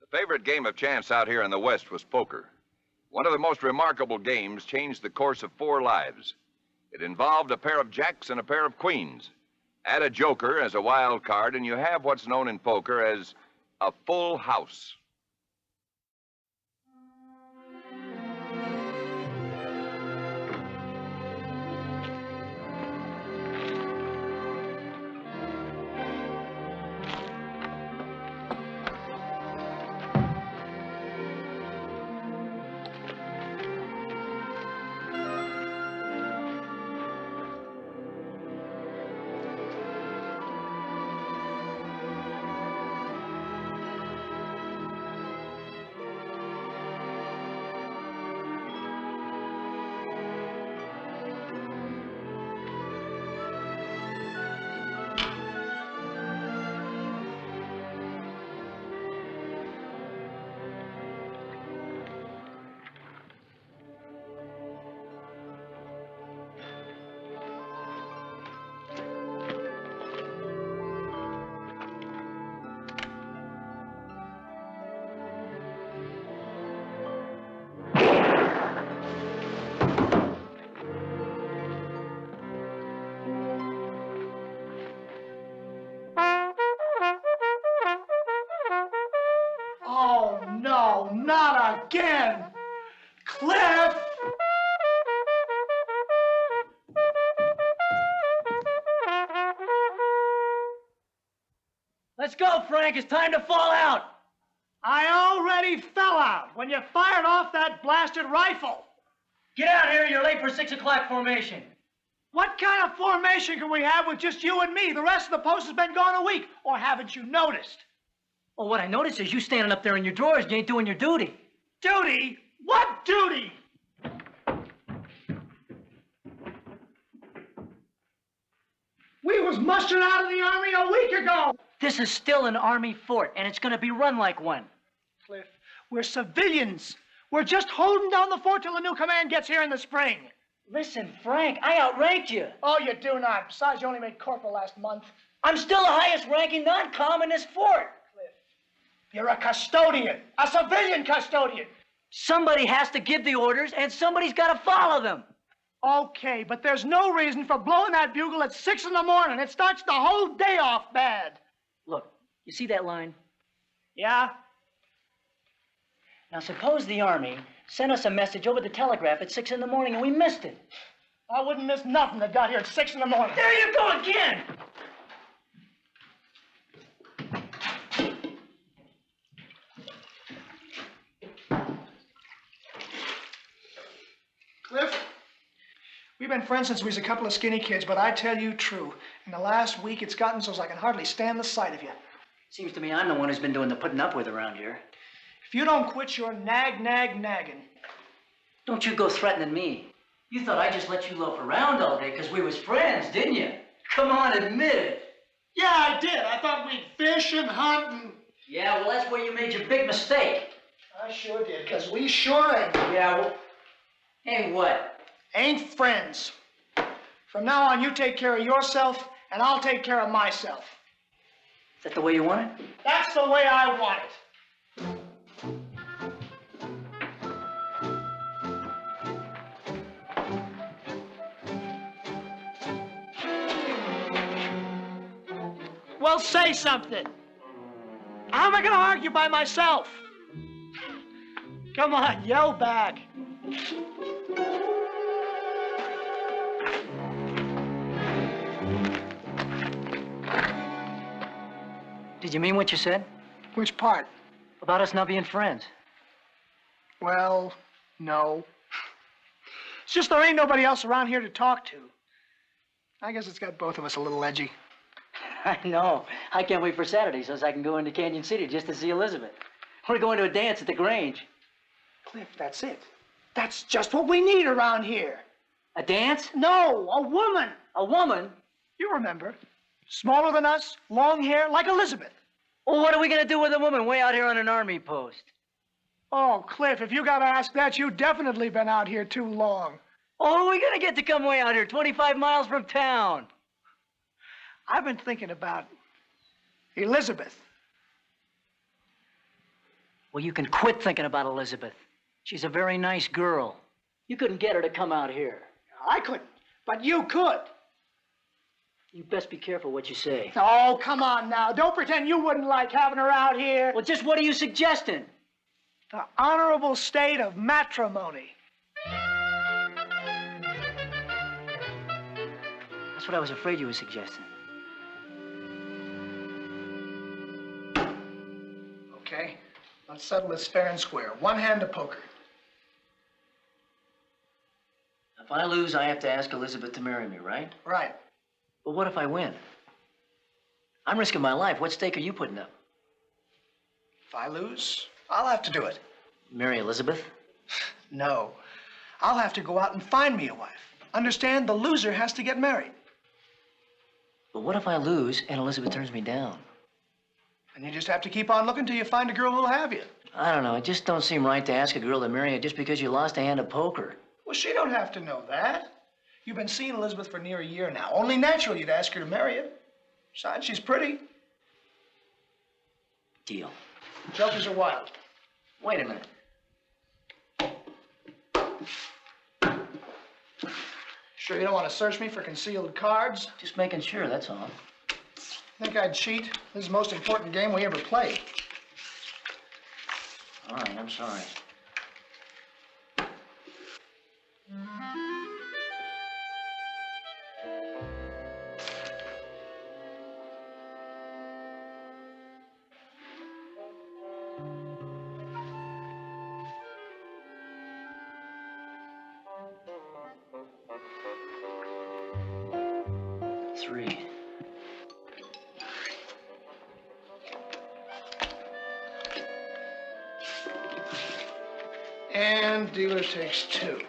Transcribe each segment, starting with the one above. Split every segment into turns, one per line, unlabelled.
The favorite game of chance out here in the West was poker. One of the most remarkable games changed the course of 4 lives. It involved a pair of jacks and a pair of queens. Add a joker as a wild card, and you have what's known in poker as a full house.
Oh, no, not again! Cliff!
Let's go, Frank. It's time to fall out.
I already fell out when you fired off that blasted rifle.
Get out here. You're late for 6 o'clock formation.
What kind of formation can we have with just you and me? The rest of the post has been gone a week. Or haven't you noticed?
Well, what I noticed is you standing up there in your drawers. You ain't doing your duty.
Duty? What duty? We was mustered out of the Army a week ago.
This is still an Army fort, and it's going to be run like one.
Cliff, we're civilians. We're just holding down the fort till the new command gets here in the spring.
Listen, Frank, I outranked you.
Oh, you do not. Besides, you only made corporal last month.
I'm still the highest-ranking non-com in this fort.
Cliff, you're a custodian, a civilian custodian.
Somebody has to give the orders, and somebody's got to follow them.
Okay, but there's no reason for blowing that bugle at 6 in the morning. It starts the whole day off bad.
Look, you see that line?
Yeah?
Now, suppose the Army sent us a message over the telegraph at 6 in the morning and we missed it.
I wouldn't miss nothing that got here at 6 in the morning.
There you go again!
Cliff, we've been friends since we was a couple of skinny kids, but I tell you true, in the last week it's gotten so I can hardly stand the sight of you.
Seems to me I'm the one who's been doing the putting up with around here.
If you don't quit your nagging.
Don't you go threatening me. You thought I just let you loaf around all day because we was friends, didn't you? Come on, admit it.
Yeah, I did. I thought we'd fish and hunt and...
Yeah, well, that's where you made your big mistake.
I sure did, because we sure ain't.
Yeah, well, ain't what?
Ain't friends. From now on, you take care of yourself, and I'll take care of myself.
Is that the way you want it?
That's the way I want it. Well, say something. How am I going to argue by myself? Come on, yell back.
Did you mean what you said?
Which part?
About us not being friends.
Well, no. It's just there ain't nobody else around here to talk to. I guess it's got both of us a little edgy.
I know. I can't wait for Saturday so I can go into Canyon City just to see Elizabeth. We're going to a dance at the Grange.
Cliff, that's it. That's just what we need around here.
A dance?
No, a woman.
A woman?
You remember. Smaller than us, long hair, like Elizabeth.
Well, what are we going to do with a woman way out here on an Army post?
Oh, Cliff, if you got to ask that, you've definitely been out here too long.
Oh, are we going to get to come way out here, 25 miles from town?
I've been thinking about Elizabeth.
Well, you can quit thinking about Elizabeth. She's a very nice girl. You couldn't get her to come out here.
I couldn't, but you could.
You best be careful what you say.
Oh, come on now. Don't pretend you wouldn't like having her out here.
Well, just what are you suggesting?
The honorable state of matrimony.
That's what I was afraid you were suggesting.
Okay, let's settle this fair and square. One hand to poker.
If I lose, I have to ask Elizabeth to marry me, right?
Right.
But what if I win? I'm risking my life. What stake are you putting up?
If I lose, I'll have to do it.
Marry Elizabeth?
No. I'll have to go out and find me a wife. Understand? The loser has to get married.
But what if I lose and Elizabeth turns me down?
And you just have to keep on looking till you find a girl who'll have you.
I don't know. It just don't seem right to ask a girl to marry you just because you lost a hand of poker.
Well, she don't have to know that. You've been seeing Elizabeth for near a year now. Only natural you'd ask her to marry you. Besides, she's pretty.
Deal.
Jokers are wild.
Wait a minute.
Sure you don't want to search me for concealed cards?
Just making sure, that's all.
Think I'd cheat? This is the most important game we ever played.
All right, I'm sorry. Three.
And dealer takes two.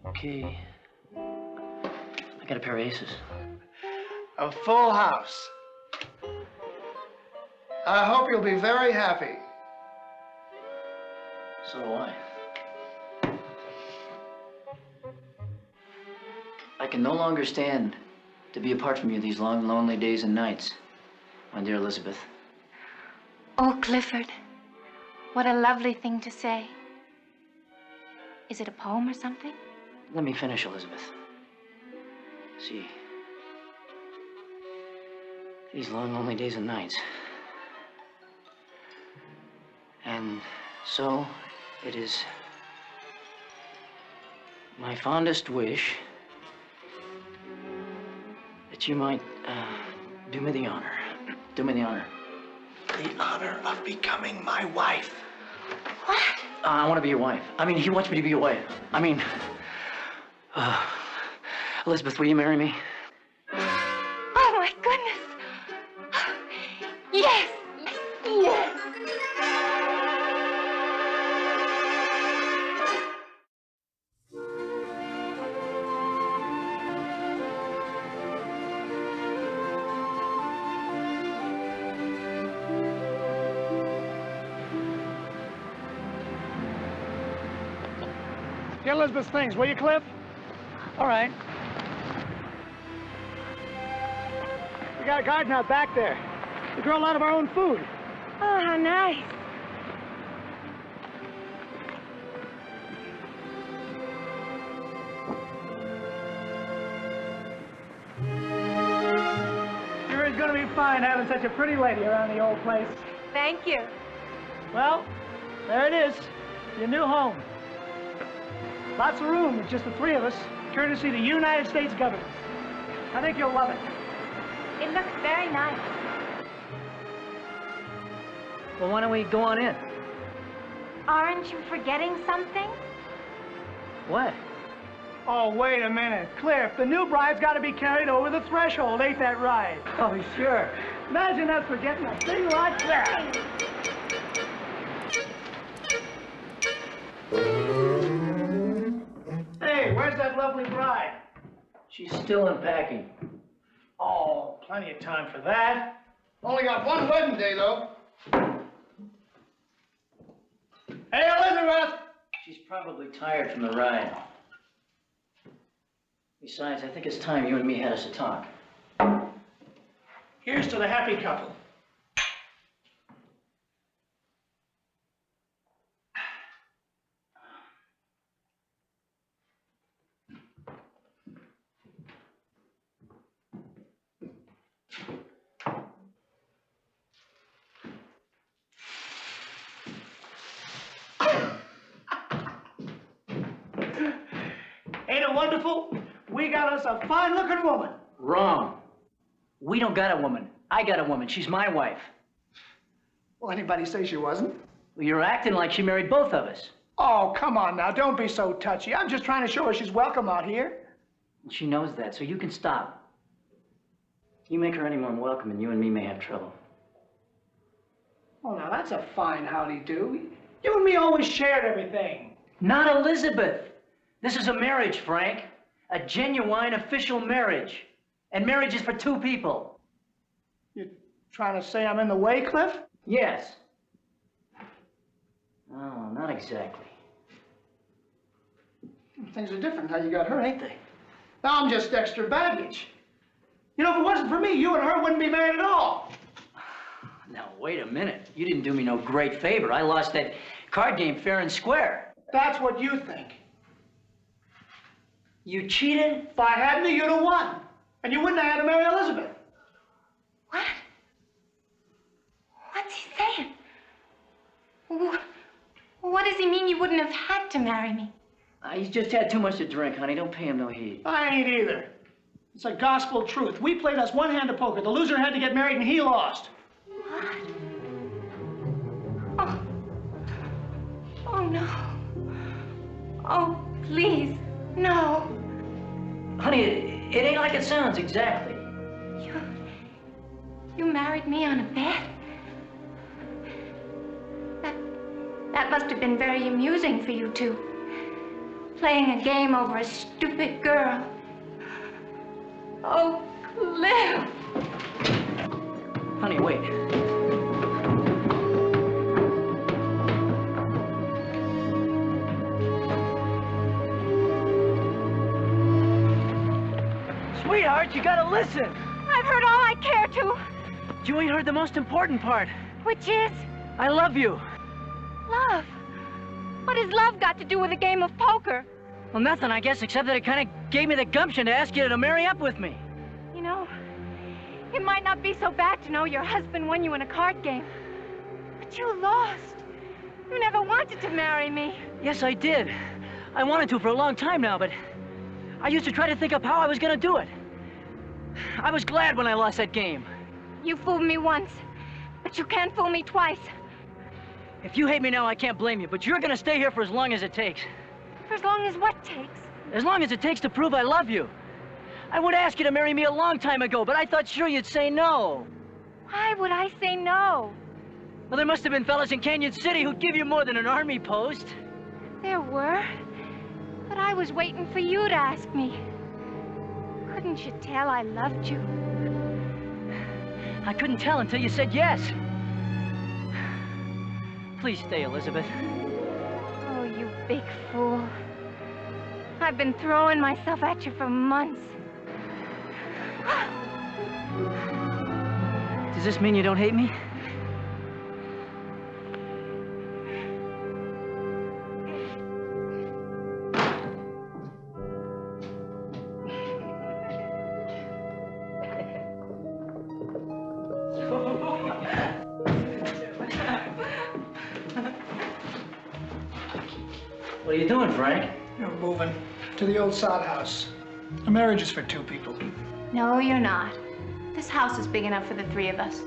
Okay. I got a pair of aces.
A full house. I hope you'll be very happy.
So do I. I can no longer stand to be apart from you these long, lonely days and nights, my dear Elizabeth.
Oh, Clifford, what a lovely thing to say. Is it a poem or something?
Let me finish, Elizabeth. See, these long, lonely days and nights. And so it is my fondest wish that you might do me the honor. Do me the honor.
The honor of becoming my wife.
What?
I want to be your wife. I mean, he wants me to be your wife. I mean, Elizabeth, will you marry me?
Oh, my goodness. Yes, yes.
Get Elizabeth's things, will you, Cliff?
All right.
We got a garden out back there. We grow a lot of our own food.
Oh, how nice.
Sure is going to be fine having such a pretty lady around the old place.
Thank you.
Well, there it is, your new home. Lots of room with just the three of us, courtesy of the United States government. I think you'll love it.
It looks very nice.
Well, why don't we go on in?
Aren't you forgetting something?
What?
Oh, wait a minute. Cliff, the new bride's got to be carried over the threshold. Ain't that right?
Oh, sure.
Imagine us forgetting a thing like that. lovely bride?
She's still unpacking.
Oh, plenty of time for that.
Only got one wedding day, though.
Hey, Elizabeth!
She's probably tired from the ride. Besides, I think it's time you and me had us a talk.
Here's to the happy couple. Ain't it wonderful? We got us a fine-looking woman.
Wrong. We don't got a woman. I got a woman. She's my wife.
Well, anybody say she wasn't?
Well, you're acting like she married both of us.
Oh, come on now. Don't be so touchy. I'm just trying to show her she's welcome out here.
She knows that, so you can stop. You make her any more welcome, and you and me may have trouble.
Oh, now that's a fine howdy-do. You and me always shared everything.
Not Elizabeth. This is a marriage, Frank. A genuine, official marriage. And marriage is for two people.
You trying to say I'm in the way, Cliff?
Yes. Oh, not exactly.
Things are different now you got her, ain't they? Now I'm just extra baggage. You know, if it wasn't for me, you and her wouldn't be married at all.
Now, wait a minute. You didn't do me no great favor. I lost that card game fair and square.
That's what you think.
You cheated?
If I hadn't, you'd have won. And you wouldn't have had to marry Elizabeth.
What? What's he saying? What does he mean you wouldn't have had to marry me?
He's just had too much to drink, honey. Don't pay him no heed.
I ain't either. It's a gospel truth. We played us one hand of poker. The loser had to get married and he lost.
What? Oh. Oh, no. Oh, please, no.
Honey, it ain't like it sounds exactly.
You married me on a bet? That must have been very amusing for you two. Playing a game over a stupid girl. Oh, Cliff.
Honey, wait. Sweetheart, you gotta listen.
I've heard all I care to.
You ain't heard the most important part.
Which is?
I love you.
Love. What has love got to do with a game of poker?
Well, nothing, I guess, except that it kind of gave me the gumption to ask you to marry up with me.
You know, it might not be so bad to know your husband won you in a card game. But you lost. You never wanted to marry me.
Yes, I did. I wanted to for a long time now, but I used to try to think up how I was gonna do it. I was glad when I lost that game.
You fooled me once, but you can't fool me twice.
If you hate me now, I can't blame you, but you're gonna stay here for as long as it takes.
For as long as what takes?
As long as it takes to prove I love you. I would ask you to marry me a long time ago, but I thought sure you'd say no.
Why would I say no?
Well, there must have been fellas in Canyon City who'd give you more than an army post.
There were. But I was waiting for you to ask me. Couldn't you tell I loved you?
I couldn't tell until you said yes. Please stay, Elizabeth.
Oh, you big fool. I've been throwing myself at you for months.
Does this mean you don't hate me? What are you doing, Frank?
You're moving to the old sod house. A marriage is for two people.
No, you're not. This house is big enough for the three of us.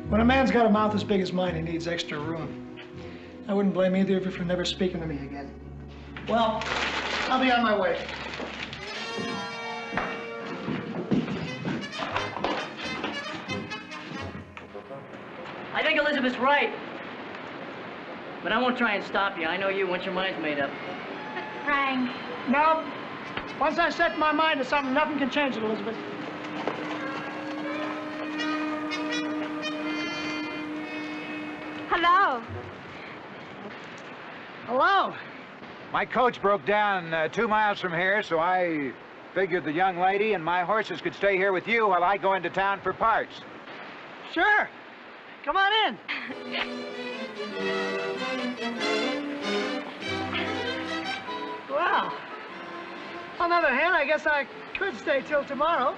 When a man's got a mouth as big as mine, he needs extra room. I wouldn't blame either of you for never speaking to me again. Well, I'll be on my way.
I think Elizabeth's right. But I won't try and stop you. I know you once your mind's made up.
But Frank,
Now, Once I set my mind to something, nothing can change it, Elizabeth.
Hello.
Hello.
My coach broke down 2 miles from here, so I figured the young lady and my horses could stay here with you while I go into town for parts.
Sure. Come on in. Well, on the other hand, I guess I could stay till tomorrow.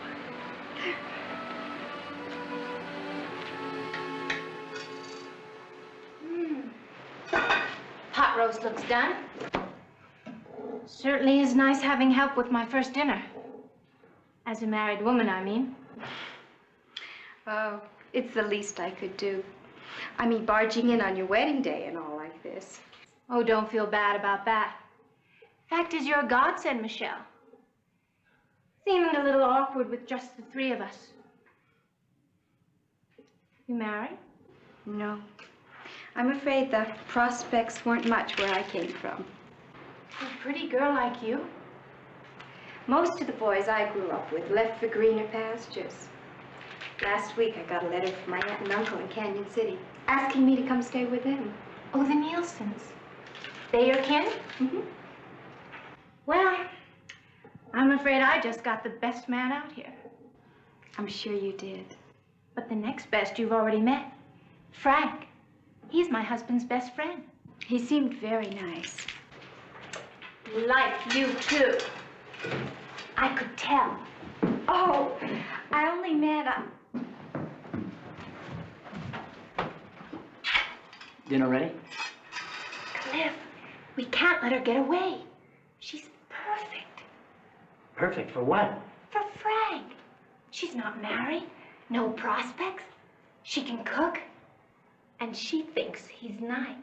Pot roast looks done. Certainly is nice having help with my first dinner. As a married woman, I mean.
Oh, it's the least I could do. I mean, barging in on your wedding day and all like this.
Oh, don't feel bad about that. Fact is, you're a godsend, Michelle. Seeming a little awkward with just the three of us. You married?
No. I'm afraid the prospects weren't much where I came from.
For a pretty girl like you.
Most of the boys I grew up with left for greener pastures. Last week, I got a letter from my aunt and uncle in Canyon City, asking me to come stay with them.
Oh, the Nielsen's. They your kin?
Mm-hmm.
Well, I'm afraid I just got the best man out here.
I'm sure you did.
But the next best you've already met. Frank. He's my husband's best friend.
He seemed very nice.
Like you, too. I could tell.
Oh, I only meant
Dinner ready?
Cliff, we can't let her get away. She's perfect.
Perfect for what?
For Frank. She's not married, no prospects. She can cook, and she thinks he's nice.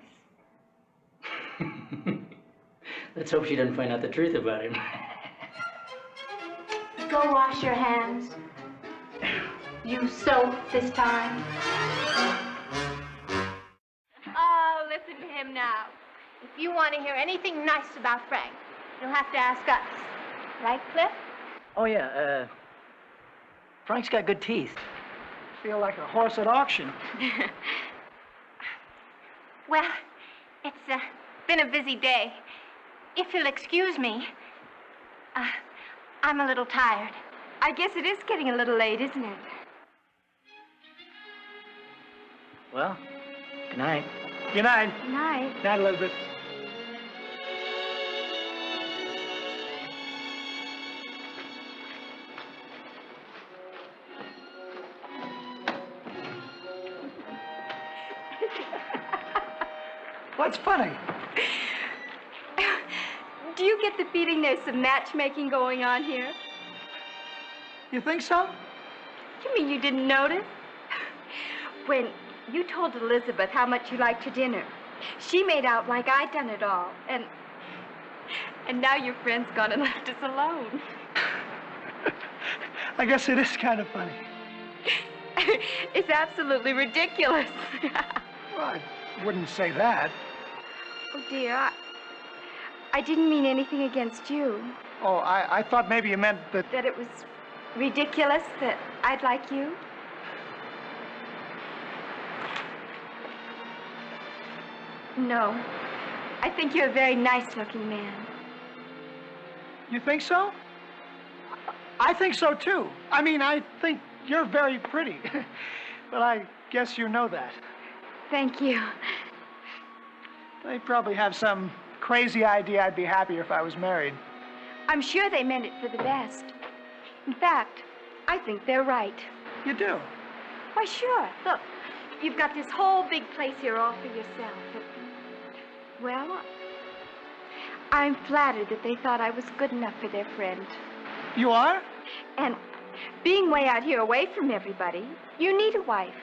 Let's hope she doesn't find out the truth about him.
Go wash your hands. You soap this time. Oh, listen to him now. If you want to hear anything nice about Frank, you'll have to ask us. Right, Cliff?
Oh, yeah, Frank's got good teeth.
Feel like a horse at auction.
Well, it's been a busy day. If you'll excuse me, I'm a little tired.
I guess it is getting a little late, isn't it?
Well, good night.
Good night.
Night.
Good night, Elizabeth. What's funny?
Do you get the feeling there's some matchmaking going on here?
You think so?
You mean you didn't notice? When you told Elizabeth how much you liked her dinner, she made out like I'd done it all. And now your friend's gone and left us alone.
I guess it is kind of funny.
It's absolutely ridiculous.
Well, I wouldn't say that.
Oh, dear, I didn't mean anything against you.
Oh, I thought maybe you meant that...
That it was ridiculous that I'd like you. No. I think you're a very nice-looking man.
You think so? I think so, too. I mean, I think you're very pretty. Well, I guess you know that.
Thank you.
They probably have some crazy idea I'd be happier if I was married.
I'm sure they meant it for the best. In fact, I think they're right.
You do?
Why, sure. Look, you've got this whole big place here all for yourself. Well, I'm flattered that they thought I was good enough for their friend.
You are?
And being way out here away from everybody, you need a wife.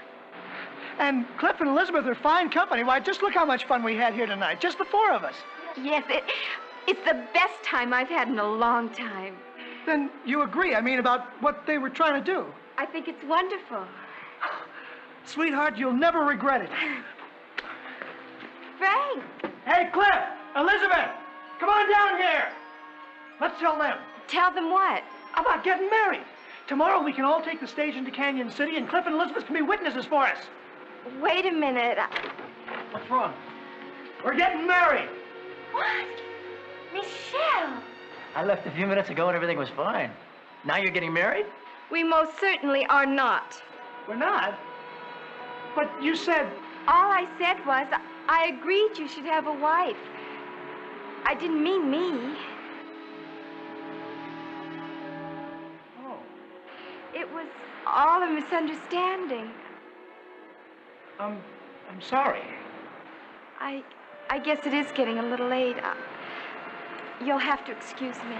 And Cliff and Elizabeth are fine company. Why, just look how much fun we had here tonight. Just the four of us.
Yes, it's the best time I've had in a long time.
Then you agree, I mean, about what they were trying to do.
I think it's wonderful.
Sweetheart, you'll never regret it.
Frank!
Hey, Cliff! Elizabeth! Come on down here! Let's tell them.
Tell them what?
About getting married. Tomorrow we can all take the stage into Canyon City, and Cliff and Elizabeth can be witnesses for us.
Wait a minute.
What's wrong? We're getting married.
What? Michelle!
I left a few minutes ago and everything was fine. Now you're getting married?
We most certainly are not.
We're not? But you said...
All I said was, I agreed you should have a wife. I didn't mean me.
Oh.
It was all a misunderstanding.
I'm sorry.
I guess it is getting a little late. You'll have to excuse me.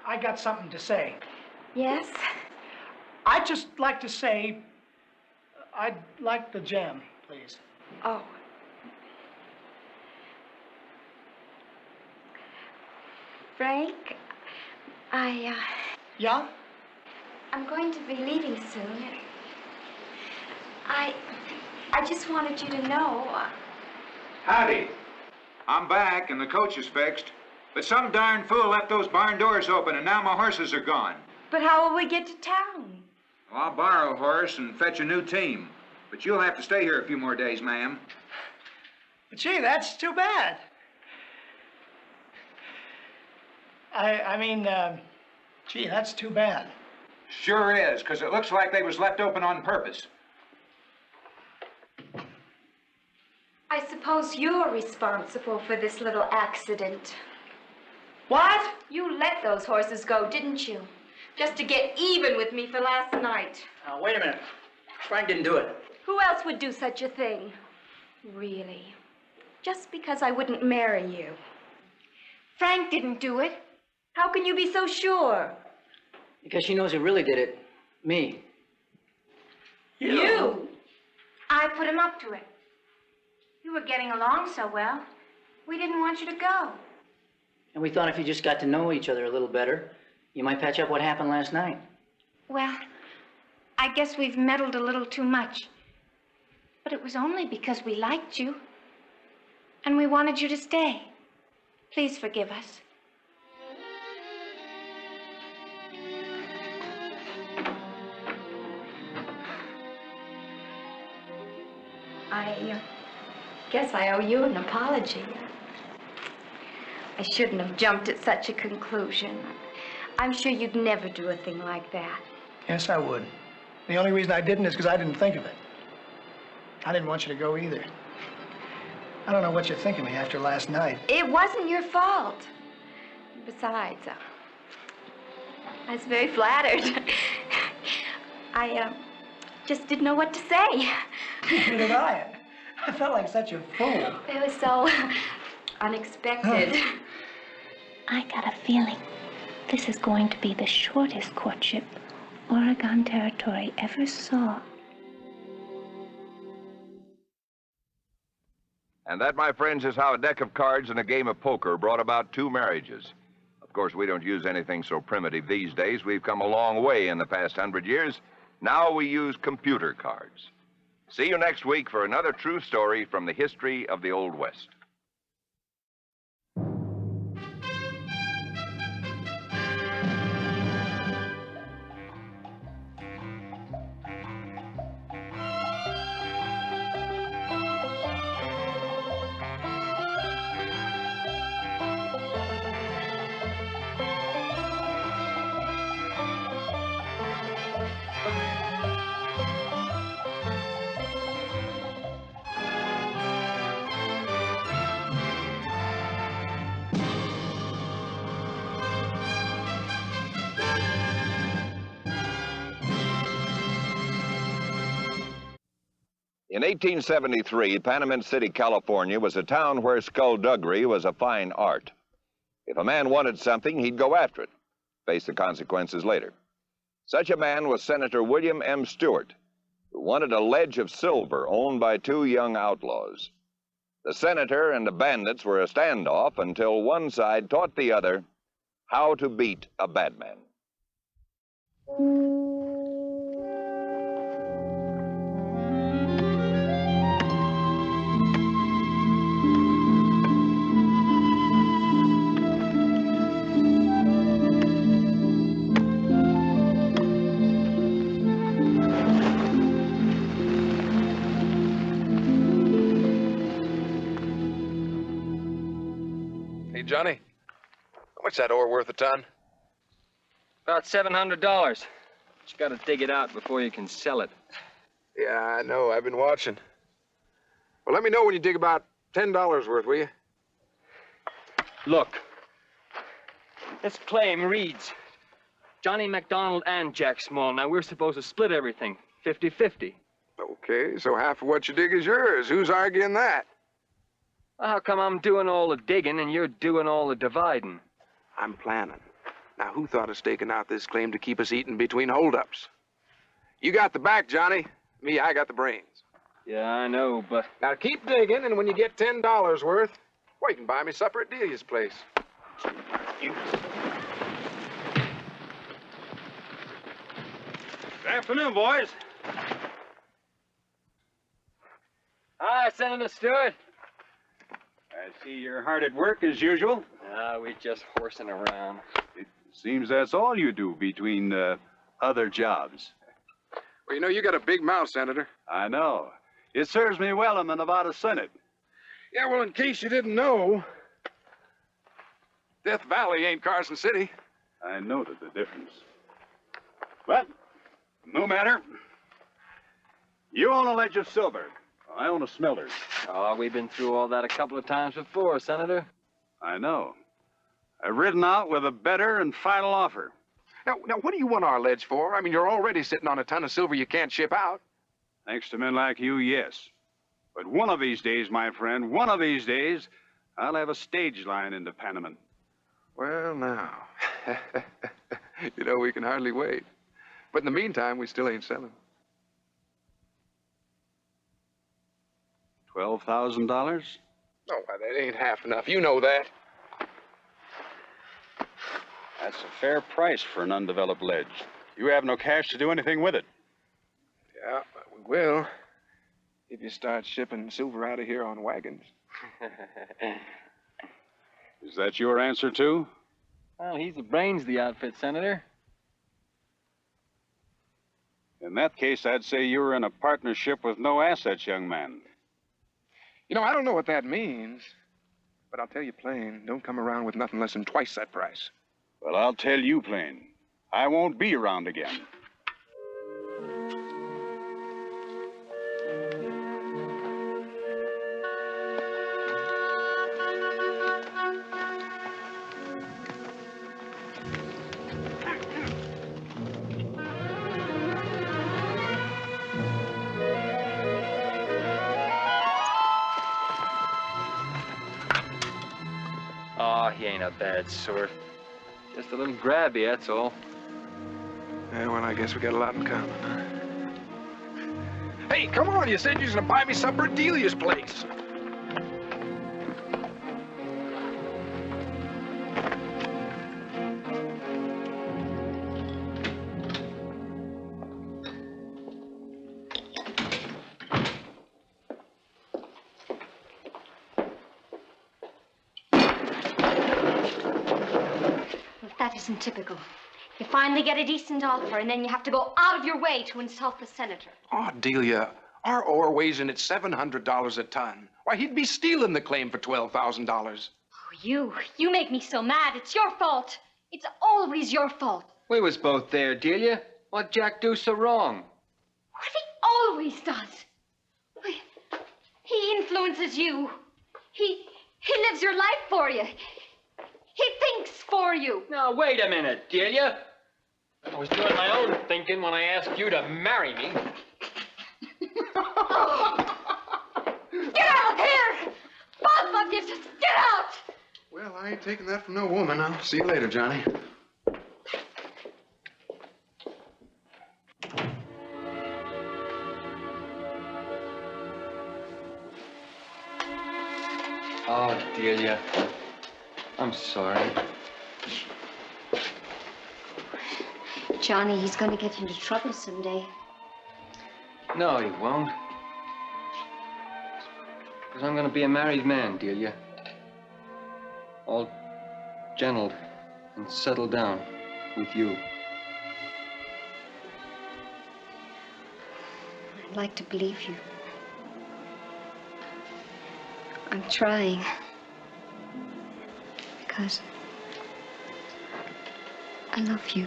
I got something to say.
Yes?
I'd just like to say, I'd like the jam, please.
Oh. Frank,
Yeah?
I'm going to be leaving soon. I just wanted you to know.
Howdy. I'm back, and the coach is fixed. But some darn fool left those barn doors open, and now my horses are gone.
But how will we get to town?
Well, I'll borrow a horse and fetch a new team. But you'll have to stay here a few more days, ma'am.
But gee, that's too bad. Gee, that's too bad.
Sure is, because it looks like they was left open on purpose.
I suppose you're responsible for this little accident.
What?
You let those horses go, didn't you? Just to get even with me for last night.
Now, wait a minute. Frank didn't do it.
Who else would do such a thing? Really? Just because I wouldn't marry you. Frank didn't do it. How can you be so sure?
Because she knows who really did it. Me.
You?
I put him up to it. You were getting along so well. We didn't want you to go.
And we thought if you just got to know each other a little better, you might patch up what happened last night.
Well, I guess we've meddled a little too much. But it was only because we liked you. And we wanted you to stay. Please forgive us.
I guess I owe you an apology. I shouldn't have jumped at such a conclusion. I'm sure you'd never do a thing like that.
Yes, I would. The only reason I didn't is because I didn't think of it. I didn't want you to go either. I don't know what you think of me after last night.
It wasn't your fault. Besides, I was very flattered. I just didn't know what to say.
Neither did I. I felt like such a fool.
It was so unexpected.
I got a feeling this is going to be the shortest courtship Oregon Territory ever saw.
And that, my friends, is how a deck of cards and a game of poker brought about 2 marriages. Of course, we don't use anything so primitive these days. We've come a long way in the past 100 years. Now we use computer cards. See you next week for another true story from the history of the Old West. In 1873, Panamint City, California was a town where skullduggery was a fine art. If a man wanted something, he'd go after it, face the consequences later. Such a man was Senator William M. Stewart, who who wanted a ledge of silver owned by two young outlaws. The senator and the bandits were a standoff until one side taught the other how to beat a bad man.
Hey, Johnny, how much that ore worth a ton?
About $700. But you gotta dig it out before you can sell it.
Yeah, I know. I've been watching. Well, let me know when you dig about $10 worth, will you?
Look, this claim reads Johnny McDonald and Jack Small. Now, we're supposed to split everything, 50-50.
Okay, so half of what you dig is yours. Who's arguing that?
Well, how come I'm doing all the digging and you're doing all the dividing?
I'm planning. Now, who thought of staking out this claim to keep us eating between holdups? You got the back, Johnny. Me, I got the brains.
Yeah, I know, but...
Now, keep digging, and when you get $10 worth, well, you can buy me supper at Delia's place.
You...
Good afternoon, boys.
Hi, Senator Stewart.
I see you're hard at work as usual.
We're just horsing around.
It seems that's all you do between other jobs.
Well, you know, you got a big mouth, Senator.
I know. It serves me well in the Nevada Senate.
Yeah, well, in case you didn't know, Death Valley ain't Carson City.
I noted the difference. But, no matter. You own a ledge of silver. I own a smelter.
Oh, we've been through all that a couple of times before, Senator.
I know. I've ridden out with a better and final offer.
Now, what do you want our ledge for? I mean, you're already sitting on a ton of silver you can't ship out.
Thanks to men like you, yes. But one of these days, my friend, one of these days, I'll have a stage line into Panama.
Well, now, you know, we can hardly wait. But in the meantime, we still ain't selling.
$12,000?
No, that ain't half enough. You know that.
That's a fair price for an undeveloped ledge. You have no cash to do anything with it.
Yeah, we will. If you start shipping silver out of here on wagons.
Is that your answer, too?
Well, he's the brains of the outfit, Senator.
In that case, I'd say you were in a partnership with no assets, young man.
You know, I don't know what that means. But I'll tell you plain, don't come around with nothing less than twice that price.
Well, I'll tell you plain. I won't be around again.
Oh, he ain't a bad sort. Just a little grabby, that's all.
Yeah, well, I guess we got a lot in common, huh? Hey, come on, you said you was gonna buy me supper at Delia's place.
That isn't typical. You finally get a decent offer, and then you have to go out of your way to insult the senator.
Oh, Delia, our ore weighs in at $700 a ton. Why, he'd be stealing the claim for $12,000.
Oh, you make me so mad. It's your fault. It's always your fault.
We was both there, Delia. What'd Jack do so wrong?
What he always does. He influences you. He lives your life for you. He thinks for you.
Now, wait a minute, Delia. I was doing my own thinking when I asked you to marry me.
Get out of here! Both of you, just get out!
Well, I ain't taking that from no woman. I'll see you later, Johnny.
Oh, Delia. I'm sorry.
Johnny, he's going to get you into trouble someday.
No, he won't. Because I'm going to be a married man, Delia. All gentled and settled down with you.
I'd like to believe you. I'm trying. Because I love you.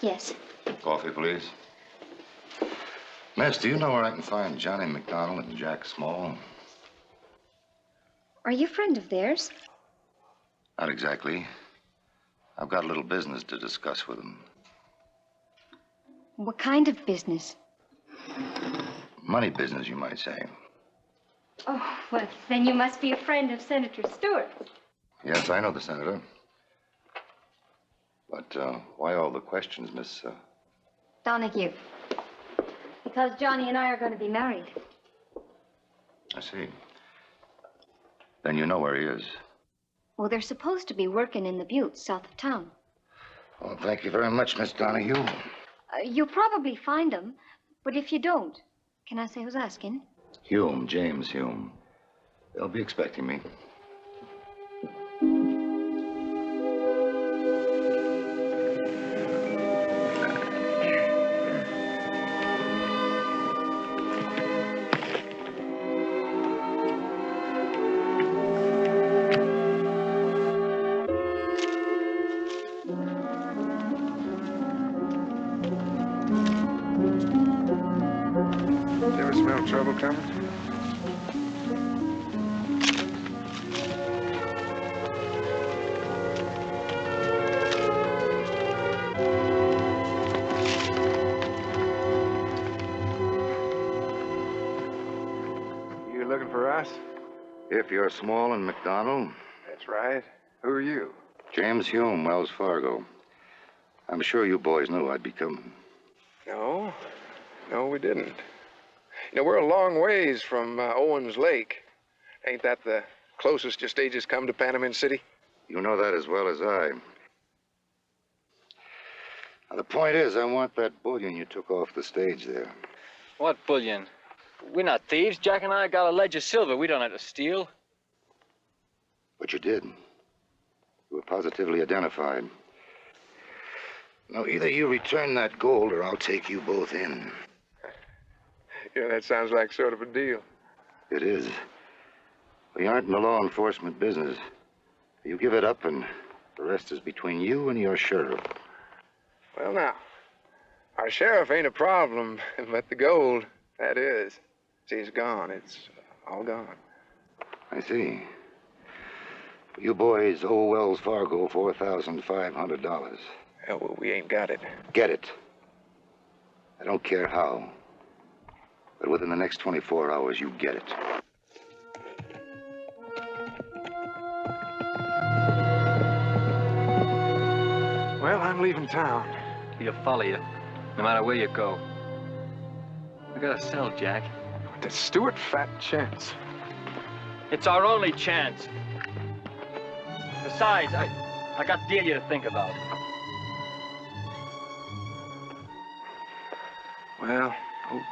Yes.
Coffee, please. Miss, do you know where I can find Johnny McDonald and Jack Small?
Are you a friend of theirs?
Not exactly. I've got a little business to discuss with them.
What kind of business?
Money business, you might say.
Oh, well, then you must be a friend of Senator Stewart's.
Yes, I know the senator. But why all the questions, Miss...
Donahue. Because Johnny and I are going to be married.
I see. Then you know where he is.
Well, they're supposed to be working in the buttes south of town.
Well, thank you very much, Miss Donahue.
You'll probably find them, but if you don't, can I say who's asking?
Hume, James Hume. They'll be expecting me.
Ever smell trouble coming? You looking for us?
If you're Small and McDonald.
That's right. Who are you?
James Hume, Wells Fargo. I'm sure you boys knew I'd be coming.
No. No, we didn't. You know, we're a long ways from Owens Lake. Ain't that the closest your stages come to Panamint City?
You know that as well as I. Now, the point is, I want that bullion you took off the stage there.
What bullion? We're not thieves. Jack and I got a ledge of silver. We don't have to steal.
But you did. You were positively identified. Now, either you return that gold or I'll take you both in.
Yeah, that sounds like sort of a deal.
It is. We aren't in the law enforcement business. You give it up, and the rest is between you and your sheriff.
Well, now, our sheriff ain't a problem, but the gold, that is. See, it's gone. It's all gone.
I see. You boys owe Wells Fargo $4,500.
Hell, well, we ain't got it.
Get it. I don't care how. But within the next 24 hours, you get it.
Well, I'm leaving town.
He'll follow you, no matter where you go. We gotta sell, Jack.
That Stewart fat chance.
It's our only chance. Besides, I got Delia to think about.
Well,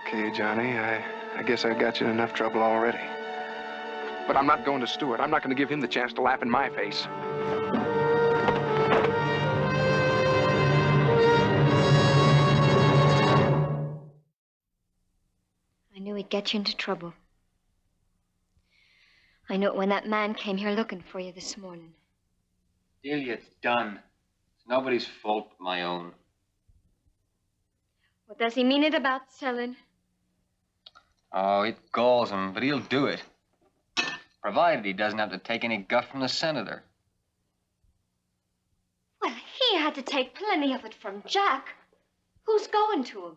okay, Johnny. I guess I got you in enough trouble already. But I'm not going to Stewart. I'm not going to give him the chance to laugh in my face.
I knew he'd get you into trouble. I knew it when that man came here looking for you this morning.
Delia, it's done. It's nobody's fault but my own.
What does he mean it about selling?
Oh, it galls him, but he'll do it. Provided he doesn't have to take any guff from the senator.
Well, he had to take plenty of it from Jack. Who's going to him?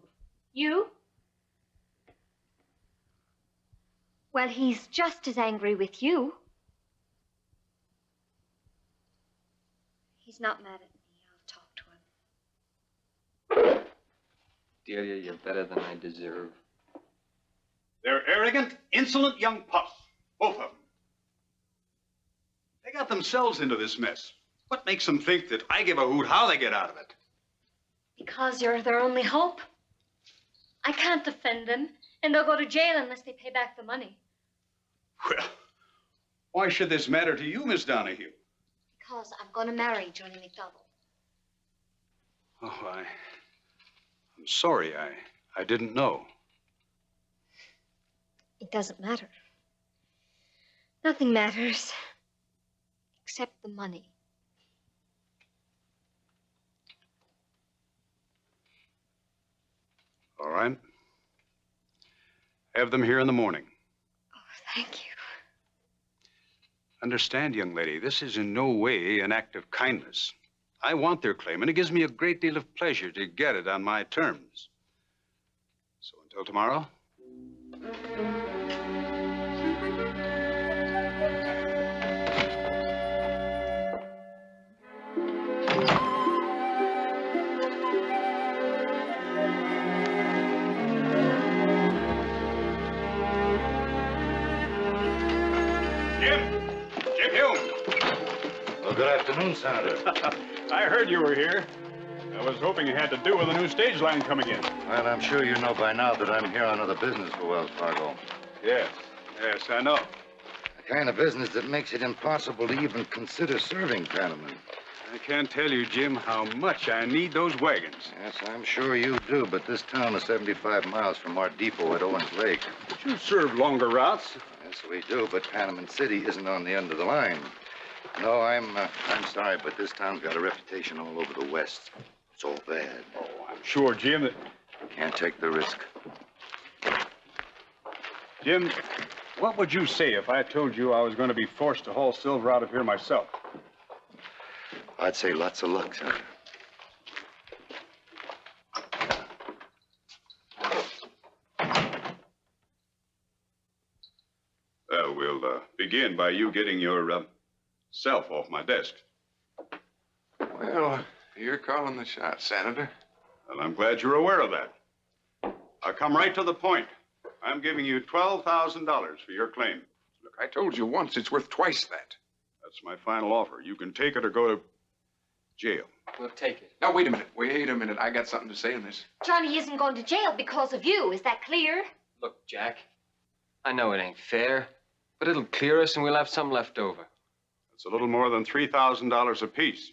You? Well, he's just as angry with you. He's not mad at me. I'll talk to him.
Delia, you're better than I deserve.
They're arrogant, insolent young pups, both of them. They got themselves into this mess. What makes them think that I give a hoot how they get out of it?
Because you're their only hope. I can't defend them, and they'll go to jail unless they pay back the money.
Well, why should this matter to you, Miss Donahue?
Because I'm going to marry Johnny McDonald.
Oh, I'm sorry. I didn't know.
It doesn't matter. Nothing matters. Except the money.
All right. Have them here in the morning.
Oh, thank you.
Understand, young lady, this is in no way an act of kindness. I want their claim, and it gives me a great deal of pleasure to get it on my terms. So until tomorrow.
Well, good afternoon, Senator.
I heard you were here. I was hoping it had to do with a new stage line coming in.
Well, I'm sure you know by now that I'm here on other business for Wells Fargo.
Yes, I know.
The kind of business that makes it impossible to even consider serving Panama.
I can't tell you, Jim, how much I need those wagons.
Yes, I'm sure you do, but this town is 75 miles from our depot at Owens Lake.
But you served longer routes.
Yes, we do, but Panama City isn't on the end of the line. No, I'm sorry, but this town's got a reputation all over the West. It's all bad.
Oh, I'm sure, Jim, that...
Can't take the risk.
Jim, what would you say if I told you I was going to be forced to haul silver out of here myself?
I'd say lots of luck, Senator.
We'll begin by you getting your self off my desk.
Well, you're calling the shots, Senator.
Well, I'm glad you're aware of that. I'll come right to the point. I'm giving you $12,000 for your claim.
Look, I told you once it's worth twice that.
That's my final offer. You can take it or go to jail.
We'll take it.
Now, wait a minute. Wait a minute. I got something to say on this.
Johnny isn't going to jail because of you. Is that clear?
Look, Jack, I know it ain't fair, but it'll clear us and we'll have some left over.
It's a little more than $3,000 apiece.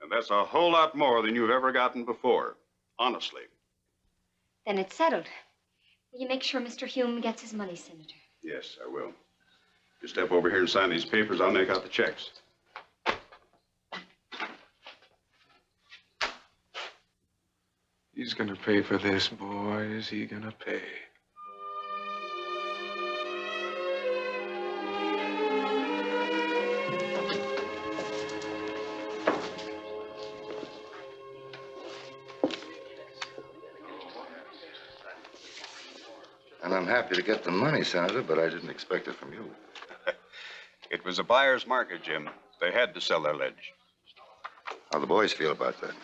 And that's a whole lot more than you've ever gotten before. Honestly.
Then it's settled. Will you make sure Mr. Hume gets his money, Senator?
Yes, I will. You step over here and sign these papers, I'll make out the checks.
He's gonna pay for this, boy. Is he gonna pay?
And I'm happy to get the money, Senator, but I didn't expect it from you.
It was a buyer's market, Jim. They had to sell their ledge.
How the boys feel about that?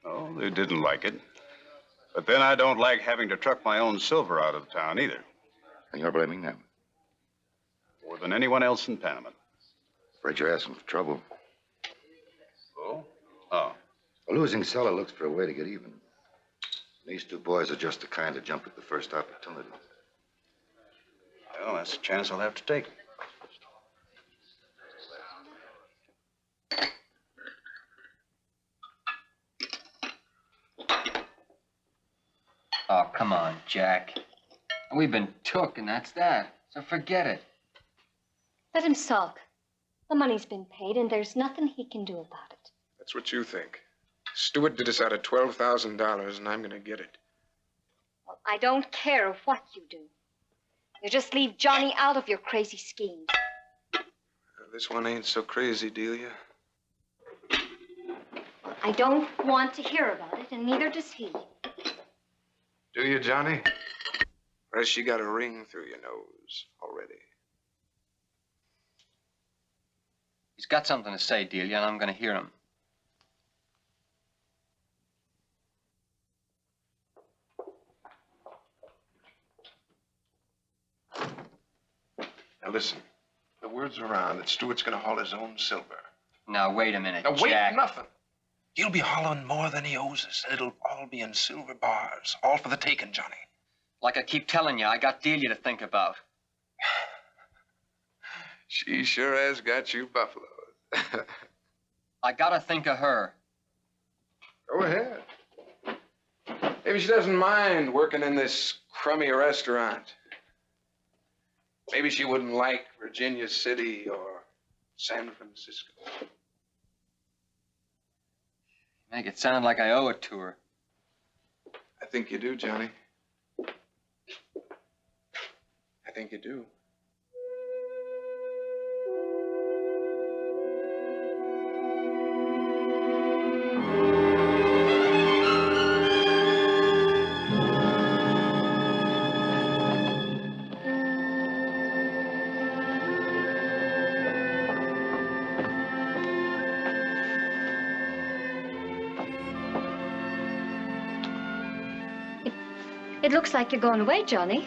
Oh, they didn't like it. But then I don't like having to truck my own silver out of town either.
And you're blaming them?
More than anyone else in Panama.
Afraid you're asking for trouble.
Oh? Oh.
A losing seller looks for a way to get even. These two boys are just the kind to jump at the first opportunity.
Well, that's a chance I'll have to take.
Oh, come on, Jack. We've been took, and that's that. So forget it.
Let him sulk.
The money's been paid, and there's nothing he can do about it.
That's what you think. Stewart did us out of $12,000, and I'm going to get it.
Well, I don't care what you do. You just leave Johnny out of your crazy schemes.
This one ain't so crazy, Delia.
I don't want to hear about it, and neither does he.
Do you, Johnny? Or has she got a ring through your nose already?
He's got something to say, Delia, and I'm going to hear him.
Now listen, the word's around that Stewart's going to haul his own silver.
Now, wait a minute,
Now, wait,
Jack.
nothing. He'll be hauling more than he owes us, and it'll all be in silver bars. All for the taking, Johnny.
Like I keep telling you, I got Delia to think about.
She sure has got you buffaloed.
I gotta think of her.
Go ahead. Maybe she doesn't mind working in this crummy restaurant. Maybe she wouldn't like Virginia City or San Francisco.
Make it sound like I owe it to her.
I think you do, Johnny. I think you do.
It looks like you're going away, Johnny.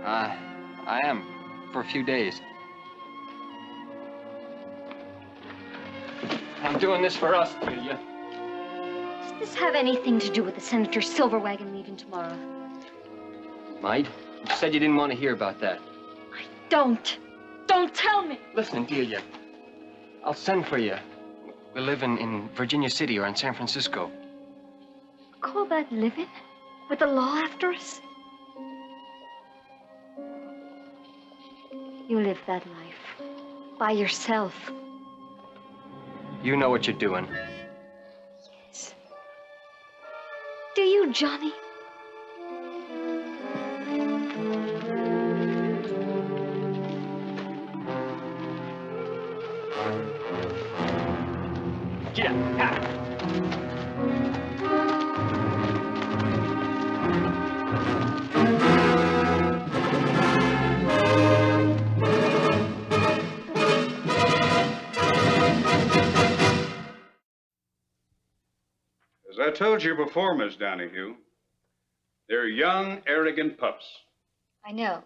I am, for a few days. I'm doing this for us, Delia.
Does this have anything to do with the Senator's silver wagon leaving tomorrow?
Might. You said you didn't want to hear about that.
Don't. Don't tell me.
Listen, Delia. I'll send for you. We live in Virginia City or in San Francisco.
Call that living? With the law after us? You live that life. By yourself.
You know what you're doing.
Yes. Do you, Johnny?
Get up.
As I told you before, Miss Donahue, they're young, arrogant pups.
I know.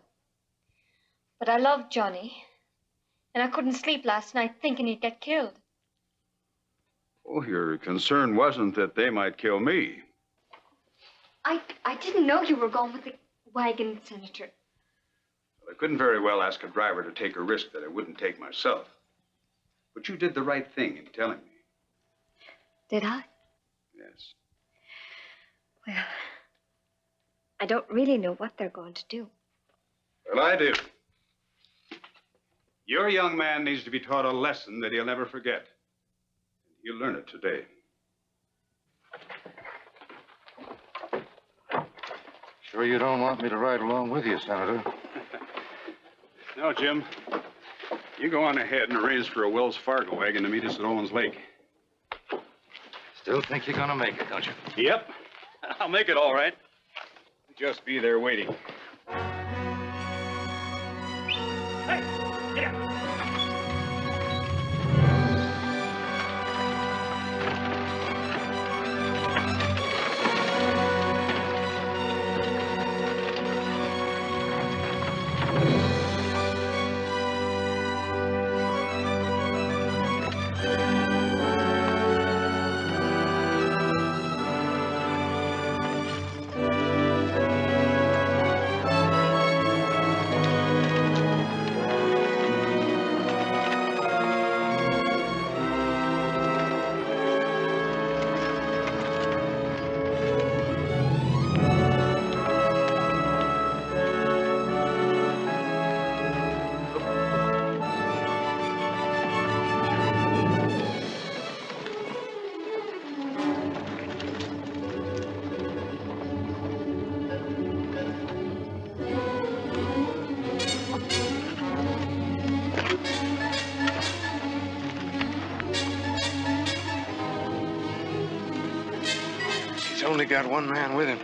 But I love Johnny. And I couldn't sleep last night thinking he'd get killed.
Oh, your concern wasn't that they might kill me.
I didn't know you were going with the wagon, Senator.
I couldn't very well ask a driver to take a risk that I wouldn't take myself. But you did the right thing in telling me.
Did I?
Yes.
Well, I don't really know what they're going to do.
Well, I do. Your young man needs to be taught a lesson that he'll never forget. He'll learn it today.
Sure you don't want me to ride along with you, Senator?
No, Jim. You go on ahead and arrange for a Wells Fargo wagon to meet us at Owens Lake.
Still think you're gonna make it, don't you?
Yep. I'll make it all right. Just be there waiting.
Hey, get out.
got one man with him.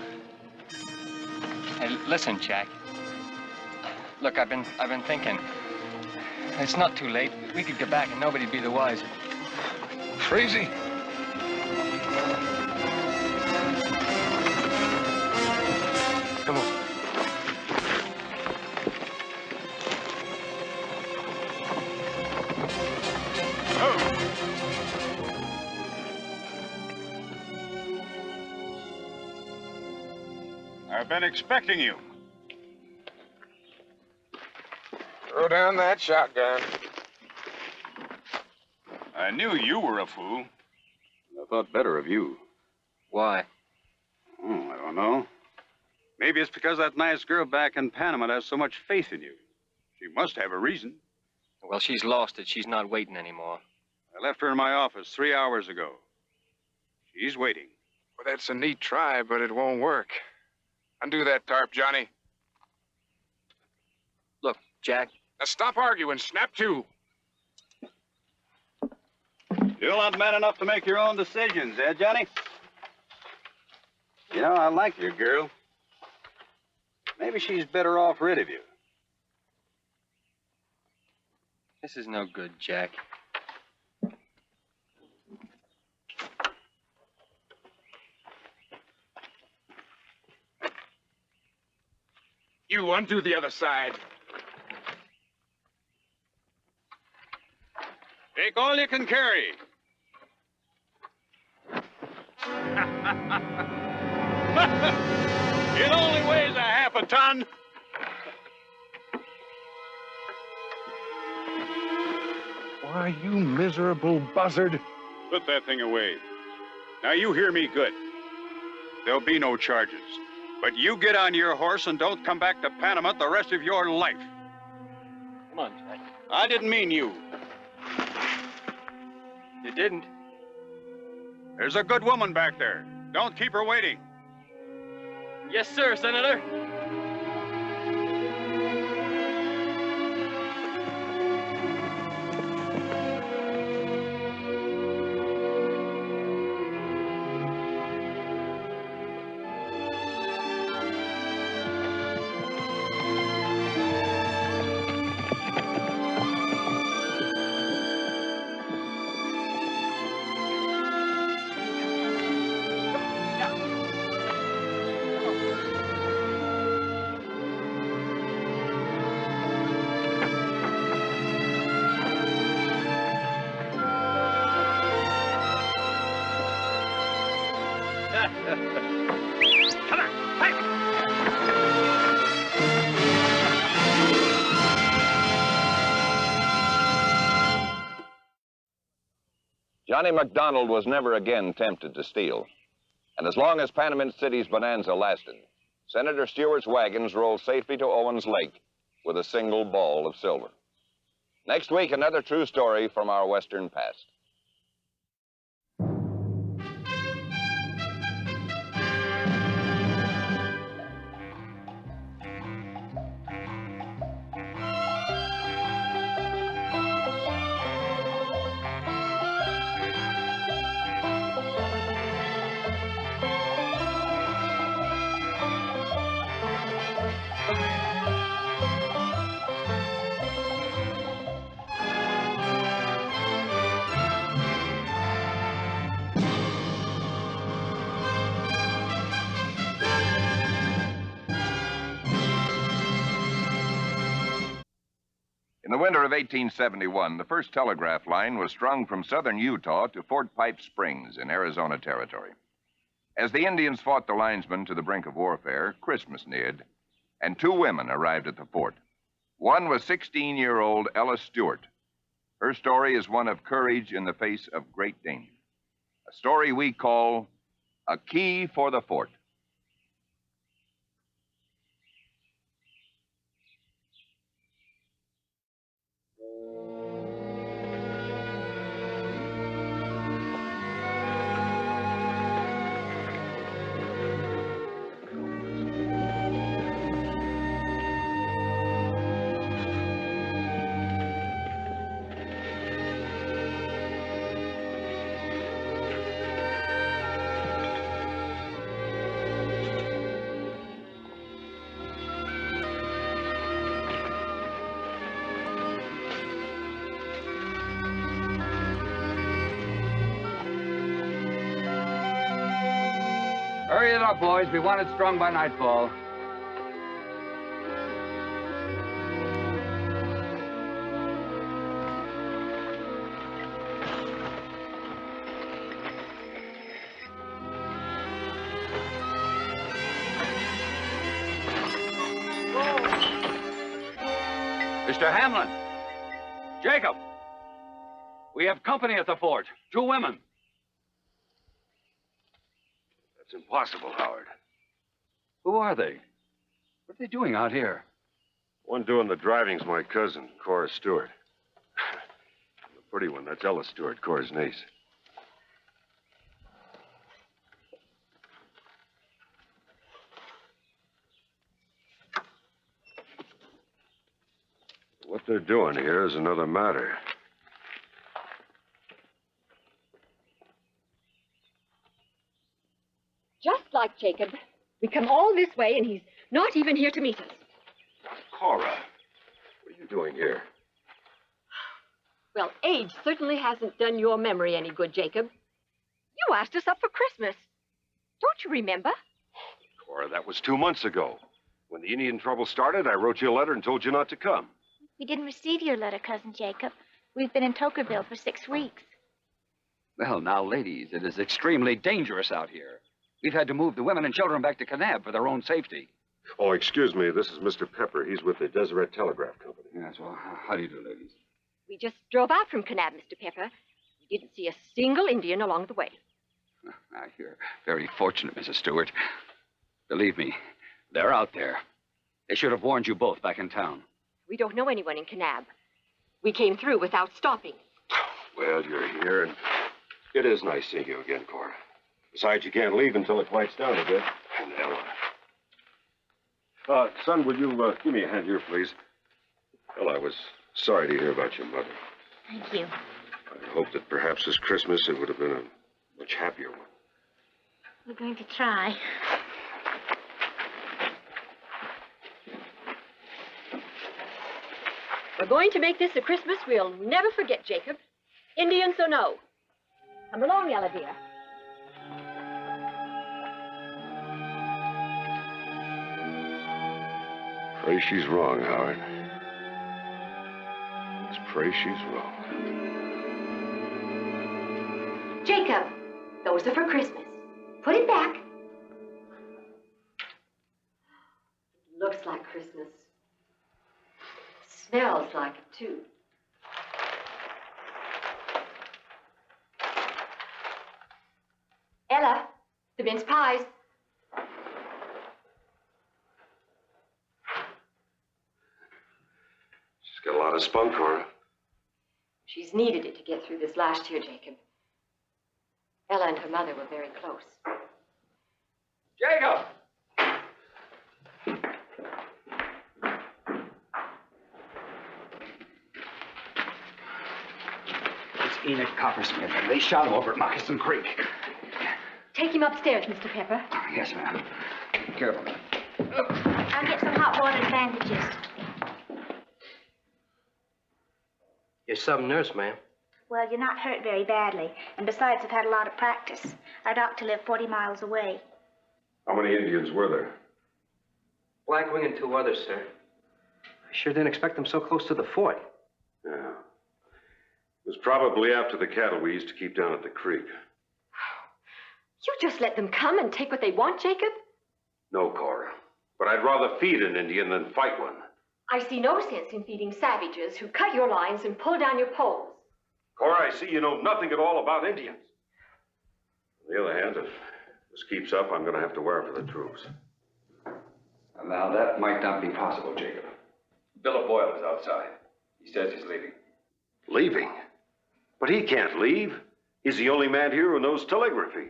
Hey, listen, Jack. Look, I've been thinking. It's not too late. We could get back and nobody'd be the wiser.
Crazy? Come on.
I've been expecting you.
Throw down that shotgun.
I knew you were a fool.
I thought better of you.
Why?
Oh, I don't know. Maybe it's because that nice girl back in Panama has so much faith in you. She must have a reason.
Well, she's lost it. She's not waiting anymore.
I left her in my office 3 hours ago. She's waiting.
Well, that's a neat try, but it won't work. Undo that tarp, Johnny.
Look, Jack.
Now stop arguing. Snap to.
You're not man enough to make your own decisions, eh, Johnny? You know, I like your girl. Maybe she's better off rid of you.
This is no good, Jack.
You undo the other side.
Take all you can carry. It only weighs a half a ton.
Why, you miserable buzzard.
Put that thing away. Now, you hear me good. There'll be no charges. But you get on your horse and don't come back to Panama the rest of your life.
Come on, Jack.
I didn't mean you.
You didn't.
There's a good woman back there. Don't keep her waiting.
Yes, sir, Senator.
Johnny McDonald was never again tempted to steal. And as long as Panama City's bonanza lasted, Senator Stewart's wagons rolled safely to Owens Lake with a single ball of silver. Next week, another true story from our western past. In the winter of 1871, the first telegraph line was strung from southern Utah to Fort Pipe Springs in Arizona Territory. As the Indians fought the linesmen to the brink of warfare, Christmas neared, and two women arrived at the fort. One was 16-year-old Ella Stewart. Her story is one of courage in the face of great danger. A story we call A Key for the Fort.
up, boys. We want it strung by nightfall.
Mr. Hamlin! Jacob! We have company at the fort. 2 women.
That's impossible, Howard.
Who are they? What are they doing out here?
One doing the driving's my cousin, Cora Stewart. The pretty one, that's Ella Stewart, Cora's niece. What they're doing here is another matter.
Just like Jacob. We come all this way, and he's not even here to meet us.
Cora, what are you doing here?
Well, age certainly hasn't done your memory any good, Jacob. You asked us up for Christmas. Don't you remember?
Cora, that was 2 months ago. When the Indian trouble started, I wrote you a letter and told you not to come.
We didn't receive your letter, Cousin Jacob. We've been in Tokerville for 6 weeks.
Well, now, ladies, it is extremely dangerous out here. We've had to move the women and children back to Kanab for their own safety.
Oh, excuse me. This is Mr. Pepper. He's with the Deseret Telegraph Company.
Yes, well, how do you do, ladies?
We just drove out from Kanab, Mr. Pepper. We didn't see a single Indian along the way.
Now, you're very fortunate, Mrs. Stewart. Believe me, they're out there. They should have warned you both back in town.
We don't know anyone in Kanab. We came through without stopping.
Well, you're here, and it is nice seeing you again, Cora. Besides, you can't leave until it quiets down a bit. And Ella. Son, will you give me a hand here, please? Well, I was sorry to hear about your mother.
Thank you.
I hoped that perhaps this Christmas it would have been a much happier one.
We're going to try.
We're going to make this a Christmas we'll never forget, Jacob. Indians or no. Come along, Ella, dear.
Pray she's wrong, Howard. Let's pray she's wrong.
Jacob, those are for Christmas. Put it back. Looks like Christmas. Smells like it, too. Ella, the mince pies.
She's got a lot of spunk, Cora.
She's needed it to get through this last year, Jacob. Ella and her mother were very close.
Jacob! It's Enoch Coppersmith, and they shot him over at Moccasin Creek.
Take him upstairs, Mr. Pepper.
Yes, ma'am. Careful.
I'll get some hot water and bandages.
You're some nurse, ma'am.
Well, you're not hurt very badly. And besides, I've had a lot of practice. Our doctor lived 40 miles away.
How many Indians were there?
Blackwing and 2 others, sir. I sure didn't expect them so close to the fort.
Yeah. It was probably after the cattle we used to keep down at the creek.
You just let them come and take what they want, Jacob?
No, Cora. But I'd rather feed an Indian than fight one.
I see no sense in feeding savages who cut your lines and pull down your poles.
Cora, I see you know nothing at all about Indians. On the other hand, if this keeps up, I'm going to have to wear for the troops.
Now, that might not be possible, Jacob. Philip Boyle is outside. He says he's leaving.
Leaving? But he can't leave. He's the only man here who knows telegraphy.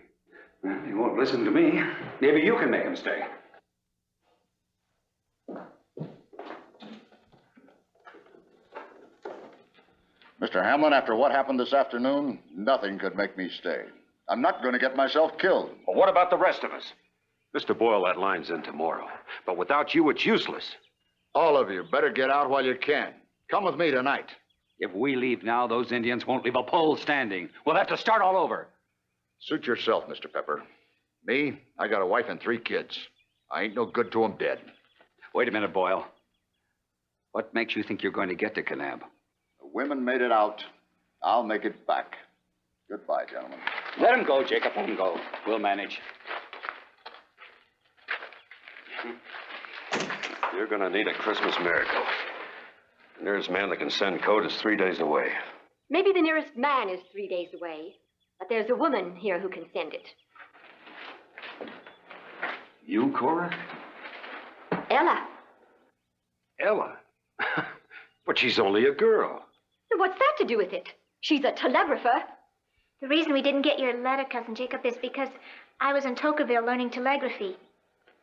Well, he won't listen to me. Maybe you can make him stay.
Mr. Hamlin, after what happened this afternoon, nothing could make me stay. I'm not going to get myself killed.
Well, what about the rest of us? Mr. Boyle, that line's in tomorrow. But without you, it's useless.
All of you better get out while you can. Come with me tonight.
If we leave now, those Indians won't leave a pole standing. We'll have to start all over.
Suit yourself, Mr. Pepper. Me, I got a wife and 3 kids. I ain't no good to 'em dead.
Wait a minute, Boyle. What makes you think you're going to get to Kanab?
The women made it out. I'll make it back. Goodbye, gentlemen.
Let him go, Jacob. Let him go. We'll manage.
You're gonna need a Christmas miracle. The nearest man that can send code is 3 days away.
Maybe the nearest man is 3 days away, but there's a woman here who can send it.
You, Cora?
Ella.
Ella? But she's only a girl.
What's that to do with it? She's a telegrapher.
The reason we didn't get your letter, Cousin Jacob, is because I was in Tocqueville learning telegraphy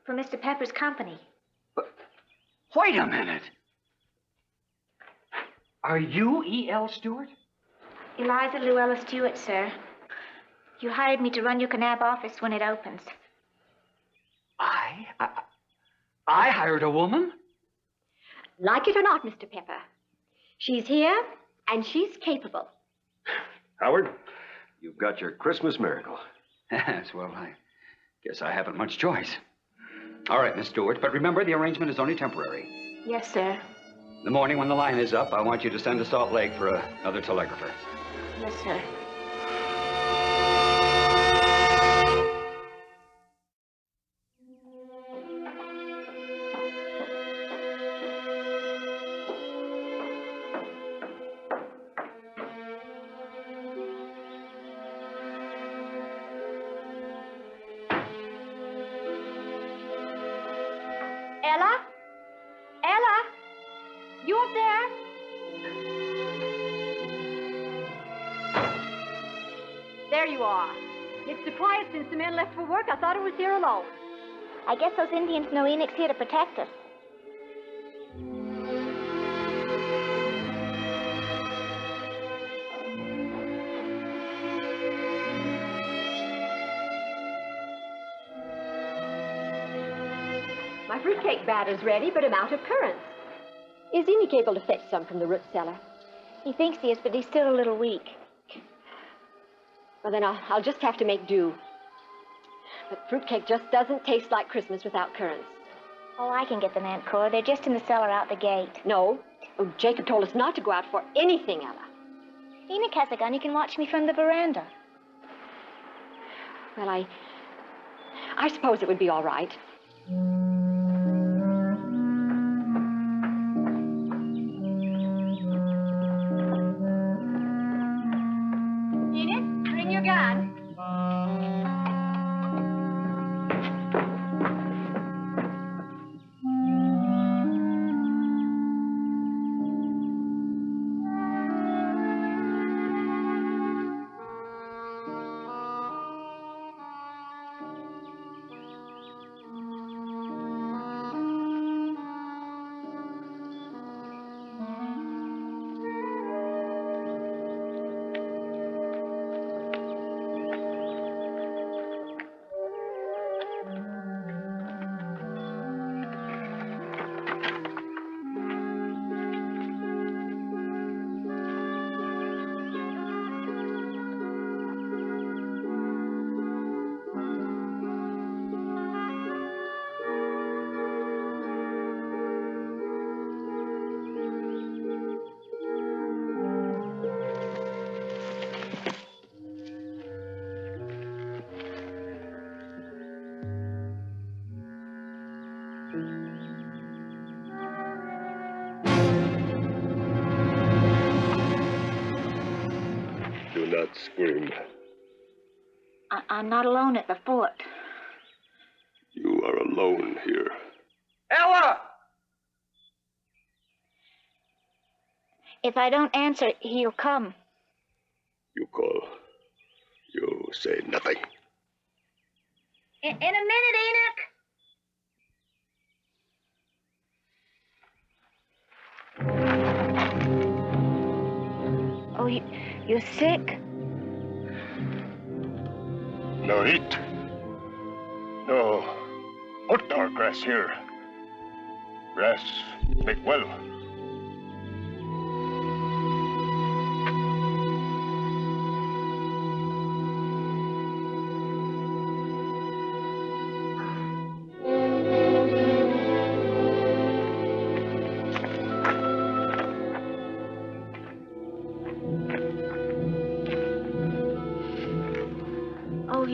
for Mr. Pepper's company.
Wait a minute.
Are you E.L. Stewart?
Eliza Luella Stewart, sir. You hired me to run your Kanab office when it opens.
I hired a woman?
Like it or not, Mr. Pepper, she's here and she's capable.
Howard, you've got your Christmas miracle.
Yes, well, I guess I haven't much choice. All right, Miss Stewart, but remember, the arrangement is only temporary.
Yes, sir.
The morning when the line is up, I want you to send to Salt Lake for another telegrapher.
Yes, sir.
Ella? Ella? You up there? There you are. It's so quiet since the men left for work, I thought I was here alone.
I guess those Indians know Enoch's here to protect us.
My fruitcake batter's ready, but I'm out of currants. Is Enoch able to fetch some from the root cellar?
He thinks he is, but he's still a little weak.
Well, then I'll just have to make do. But fruitcake just doesn't taste like Christmas without currants.
Oh, I can get them, Aunt Cora. They're just in the cellar out the gate.
No. Oh, Jacob told us not to go out for anything, Ella.
Enoch has a gun. He can watch me from the veranda.
Well, I suppose it would be all right. Enoch, bring your gun.
Do not scream.
I'm not alone at the fort.
You are alone here.
Ella!
If I don't answer, he'll come.
You call. You say nothing.
In a minute, Enoch. Oh, you're sick?
No eat. No. Put our grass here. Grass make well.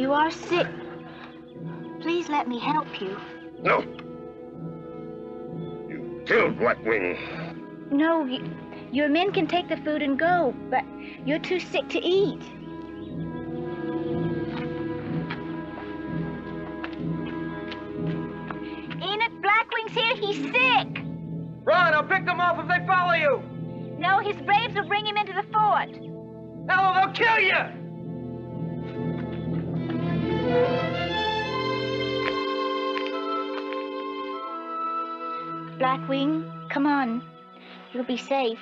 You are sick. Please let me help you.
No. You killed Blackwing.
No, your men can take the food and go, but you're too sick to eat. Enid, Blackwing's here. He's sick.
Run! I'll pick them off if they follow you!
No, his braves will bring him into the fort.
No, they'll kill you!
Blackwing, come on. You'll be safe.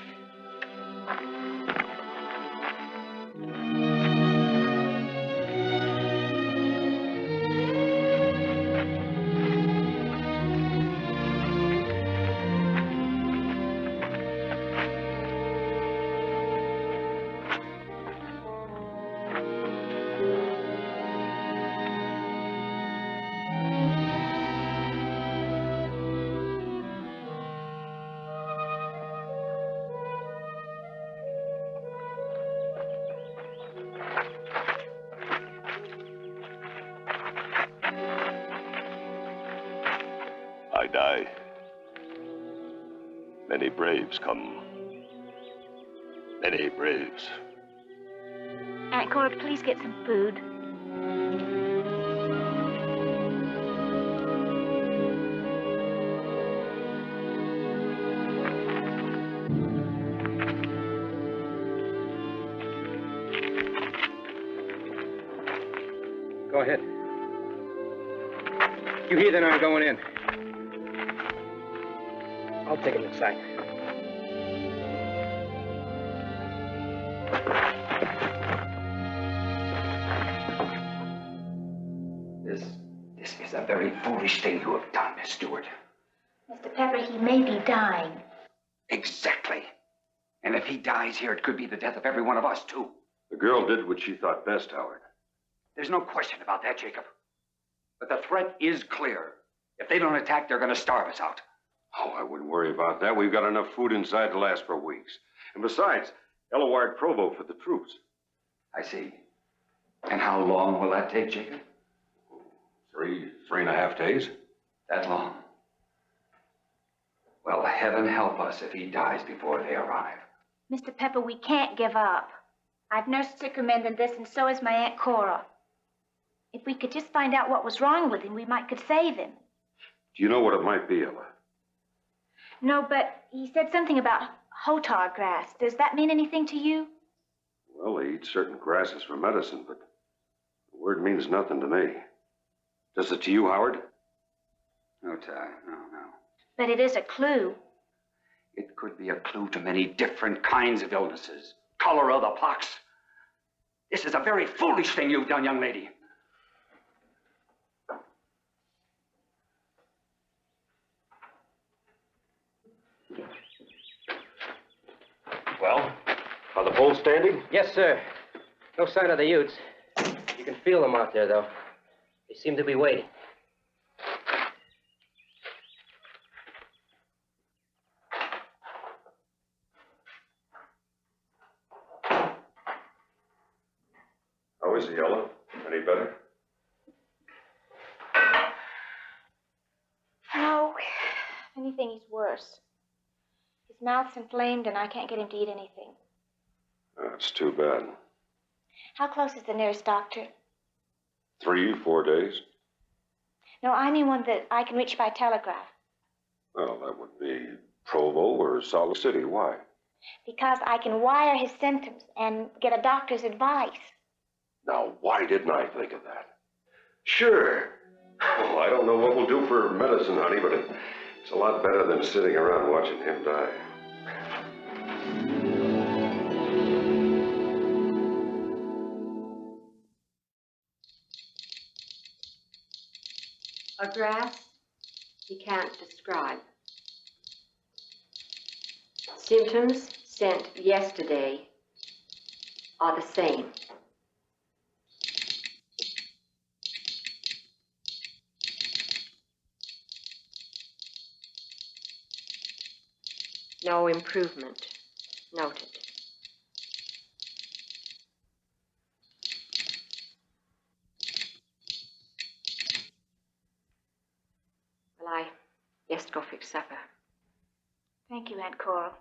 I die. Many braves come. Many braves.
Aunt Cora, please get some food.
Go ahead. You heathen aren't going in. I'll take him inside.
This is a very foolish thing you have done, Miss Stewart.
Mr. Pepper, he may be dying.
Exactly. And if he dies here, it could be the death of every one of us, too.
The girl did what she thought best, Howard.
There's no question about that, Jacob. But the threat is clear. If they don't attack, they're going to starve us out.
Oh, I wouldn't worry about that. We've got enough food inside to last for weeks. And besides, Ella wired Provo for the troops.
I see. And how long will that take, Jacob?
3.5 days.
That long? Well, heaven help us if he dies before they arrive.
Mr. Pepper, we can't give up. I've nursed sicker men than this, and so has my Aunt Cora. If we could just find out what was wrong with him, we could save him.
Do you know what it might be, Ella?
No, but he said something about hotar grass. Does that mean anything to you?
Well, they eat certain grasses for medicine, but the word means nothing to me. Does it to you, Howard?
No, Ty. No.
But it is a clue.
It could be a clue to many different kinds of illnesses. Cholera, the pox. This is a very foolish thing you've done, young lady.
Well, are the polls standing?
Yes, sir. No sign of the Utes. You can feel them out there, though. They seem to be waiting.
How is he, Ella? Any better?
No. If anything, he's worse. His mouth's inflamed, and I can't get him to eat anything.
That's too bad.
How close is the nearest doctor?
3-4 days?
No, I mean one that I can reach by telegraph.
Well, that would be Provo or Salt Lake City. Why?
Because I can wire his symptoms and get a doctor's advice.
Now, why didn't I think of that? Sure. Well, I don't know what we'll do for medicine, honey, but it's a lot better than sitting around watching him die.
A grass he can't describe. Symptoms sent yesterday are the same. No improvement noted. go fix supper.
Thank you, Aunt Coral.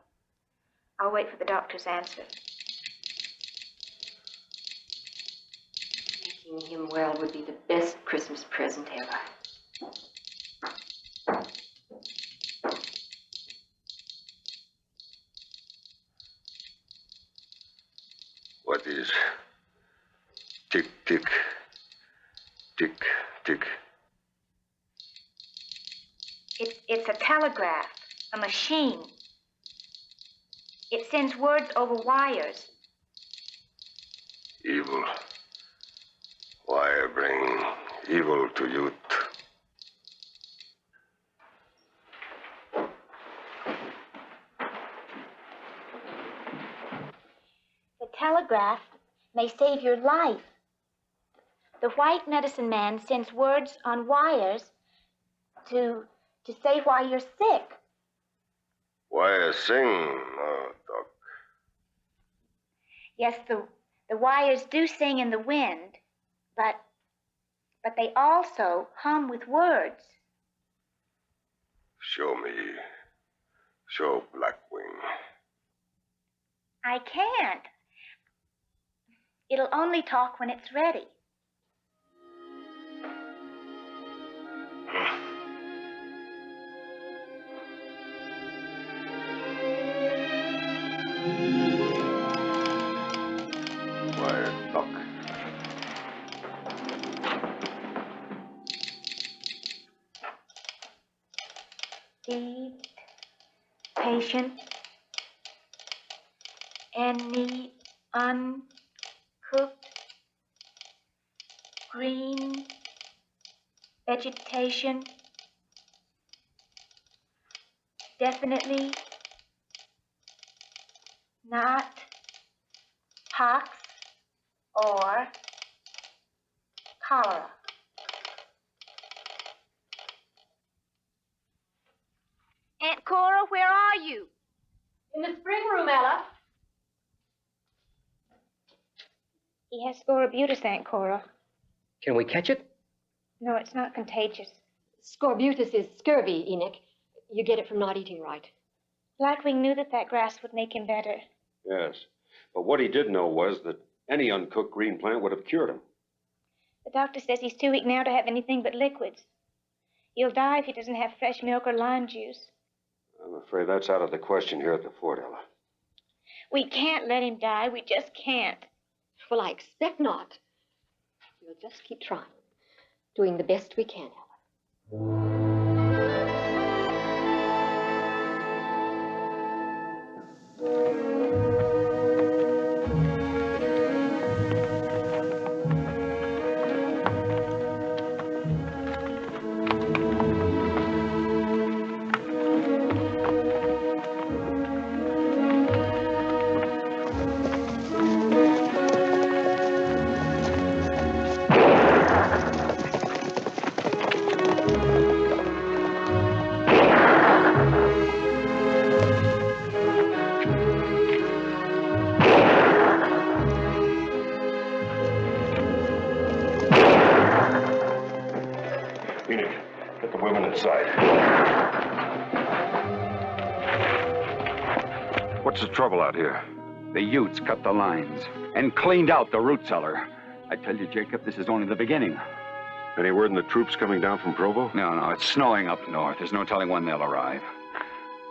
I'll wait for the doctor's answer.
Making him well would be the best Christmas present ever.
What is tick, tick, tick, tick?
It's a telegraph, a machine. It sends words over wires.
Evil. Why bring evil to youth?
The telegraph may save your life. The white medicine man sends words on wires to say why you're sick.
Why sing, Doc?
Yes, the wires do sing in the wind, but they also hum with words.
Show me. Show Blackwing.
I can't. It'll only talk when it's ready.
Quiet, Doc.
Feed patient any uncooked green vegetation definitely not pox or cholera. Aunt Cora, where are you?
In the spring room, Ella.
He has scorbutus, Aunt Cora.
Can we catch it?
No, it's not contagious.
Scorbutus is scurvy, Enoch. You get it from not eating right.
Blackwing knew that grass would make him better.
Yes. But what he did know was that any uncooked green plant would have cured him.
The doctor says he's too weak now to have anything but liquids. He'll die if he doesn't have fresh milk or lime juice.
I'm afraid that's out of the question here at the fort, Ella.
We can't let him die. We just can't.
Well, I expect not. We'll just keep trying, doing the best we can, Ella.
Enoch, get the women inside. What's the trouble out here?
The Utes cut the lines and cleaned out the root cellar. I tell you, Jacob, this is only the beginning.
Any word on the troops coming down from Provo?
No, it's snowing up north. There's no telling when they'll arrive.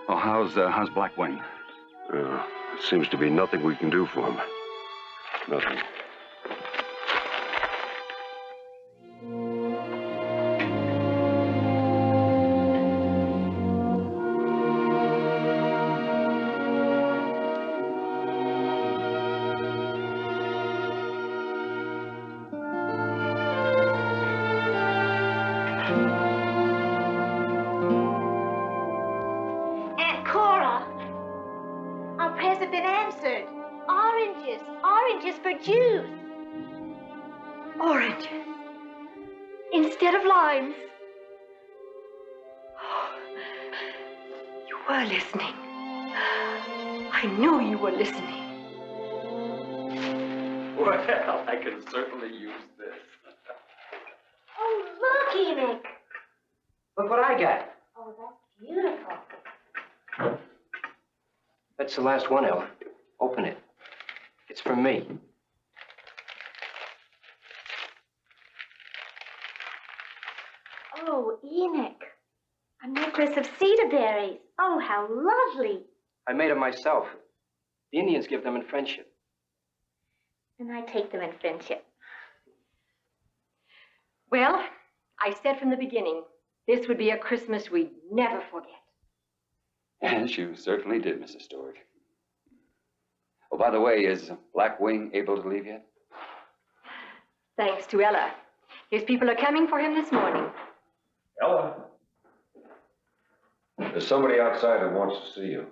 Oh, how's Blackwing?
There seems to be nothing we can do for him. Nothing.
Aunt Cora, our prayers have been answered. Oranges, oranges for Jews.
Oranges. Instead of limes. You were listening. I knew you were listening.
Well, I can certainly use this.
Oh, look, Enoch.
Look what I got.
Oh, that's beautiful.
That's the last one, Ella. Open it. It's from me.
Oh, Enoch. A necklace of cedar berries. Oh, how lovely.
I made it myself. The Indians give them in friendship.
And I take them in friendship.
Well, I said from the beginning, this would be a Christmas we'd never forget.
Yes, you certainly did, Mrs. Stewart. Oh, by the way, is Black Wing able to leave yet?
Thanks to Ella. His people are coming for him this morning.
Ella? There's somebody outside who wants to see you.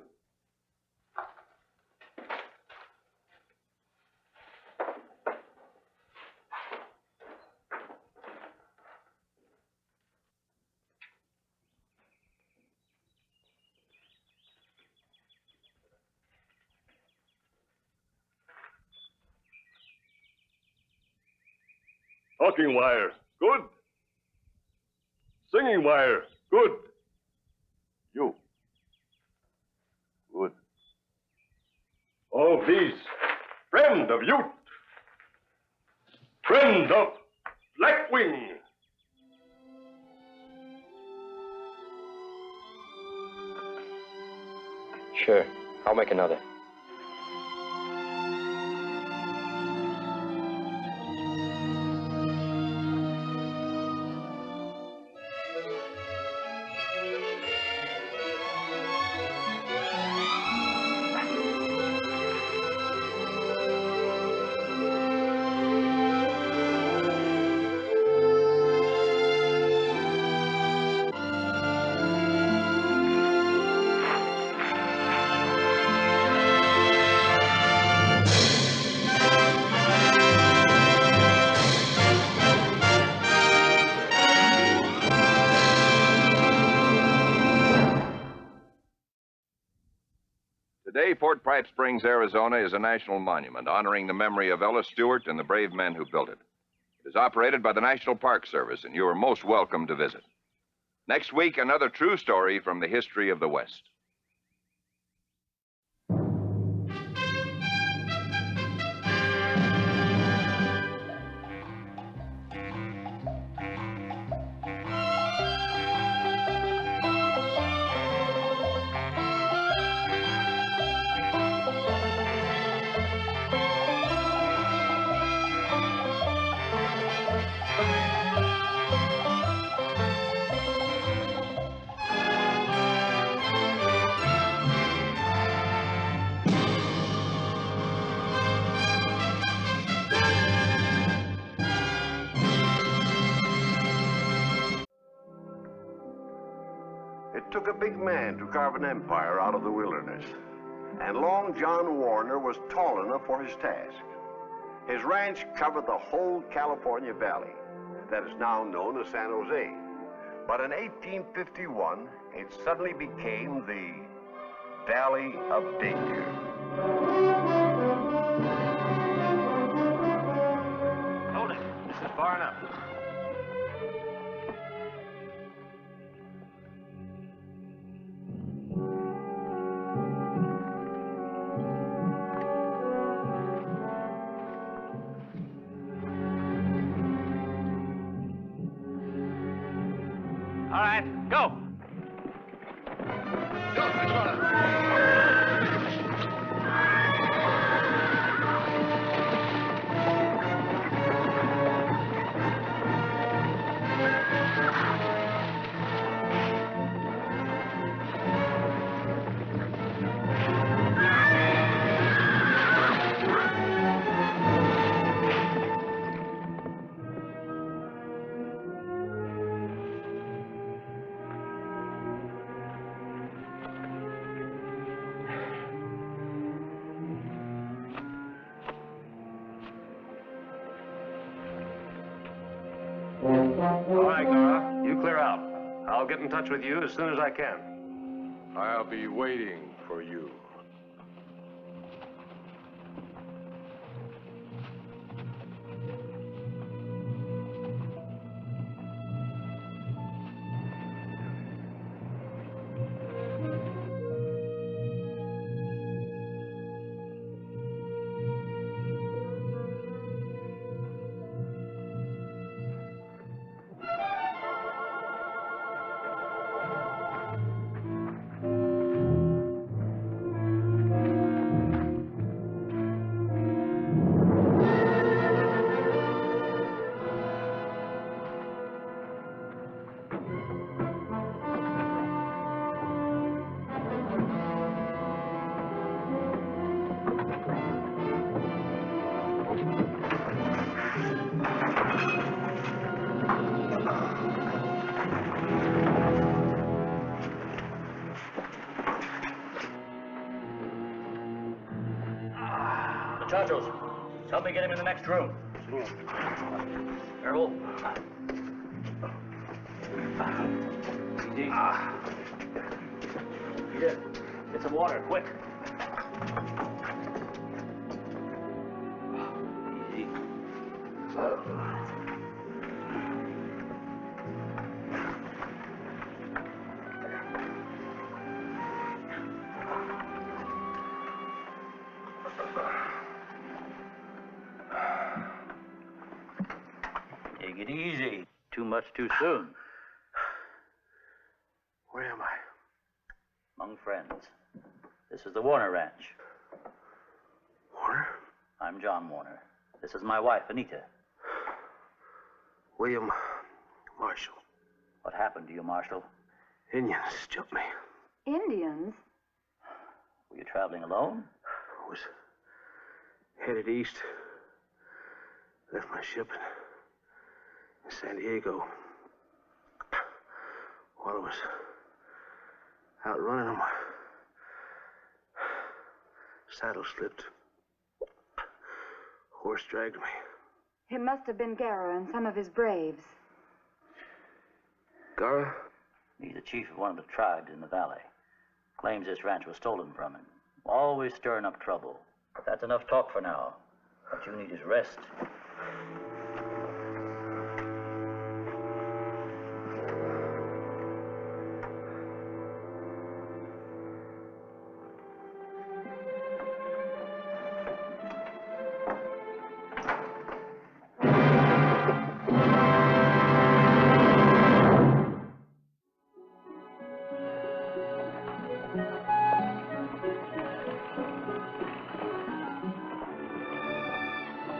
Talking wire, good. Singing wire, good. You. Good. Oh, please. Friend of youth. Friend of Blackwing.
Sure. I'll make another.
Today, Fort Pipe Springs, Arizona is a national monument honoring the memory of Ella Stewart and the brave men who built it. It is operated by the National Park Service, and you are most welcome to visit. Next week, another true story from the history of the West.
It took a big man to carve an empire out of the wilderness, and Long John Warner was tall enough for his task. His ranch covered the whole California Valley that is now known as San Jose. But in 1851, it suddenly became the Valley of Danger.
Hold it. This is far enough. All right, go.
All right, Nora, you clear out. I'll get in touch with you as soon as I can.
I'll be waiting for you.
Muchachos, help me get him in the next room. Careful. Easy. Edith, get some water, quick. Easy. Take it easy. Too much too soon.
Where am I?
Among friends. This is the Warner Ranch.
Warner?
I'm John Warner. This is my wife, Anita.
William Marshall.
What happened to you, Marshall?
Indians jumped me.
Indians?
Were you traveling alone?
I was headed east. Left my ship in San Diego. While I was out running them, saddle slipped. Horse dragged me.
It must have been Gara and some of his braves.
Gara?
He's the chief of one of the tribes in the valley. Claims this ranch was stolen from him. Always stirring up trouble. But that's enough talk for now. What you need is rest.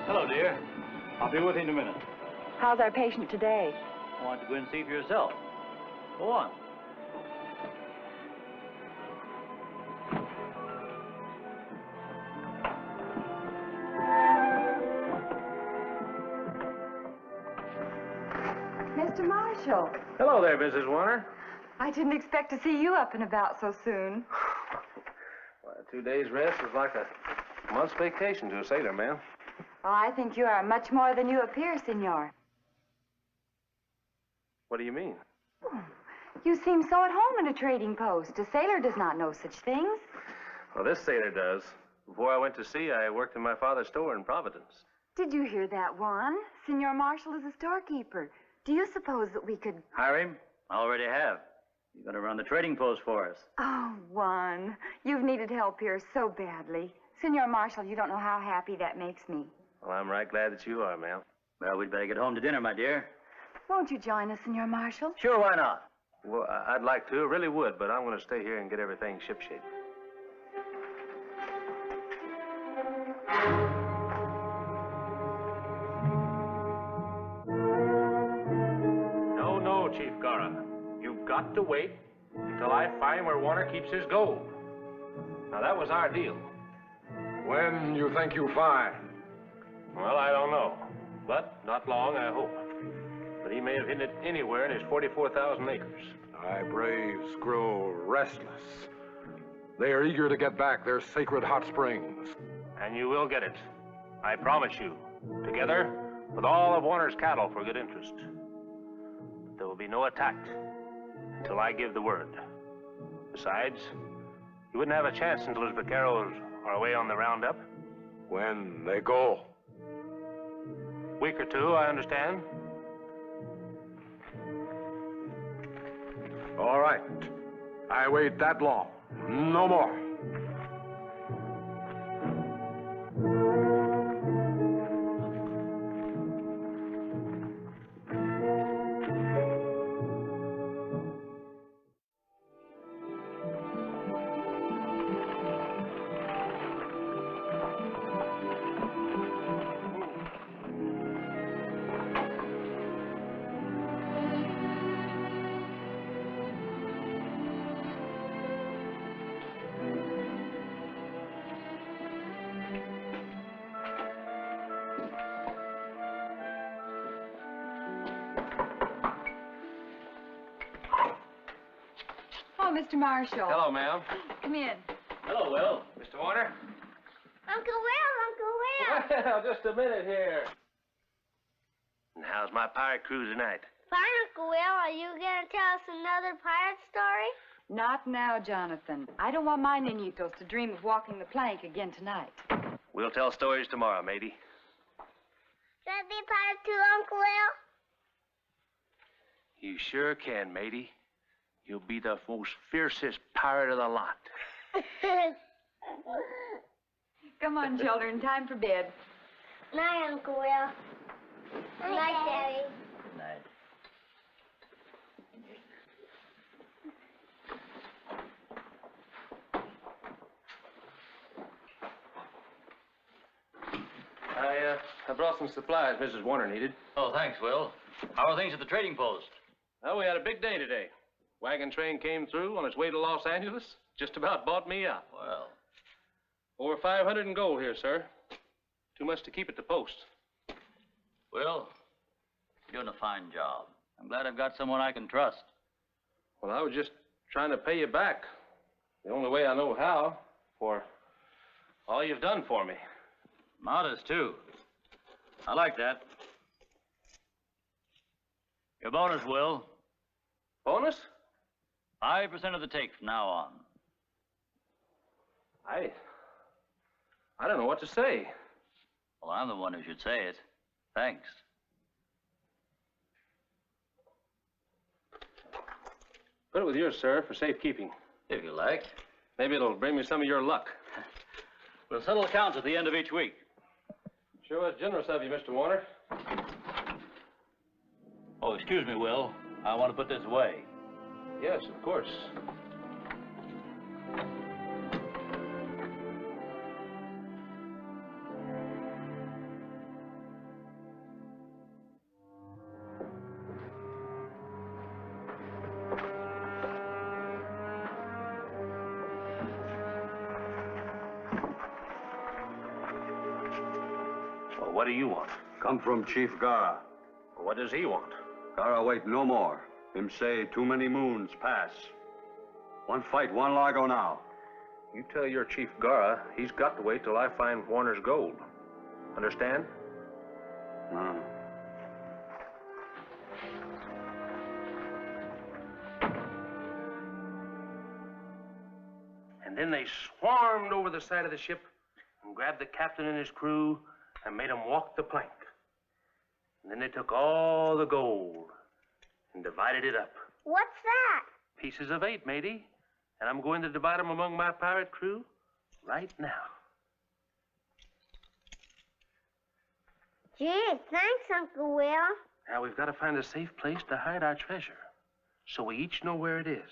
Hello, dear. I'll be with you in a minute.
How's our patient today?
I want you to go and see for yourself. Go on.
Mr. Marshall.
Hello there, Mrs. Warner.
I didn't expect to see you up and about so soon.
Well, 2 days rest is like a month's vacation to a sailor, ma'am.
Oh, I think you are much more than you appear, senor.
What do you mean?
You seem so at home in a trading post. A sailor does not know such things.
Well, this sailor does. Before I went to sea, I worked in my father's store in Providence.
Did you hear that, Juan? Senor Marshall is a storekeeper. Do you suppose that we could...
Hire him? I already have. You're going to run the trading post for us.
Oh, Juan, you've needed help here so badly. Senor Marshall, you don't know how happy that makes me.
Well, I'm right glad that you are, ma'am.
Well, we'd better get home to dinner, my dear.
Won't you join us, Senor Marshall?
Sure, why not?
Well, I'd like to, really would, but I'm going to stay here and get everything shipshape.
No, Chief Gara. You've got to wait until I find where Warner keeps his gold. Now, that was our deal.
When you think you'll find?
Well, I don't know. But not long, I hope. But he may have hidden it anywhere in his 44,000 acres.
Thy braves grow restless. They are eager to get back their sacred hot springs.
And you will get it. I promise you. Together with all of Warner's cattle for good interest. But there will be no attack until I give the word. Besides, you wouldn't have a chance until his vaqueros are away on the roundup.
When they go?
Week or two, I understand.
All right. I wait that long. No more.
Oh, Mr. Marshall.
Hello, ma'am.
Come in.
Hello, Will. Mr. Warner?
Uncle Will, Uncle
Well, just a minute here. And how's my pirate crew tonight?
Fine, Uncle Will. Are you going to tell us another pirate story?
Not now, Jonathan. I don't want my niñitos to dream of walking the plank again tonight.
We'll tell stories tomorrow, matey.
Can I be a pirate too, Uncle Will?
You sure can, matey. You'll be the most fiercest pirate of the lot.
Come on, children. Time for bed.
Night, Uncle Will. Night, Daddy.
Good night.
I brought some supplies Mrs. Warner needed.
Oh, thanks, Will. How are things at the trading post?
Well, we had a big day today. Wagon train came through on its way to Los Angeles. Just about bought me out.
Well.
Over 500 in gold here, sir. Too much to keep at the post.
Will, you're doing a fine job. I'm glad I've got someone I can trust.
Well, I was just trying to pay you back. The only way I know how, for all you've done for me.
Modest, too. I like that. Your bonus, Will.
Bonus?
5% of the take from now on.
I don't know what to say.
Well, I'm the one who should say it. Thanks.
Put it with yours, sir, for safekeeping.
If you like.
Maybe it'll bring me some of your luck.
We'll settle accounts at the end of each week.
Sure was generous of you, Mr. Warner.
Oh, excuse me, Will. I want to put this away.
Yes, of course. Well, what do you want?
Come from Chief Gara.
Well, what does he want?
Gara wait no more. Him say too many moons pass. One fight, one Largo now.
You tell your Chief Gara he's got to wait till I find Warner's gold. Understand? And then they swarmed over the side of the ship and grabbed the captain and his crew and made them walk the plank. And then they took all the gold and divided it up.
What's that?
Pieces of 8, matey. And I'm going to divide them among my pirate crew right now.
Gee, thanks, Uncle Will.
Now we've got to find a safe place to hide our treasure, so we each know where it is.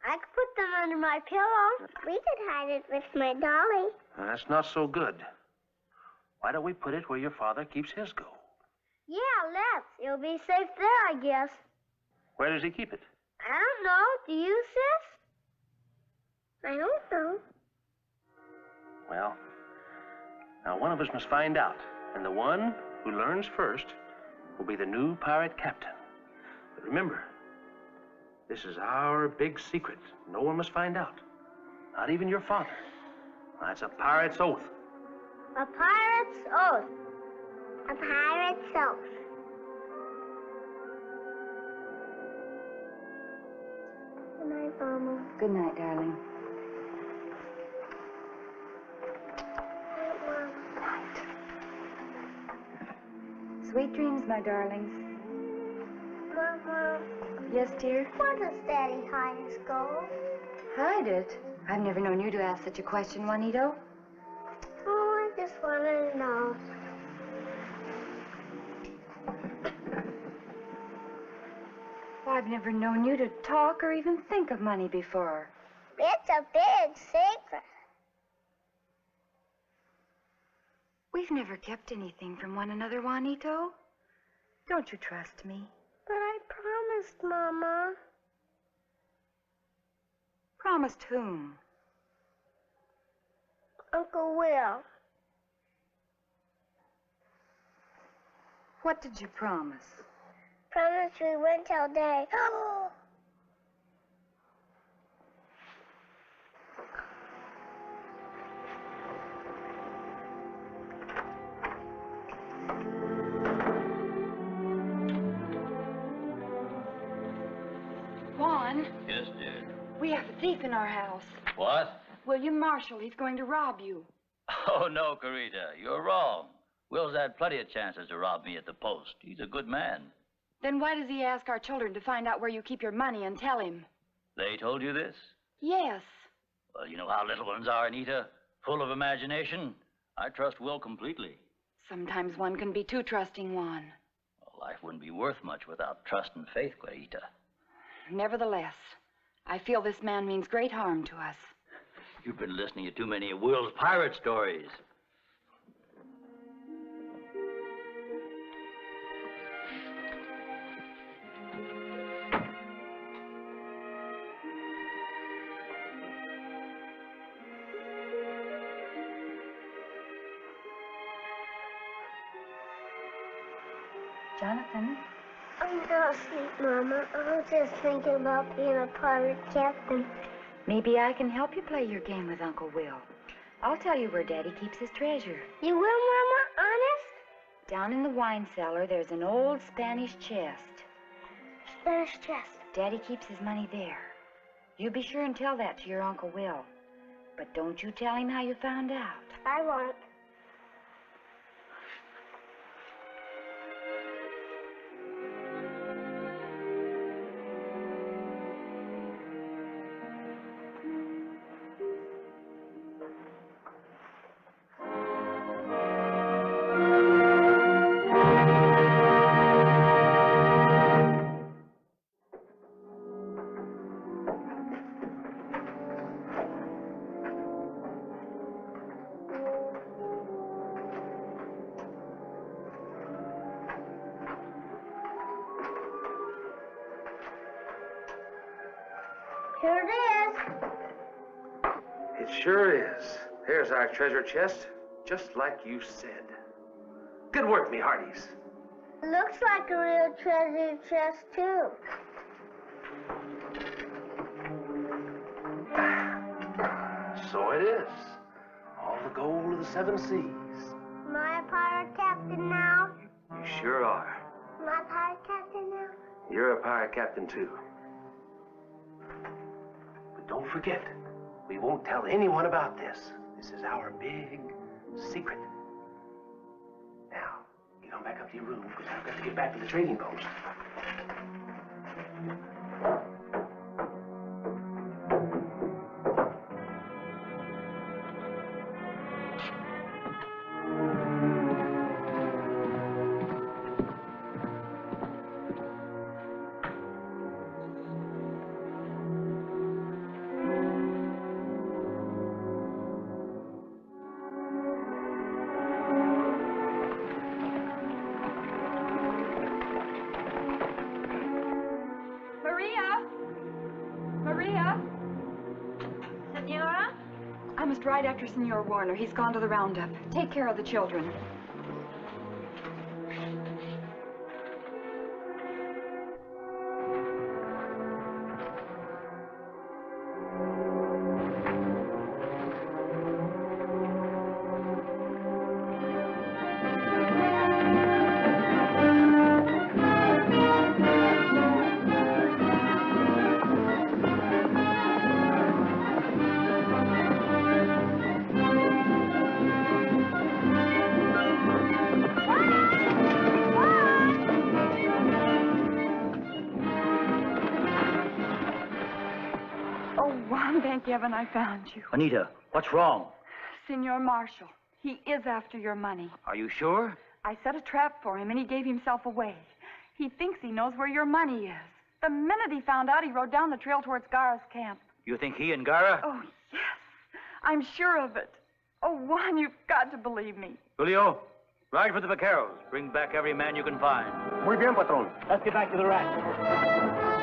I could put them under my pillow. We could hide it with my dolly.
Now, that's not so good. Why don't we put it where your father keeps his gold?
Yeah, let's. It'll be safe there, I guess.
Where does he keep it?
I don't know. Do you, sis? I don't know.
Well, now one of us must find out, and the one who learns first will be the new pirate captain. But remember, this is our big secret. No one must find out. Not even your father. That's a pirate's oath.
A pirate's oath. A pirate's oath. Good night, Mama.
Good night, darling. Sweet dreams, my darlings.
Mama.
Yes, dear?
Where does Daddy hide his gold?
Hide it? I've never known you to ask such a question, Juanito.
Oh, I just wanted to know.
I've never known you to talk or even think of money before.
It's a big secret.
We've never kept anything from one another, Juanito. Don't you trust me?
But I promised, Mama.
Promised whom?
Uncle Will.
What did you promise?
Promised we wouldn't tell Daddy.
thief in our house.
What?
William Marshall. He's going to rob you.
Oh, no, Carita. You're wrong. Will's had plenty of chances to rob me at the post. He's a good man.
Then why does he ask our children to find out where you keep your money and tell him?
They told you this?
Yes.
Well, you know how little ones are, Anita. Full of imagination. I trust Will completely.
Sometimes one can be too trusting, Juan.
Well, life wouldn't be worth much without trust and faith, Carita.
Nevertheless, I feel this man means great harm to us.
You've been listening to too many of Will's pirate stories.
Jonathan?
I'm not asleep, Mama. I was just thinking about being a pirate captain.
Maybe I can help you play your game with Uncle Will. I'll tell you where Daddy keeps his treasure.
You will, Mama? Honest?
Down in the wine cellar, there's an old Spanish chest.
Spanish chest.
Daddy keeps his money there. You be sure and tell that to your Uncle Will. But don't you tell him how you found out.
I won't. Here it is.
It sure is. Here's our treasure chest, just like you said. Good work, me hearties.
Looks like a real treasure chest, too.
So it is. All the gold of the 7 seas.
Am I a pirate captain now?
You sure are.
Am I a pirate captain now?
You're a pirate captain, too. But don't forget, we won't tell anyone about this. This is our big secret. Now, get on back up to your room, because I've got to get back to the trading post.
Right after Senor Warner. He's gone to the roundup. Take care of the children. Thank heaven I found you.
Anita, what's wrong?
Senor Marshall, he is after your money.
Are you sure?
I set a trap for him and he gave himself away. He thinks he knows where your money is. The minute he found out, he rode down the trail towards Gara's camp.
You think he and Gara?
Oh, yes. I'm sure of it. Oh, Juan, you've got to believe me.
Julio, ride for the vaqueros. Bring back every man you can find.
Muy bien, patron. Let's get back to the raft.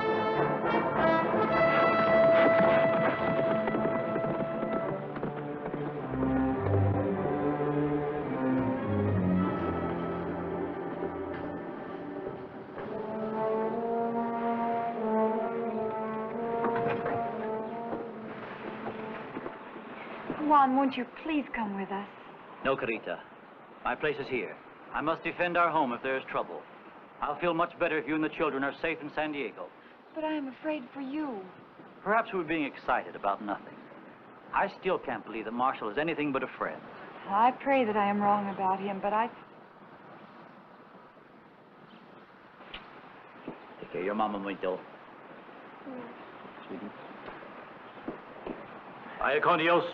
Juan, won't you please come with us?
No, Carita. My place is here. I must defend our home if there is trouble. I'll feel much better if you and the children are safe in San Diego.
But I am afraid for you.
Perhaps we're being excited about nothing. I still can't believe that Marshall is anything but a friend.
I pray that I am wrong about him, but I...
Take care of your mama, Mito. Sweetie. Vaya con Dios.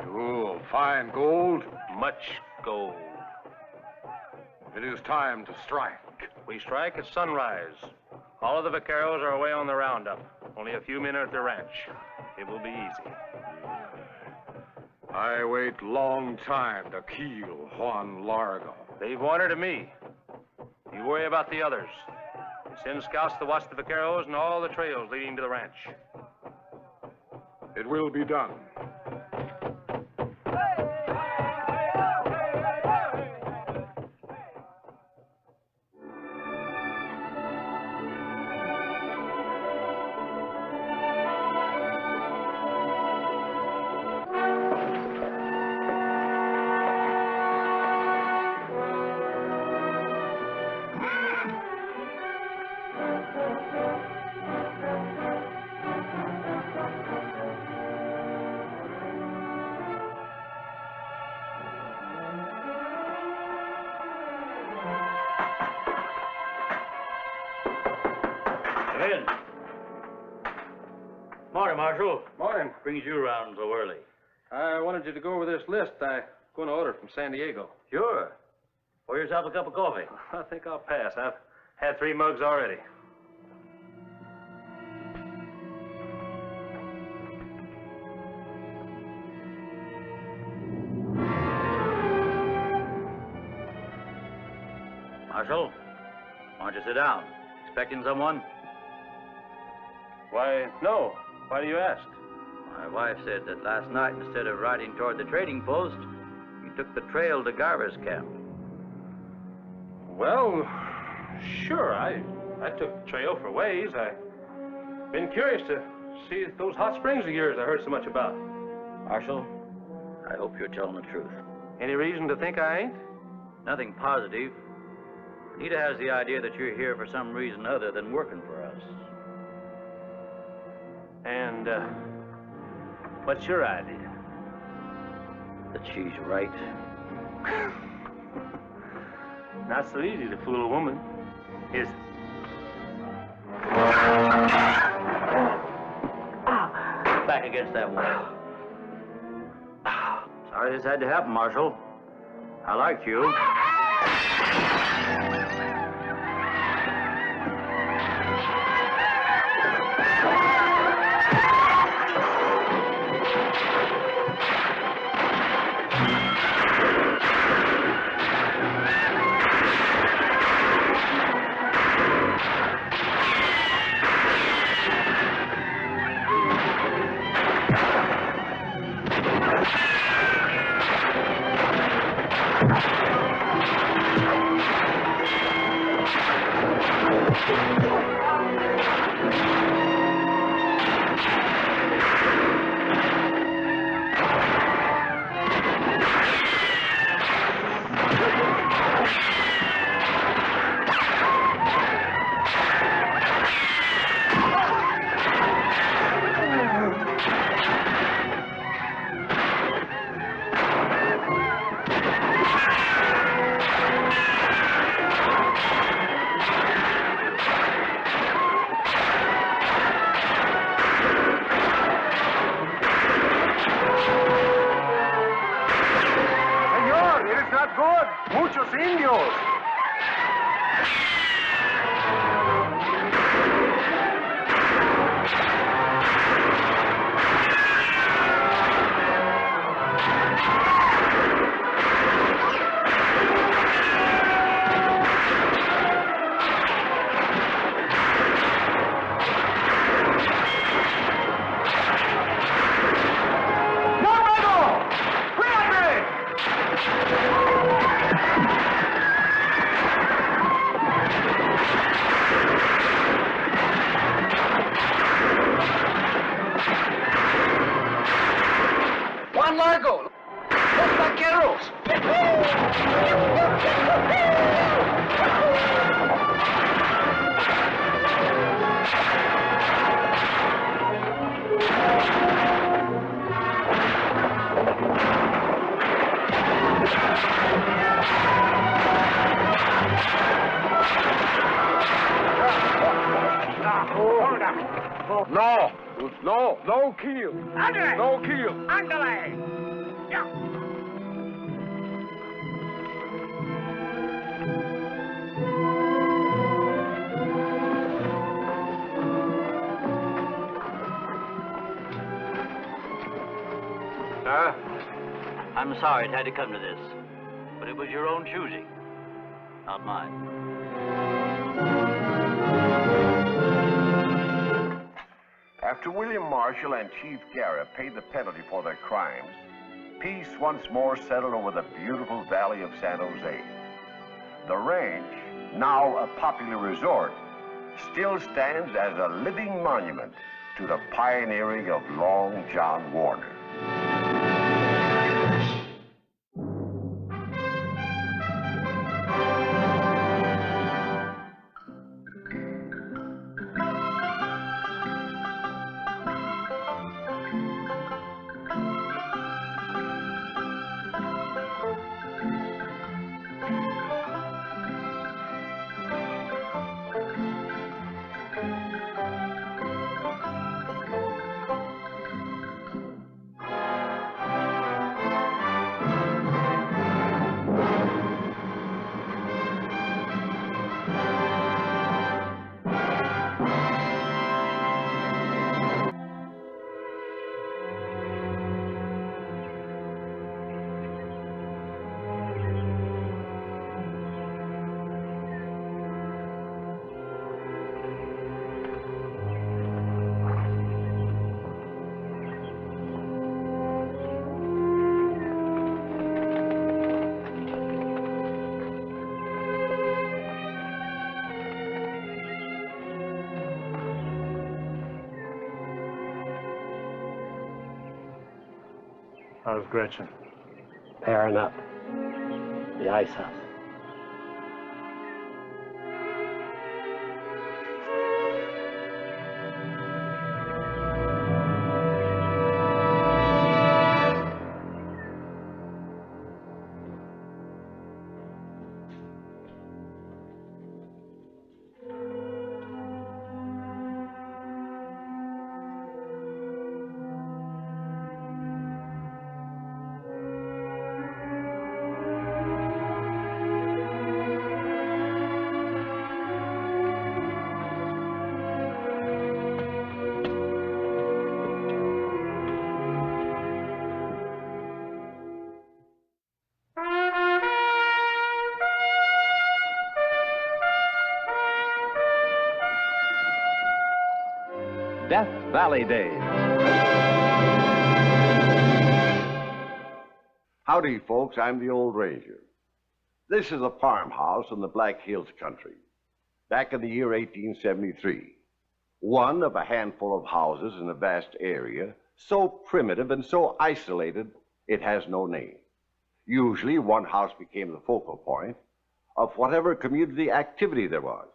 Oh, fine gold.
Much gold.
It is time to strike.
We strike at sunrise. All of the vaqueros are away on the roundup. Only a few men are at the ranch. It will be easy.
I wait long time to kill Juan Largo.
They've wanted to me. You worry about the others. Send scouts to watch the vaqueros and all the trails leading to the ranch.
It will be done.
Come in. Morning, Marshal.
Morning.
Brings you around so early.
I wanted you to go over this list. I'm going to order from San Diego.
Sure. Pour yourself a cup of coffee.
I think I'll pass. I've had 3 mugs already.
Marshal, why don't you sit down? Expecting someone?
Why, no. Why do you ask?
My wife said that last night, instead of riding toward the trading post, you took the trail to Garver's camp.
Well, sure. I took the trail for ways. I've been curious to see those hot springs of yours I heard so much about.
Marshal, I hope you're telling the truth.
Any reason to think I ain't?
Nothing positive. Nita has the idea that you're here for some reason other than working for us.
And, what's your idea?
That she's right.
Not so easy to fool a woman, is it?
Back against that wall. Sorry this had to happen, Marshal. I liked you.
Muchos indios.
No. No. No. No keel.
Ándale.
No keel.
Ándale. Ya.
Sir, I'm sorry it had to come to this, but it was your own choosing, not mine.
After William Marshall and Chief Garrett paid the penalty for their crimes, peace once more settled over the beautiful valley of San Jose. The ranch, now a popular resort, still stands as a living monument to the pioneering of Long John Warner.
How's Gretchen?
Pairing up. The ice house.
Death Valley Days.
Howdy, folks. I'm the old ranger. This is a farmhouse in the Black Hills country, back in the year 1873. One of a handful of houses in a vast area, so primitive and so isolated, it has no name. Usually, one house became the focal point of whatever community activity there was.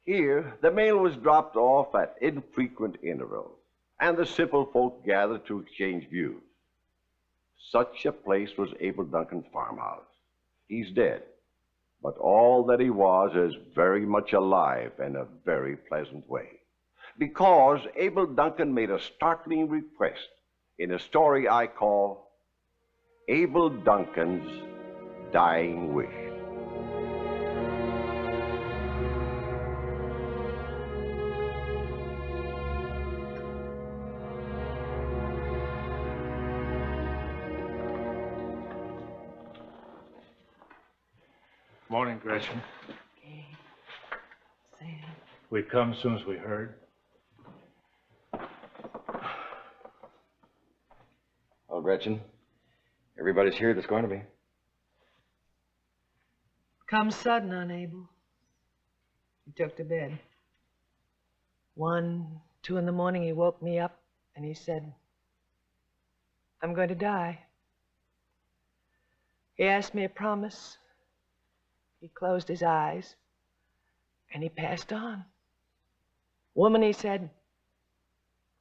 Here, the mail was dropped off at infrequent intervals, and the simple folk gathered to exchange views. Such a place was Abel Duncan's farmhouse. He's dead, but all that he was is very much alive in a very pleasant way. Because Abel Duncan made a startling request in a story I call Abel Duncan's Dying Wish.
Morning, Gretchen. We come as soon as we heard.
Well, Gretchen, everybody's here that's going to be.
Come sudden on Abel. He took to bed. 1, 2 in the morning, he woke me up and he said, I'm going to die. He asked me a promise. He closed his eyes and he passed on. Woman, he said,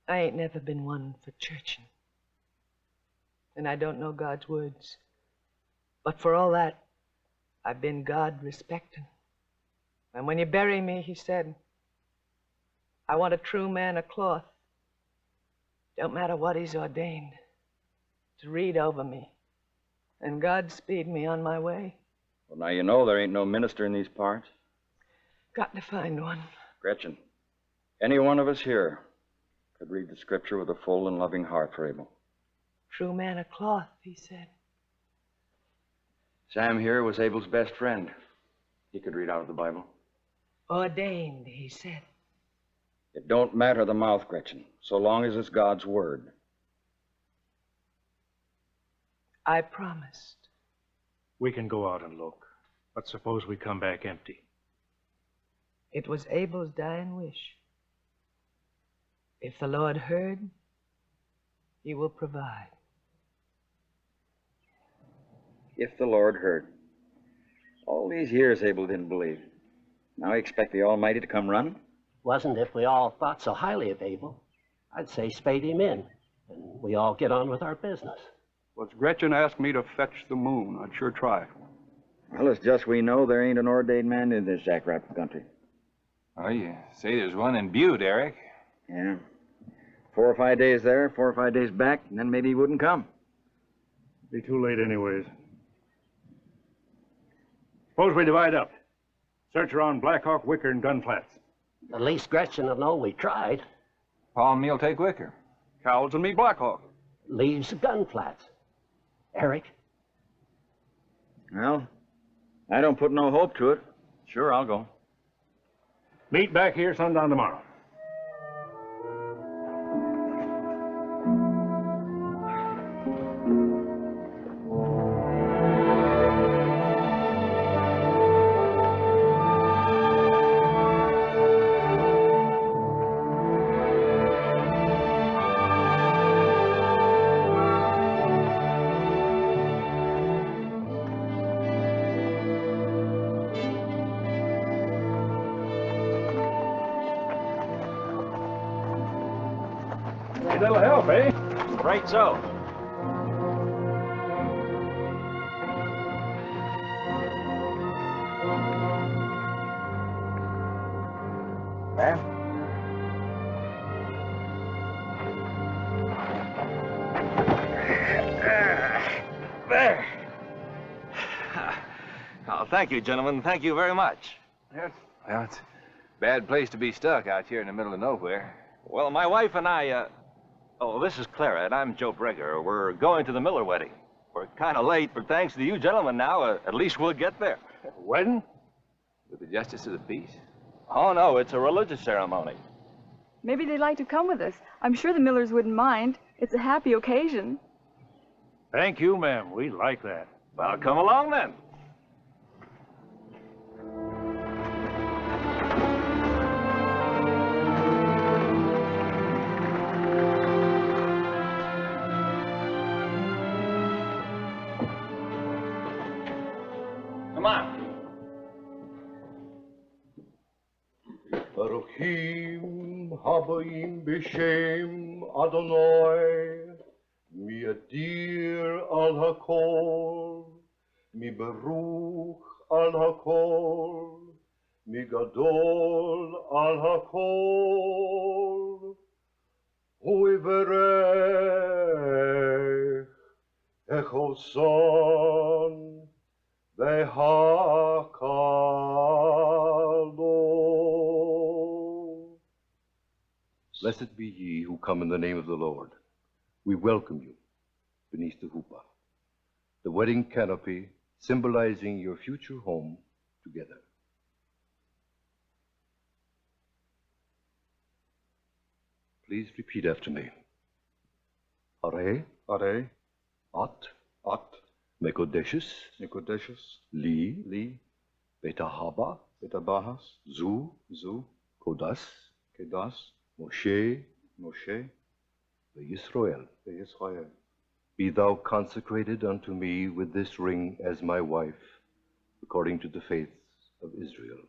I ain't never been one for churching. And I don't know God's words. But for all that, I've been God respecting. And when you bury me, he said, I want a true man of cloth. Don't matter what he's ordained. To read over me. And Godspeed me on my way.
Well, now you know there ain't no minister in these parts.
Got to find one.
Gretchen, any one of us here could read the scripture with a full and loving heart for Abel.
True man of cloth, he said.
Sam here was Abel's best friend. He could read out of the Bible.
Ordained, he said.
It don't matter the mouth, Gretchen, so long as it's God's word.
I promised.
We can go out and look, but suppose we come back empty.
It was Abel's dying wish. If the Lord heard, he will provide.
If the Lord heard. All these years Abel didn't believe. Now he expect the Almighty to come running?
Wasn't if we all thought so highly of Abel. I'd say spade him in, and we all get on with our business.
Was Gretchen asked me to fetch the moon, I'd sure try.
Well, it's just we know there ain't an ordained man in this jackrabbit country.
Oh, you say there's one in Butte, Eric.
Yeah. 4 or 5 days there, 4 or 5 days back, and then maybe he wouldn't come.
Be too late anyways. Suppose we divide up. Search around Blackhawk, Wicker, and Gun Flats.
At least Gretchen will know we tried.
Paul and me'll take Wicker.
Cowles and me Blackhawk.
Leaves Gun Flats. Eric?
Well, I don't put no hope to it. Sure, I'll go.
Meet back here sundown tomorrow. That'll help, eh?
Right so.
Ma'am?
There. Oh, thank you, gentlemen. Thank you very much.
Yes. Well, it's a bad place to be stuck out here in the middle of nowhere.
Well, my wife and I, Oh, this is Clara, and I'm Joe Brigger. We're going to the Miller wedding. We're kind of late, but thanks to you gentlemen now, at least we'll get there.
Wedding?
With the Justice of the Peace?
Oh, no, it's a religious ceremony.
Maybe they'd like to come with us. I'm sure the Millers wouldn't mind. It's a happy occasion.
Thank you, ma'am. We like that.
Well, come along then. Come on.
Baruchim habayim b'shem Adonai mi'adir al hakol mi'baruch al hakol mi'gadol al hakol hu yivarech echol son v'hakalo. Blessed be ye who come in the name of the Lord. We welcome you beneath the huppah, the wedding canopy symbolizing your future home together. Please repeat after me. Are,
Are,
At,
At,
Mekodeshes,
Nikodeshus,
Li, Betahaba,
Betabahas,
Zu,
Zu,
Kodas,
Kedas,
Moshe,
Moshe,
Yisrael.
Israel.
Be thou consecrated unto me with this ring as my wife, according to the faiths of Israel.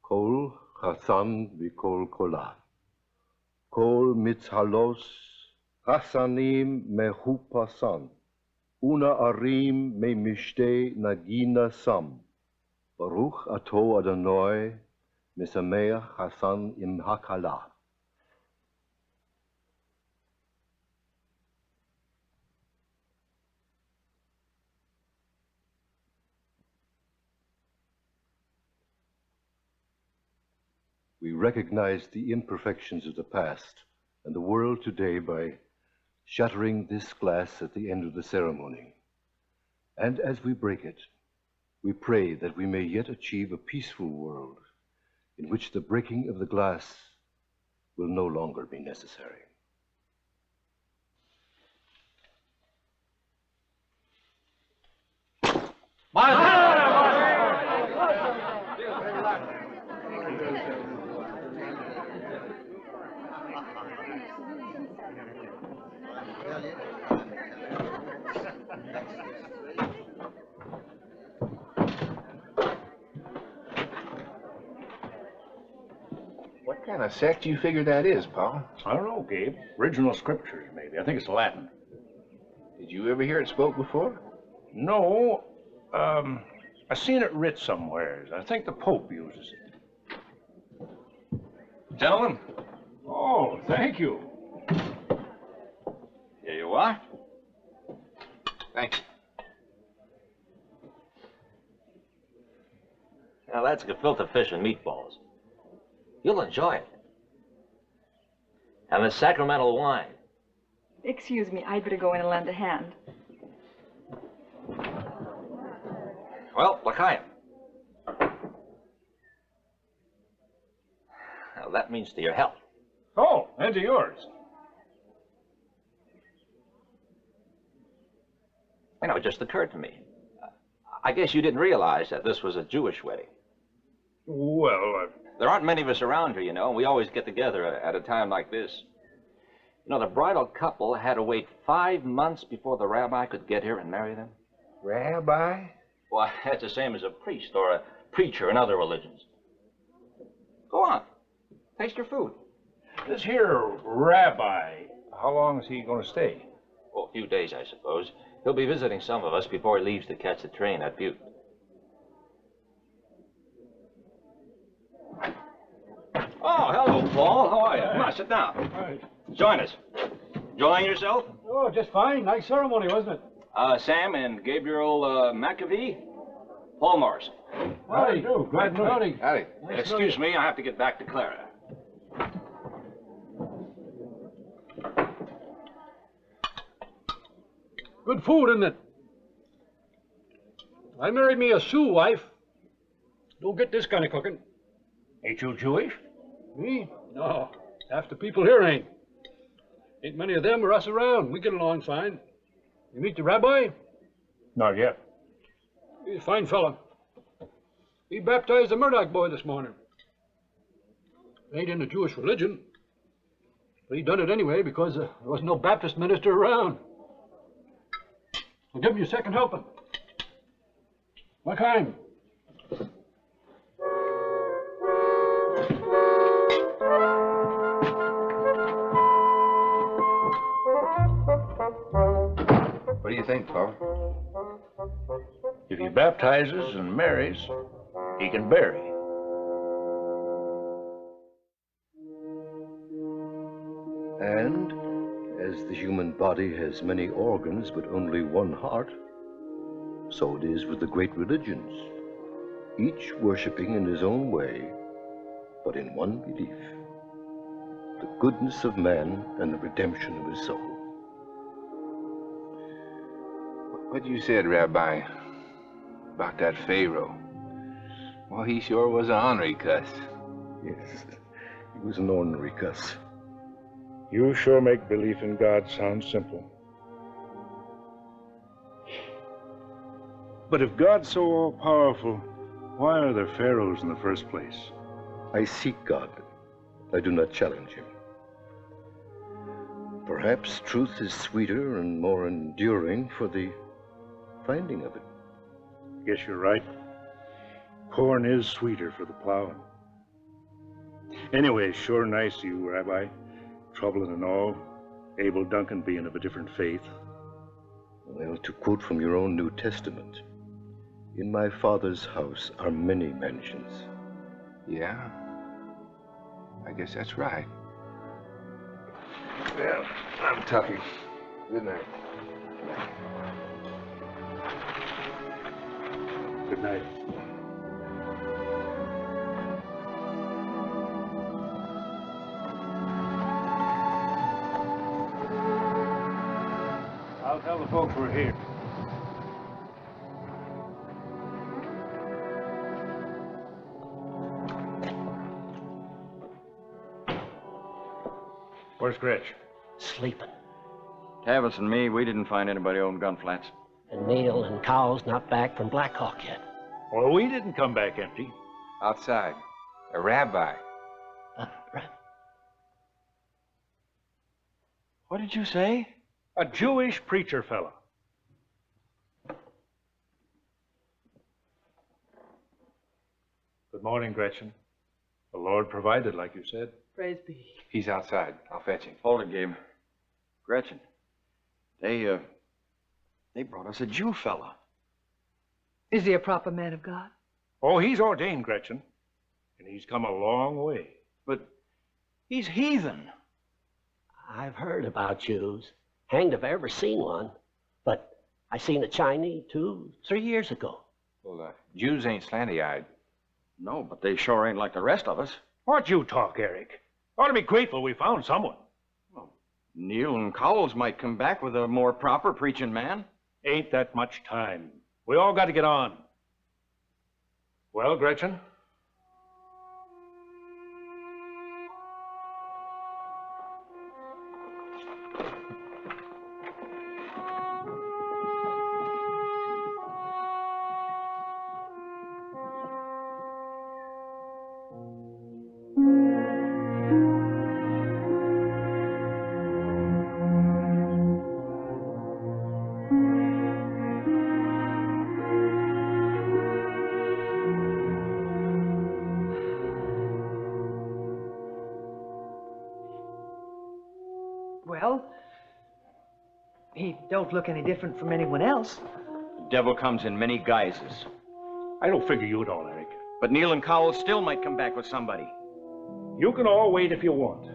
Kol Chasan v'kol kolah. Kol mitzhalos chasanim mehupasan. Una arim me mishte nagina sam. Baruch ato Adonai, Mesameach Hasan im Hakala. We recognize the imperfections of the past and the world today by shattering this glass at the end of the ceremony. And as we break it, we pray that we may yet achieve a peaceful world in which the breaking of the glass will no longer be necessary.
What kind of sect do you figure that is, Paul?
I don't know, Gabe. Original scriptures, maybe. I think it's Latin.
Did you ever hear it spoke before?
No. I seen it writ somewheres. I think the Pope uses it.
Gentlemen.
Oh, thank you.
Here you are.
Thank you.
Now, that's gefilte fish and meatballs. You'll enjoy it. And the sacramental wine.
Excuse me, I'd better go in and lend a hand.
Well, l'chaim. Now, that means to your health.
Oh, and to yours.
You know, it just occurred to me. I guess you didn't realize that this was a Jewish wedding.
Well,
There aren't many of us around here, you know, and we always get together at a time like this. You know, the bridal couple had to wait 5 months before the rabbi could get here and marry them.
Rabbi?
Well, that's the same as a priest or a preacher in other religions. Go on. Taste your food.
This here rabbi, how long is he going to stay?
Oh, a few days, I suppose. He'll be visiting some of us before he leaves to catch the train at Butte. Oh, hello, Paul. How are you? Come on, sit down.
Right.
Join us. Enjoying yourself?
Oh, just fine. Nice ceremony, wasn't it?
Sam and Gabriel McAvee, Paul Morrison.
Howdy. Glad to know you.
Howdy.
Excuse me, I have to get back to Clara.
Good food, isn't it? I married me a Sioux wife. Don't get this kind of cooking.
Ain't you Jewish?
Me? No. Half the people here ain't. Ain't many of them or us around. We get along fine. You meet the rabbi?
Not yet.
He's a fine fella. He baptized the Murdoch boy this morning. Ain't in the Jewish religion. But he done it anyway because there was no Baptist minister around. I'll give him your second helping. What kind?
What do you think, Paul?
If he baptizes and marries, he can bury.
And as the human body has many organs but only one heart, so it is with the great religions, each worshipping in his own way, but in one belief: the goodness of man and the redemption of his soul.
What you said, Rabbi, about that Pharaoh. Well, he sure was an ornery cuss.
Yes, he was an ornery cuss.
You sure make belief in God sound simple. But if God's so all-powerful, why are there pharaohs in the first place?
I seek God. I do not challenge him. Perhaps truth is sweeter and more enduring for the finding of it.
Guess you're right. Corn is sweeter for the plowing. Anyway, sure nice of you, Rabbi. Troubling and all. Abel Duncan being of a different faith.
Well, to quote from your own New Testament, In my Father's house are many mansions.
Yeah? I guess that's right.
Well, I'm Tucky. Good night.
Good night. I'll tell the folks we're here. Where's Gretch?
Sleeping.
Tavis and me, we didn't find anybody owning gun flats.
And Neil and Cowles not back from Black Hawk yet.
Well, we didn't come back empty.
Outside. A rabbi.
What did you say?
A Jewish preacher fella. Good morning, Gretchen. The Lord provided, like you said.
Praise be.
He's outside. I'll fetch him.
Hold it, Gabe. Gretchen, they brought us a Jew fella.
Is he a proper man of God?
Oh, he's ordained, Gretchen. And he's come a long way.
But he's heathen.
I've heard about Jews. Hanged if I ever seen one. But I seen a Chinese 2-3 years ago.
Well, Jews ain't slanty-eyed.
No, but they sure ain't like the rest of us.
What you talk, Eric? Ought to be grateful we found someone.
Well, Neil and Cowles might come back with a more proper preaching man.
Ain't that much time. We all got to get on. Well, Gretchen?
Well, he don't look any different from anyone else.
The devil comes in many guises.
I don't figure you at all, Eric.
But Neil and Cowles still might come back with somebody.
You can all wait if you want.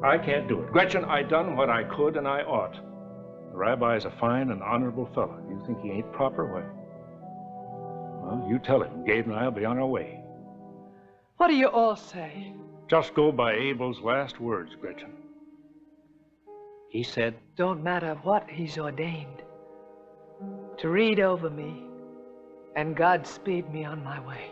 I can't do it. Gretchen, I done what I could and I ought. The rabbi is a fine and honorable fellow. You think he ain't proper? Well, you tell him. Gabe and I'll be on our way.
What do you all say?
Just go by Abel's last words, Gretchen.
He said,
Don't matter what he's ordained. To read over me and Godspeed me on my way.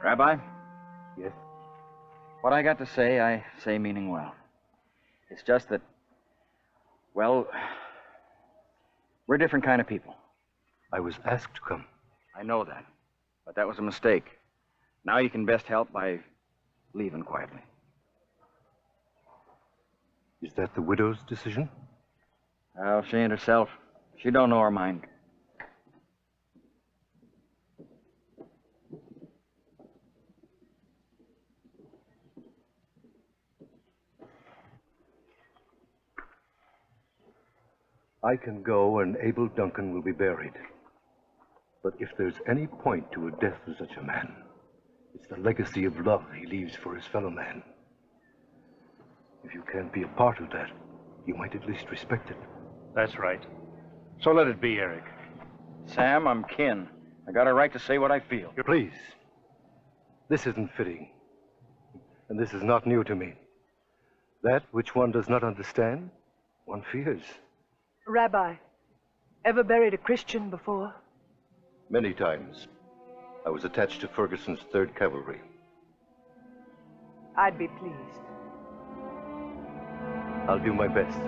Rabbi?
Yes?
What I got to say, I say meaning well. It's just that, well, we're a different kind of people.
I was asked to come.
I know that, but that was a mistake. Now you can best help by leaving quietly.
Is that the widow's decision?
Well, she ain't herself. She don't know her mind.
I can go and Abel Duncan will be buried. But if there's any point to a death of such a man, it's the legacy of love he leaves for his fellow man. If you can't be a part of that, you might at least respect it.
That's right. So let it be, Eric.
Sam, I'm kin. I got a right to say what I feel.
Please. This isn't fitting. And this is not new to me. That which one does not understand, one fears.
Rabbi, ever buried a Christian before?
Many times. I was attached to Ferguson's 3rd Cavalry.
I'd be pleased.
I'll do my best.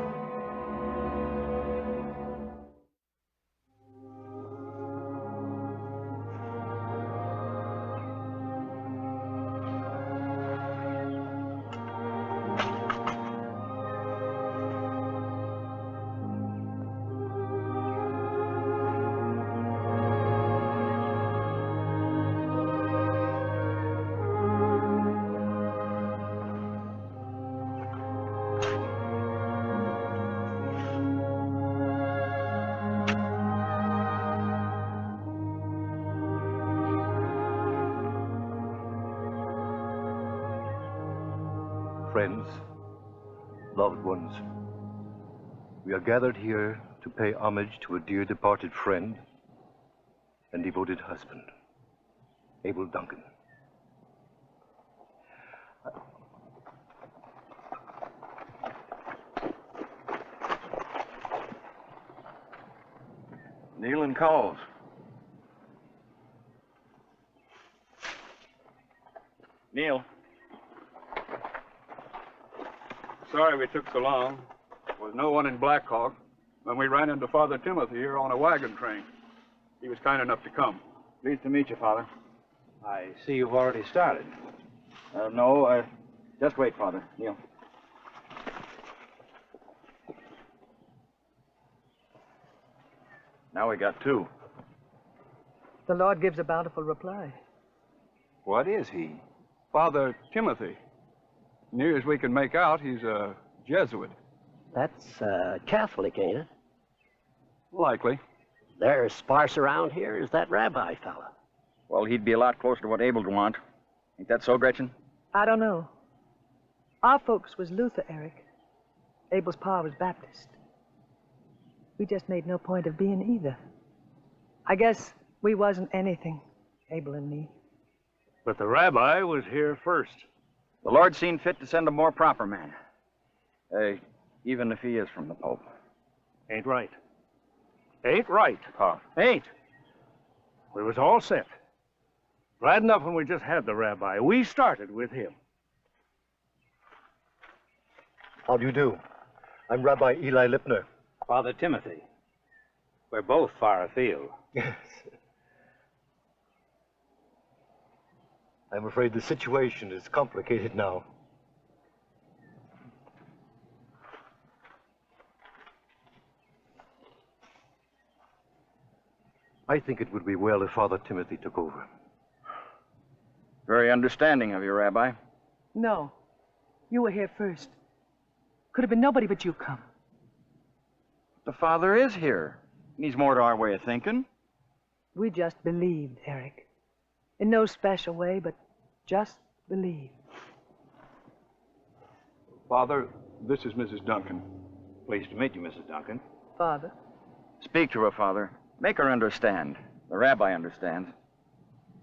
friends, loved ones, we are gathered here to pay homage to a dear departed friend and devoted husband, Abel Duncan.
Kneel and calls. Neil.
Sorry we took so long. There was no one in Black Hawk when we ran into Father Timothy here on a wagon train. He was kind enough to come.
Pleased to meet you, Father.
I see you've already started.
No, just wait, Father. Kneel. Now we got two.
The Lord gives a bountiful reply.
What is he?
Father Timothy. Near as we can make out, he's a Jesuit.
That's Catholic, ain't it?
Likely.
They're as sparse around here as that rabbi fella.
Well, he'd be a lot closer to what Abel'd want. Ain't that so, Gretchen?
I don't know. Our folks was Luther, Eric. Abel's pa was Baptist. We just made no point of being either. I guess we wasn't anything, Abel and me.
But the rabbi was here first.
The Lord seen fit to send a more proper man. Even if he is from the Pope.
Ain't right. Ain't right.
Pa.
Ain't. We was all set. Glad enough when we just had the rabbi. We started with him.
How do you do? I'm Rabbi Eli Lipner.
Father Timothy. We're both far afield.
Yes. I'm afraid the situation is complicated now. I think it would be well if Father Timothy took over.
Very understanding of you, Rabbi.
No. You were here first. Could have been nobody but you come.
The Father is here. He's more to our way of thinking.
We just believed, Eric. In no special way, but just believed.
Father, this is Mrs. Duncan. Pleased to meet you, Mrs. Duncan.
Father.
Speak to her, Father. Make her understand. The rabbi understands.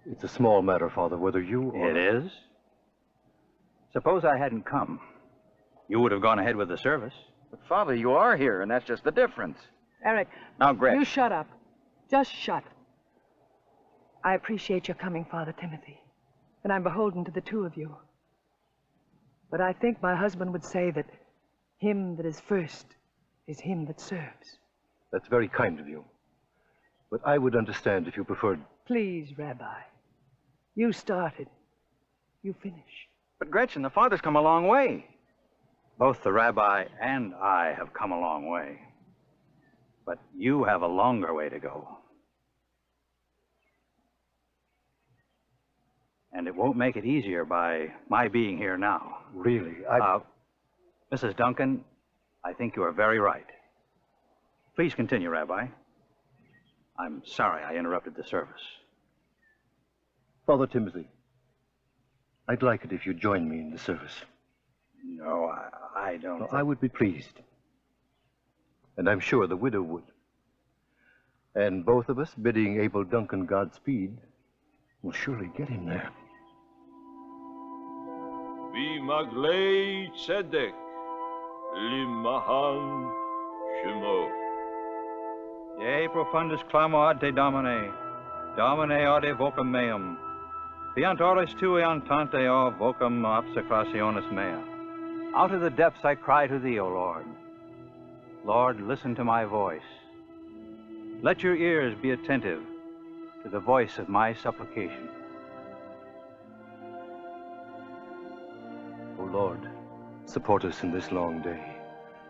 It's a small matter, Father, whether you or...
It is? Suppose I hadn't come. You would have gone ahead with the service.
But, Father, you are here, and that's just the difference.
Eric.
Now, Gretch.
You shut up. Just shut. I appreciate your coming, Father Timothy. And I'm beholden to the two of you. But I think my husband would say that him that is first is him that serves.
That's very kind of you. But I would understand if you preferred...
Please, Rabbi. You started. You finish.
But, Gretchen, the Father's come a long way.
Both the rabbi and I have come a long way. But you have a longer way to go. And it won't make it easier by my being here now.
Really?
Mrs. Duncan, I think you are very right. Please continue, Rabbi. I'm sorry I interrupted the service.
Father Timothy, I'd like it if you'd join me in the service.
No, I don't.
No, I would be pleased. And I'm sure the widow would. And both of us bidding Abel Duncan Godspeed will surely get him there.
V'maglei tzedek limahan shemo.
Ye profundus clamo ad te Domine, Domine ode vocum meum. Fiant oris tui antante o vocum obsecrationis mea. Out of the depths I cry to thee, O Lord. Lord, listen to my voice. Let your ears be attentive to the voice of my supplication.
O Lord, support us in this long day,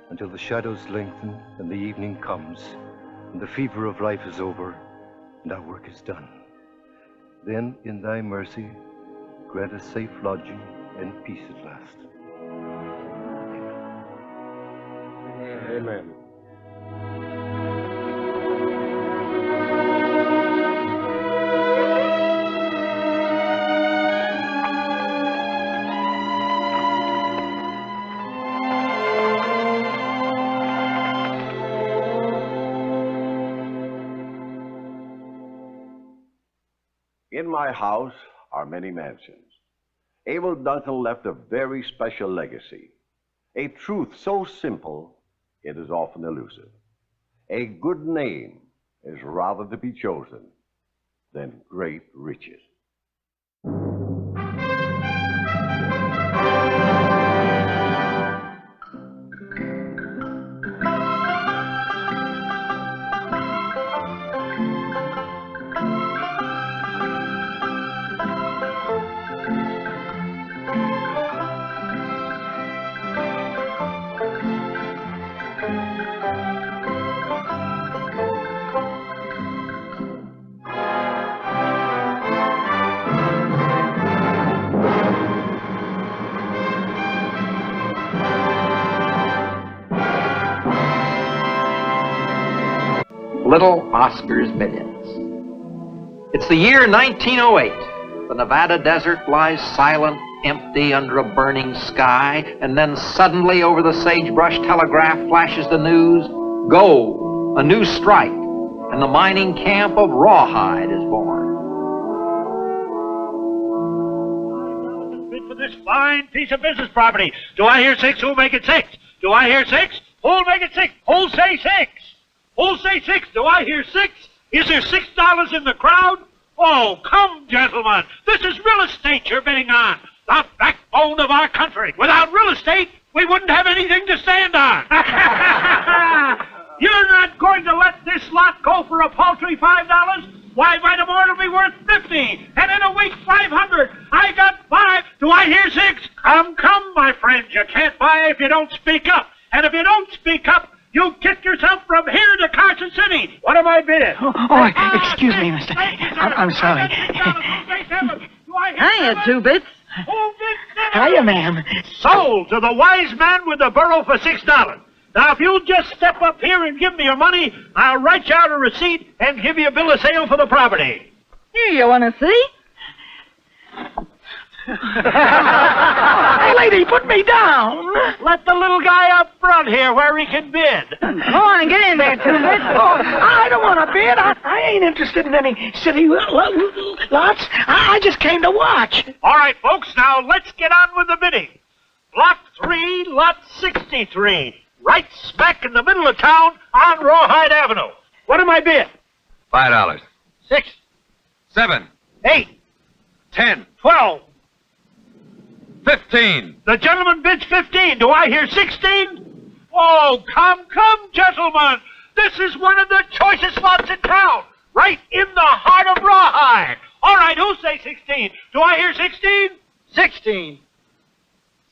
until the shadows lengthen and the evening comes, and the fever of life is over, and our work is done. Then, in thy mercy, grant us safe lodging and peace at last.
Amen.
In my house are many mansions. Abel Duncan left a very special legacy. A truth so simple, it is often elusive. A good name is rather to be chosen than great riches.
Little Oscar's Millions. It's the year 1908. The Nevada desert lies silent, empty under a burning sky, and then suddenly over the sagebrush telegraph flashes the news, gold, a new strike, and the mining camp of Rawhide is born.
Bid for this fine piece of business property. Do I hear six? Who'll make it six? Do I hear six? Who'll make it six? Who'll say six? Who'll say six? Do I hear six? Is there $6 in the crowd? Oh, come, gentlemen. This is real estate you're bidding on. The backbone of our country. Without real estate, we wouldn't have anything to stand on. You're not going to let this lot go for a paltry $5? Why, by tomorrow it'll be worth $50, and in a week, $500. I got $5. Do I hear six? Come, my friend. You can't buy if you don't speak up. And if you don't speak up, you kick yourself from here to Carson City. What am I bidding?
Excuse me, mister. I'm sorry.
Hiya,
Two Bits. Hiya, ma'am.
Sold to the wise man with the burro for $6. Now, if you'll just step up here and give me your money, I'll write you out a receipt and give you a bill of sale for the property.
Here, you want to see? Hey, lady, put me down.
Let the little guy up front here where he can bid.
Go on, get in there, Two Bits. Oh, I don't want to bid. I ain't interested in any city lots. I just came to watch.
All right, folks, now let's get on with the bidding. Block 3, lot 63. Right smack in the middle of town on Rawhide Avenue. What am I bid?
$5.
6.
7.
8.
10.
12.
15.
The gentleman bids 15. Do I hear 16? Oh, come, gentlemen. This is one of the choicest lots in town. Right in the heart of Rawhide. All right, who say 16? Do I hear 16? 16.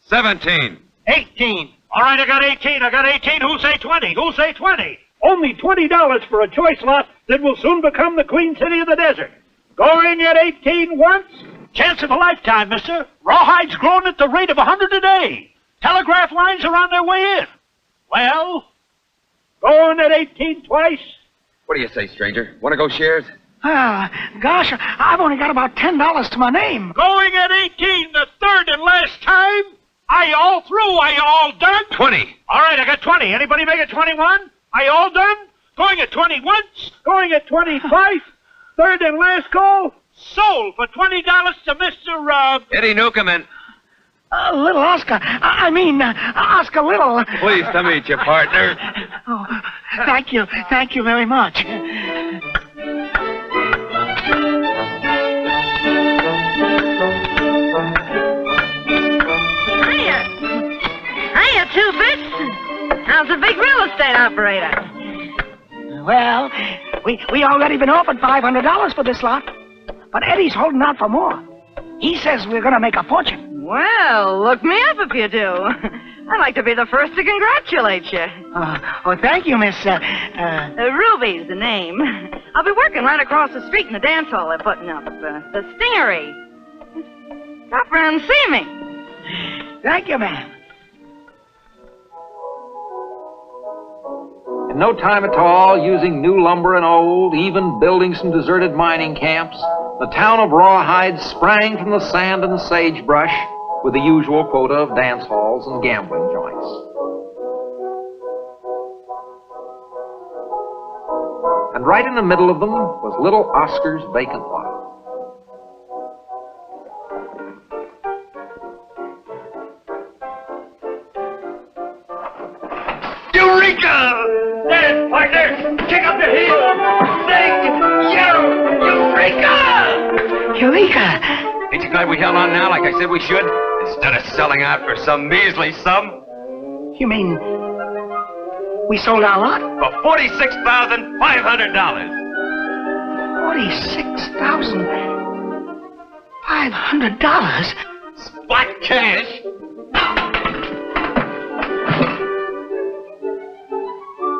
17.
18. All right, I got 18. Who say 20? Who say 20? Only $20 for a choice lot that will soon become the Queen City of the Desert. Going at 18 once? Chance of a lifetime, mister. Rawhide's growing at the rate of 100 a day. Telegraph lines are on their way in. Well, going at 18 twice?
What do you say, stranger? Want to go shares?
Gosh, I've only got about $10 to my name.
Going at 18 the third and last time? Are you all through? Are you all done?
20.
All right, I got 20. Anybody make it 21? Are you all done? Going at 20 once? Going at 20 twice? Third and last call? Sold for $20 to Mr.
Eddie Newcomen.
Little Oscar. I mean, Oscar Little.
Pleased to meet you, partner.
Oh, thank you. Thank you very much.
Hiya, Two Bits. How's the big real estate operator?
Well, we already been offered $500 for this lot. But Eddie's holding out for more. He says we're going to make a fortune.
Well, look me up if you do. I'd like to be the first to congratulate you.
Thank you, Miss...
Ruby's the name. I'll be working right across the street in the dance hall they're putting up. The Stingery. Stop around and see me.
Thank you, ma'am.
In no time at all, using new lumber and old, even building some deserted mining camps, the town of Rawhide sprang from the sand and sagebrush with the usual quota of dance halls and gambling joints. And right in the middle of them was little Oscar's vacant lot.
Eureka!
Ain't you glad we held on now like I said we should? Instead of selling out for some measly sum?
You mean we sold our lot?
For $46,500.
$46,500?
Spot cash?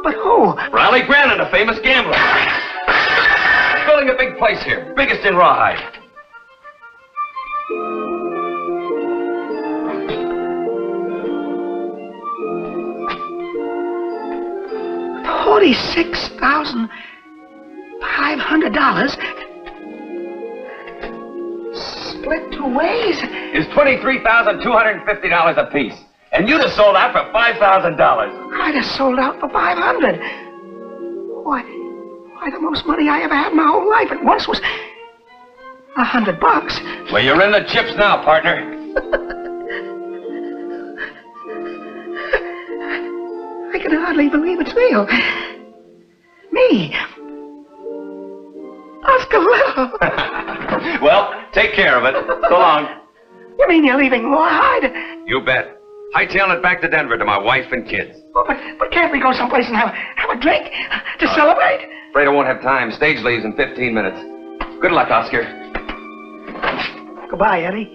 But who?
Riley Grannon, a famous gambler. He's building a big place here, biggest in Rawhide.
$46,500 split two ways.
Is $23,250 apiece. And you'd have sold out for $5,000.
I'd have sold out for $500. Why, the most money I ever had in my whole life at once was $100.
Well, you're in the chips now, partner.
I can hardly believe it's real. Me, Oscar Little.
Well, take care of it. So long.
You mean you're leaving Rawhide?
You bet. Hightailing it back to Denver to my wife and kids.
Oh, but can't we go someplace and have a drink to celebrate?
Afraid I won't have time. Stage leaves in 15 minutes. Good luck, Oscar.
Goodbye, Eddie.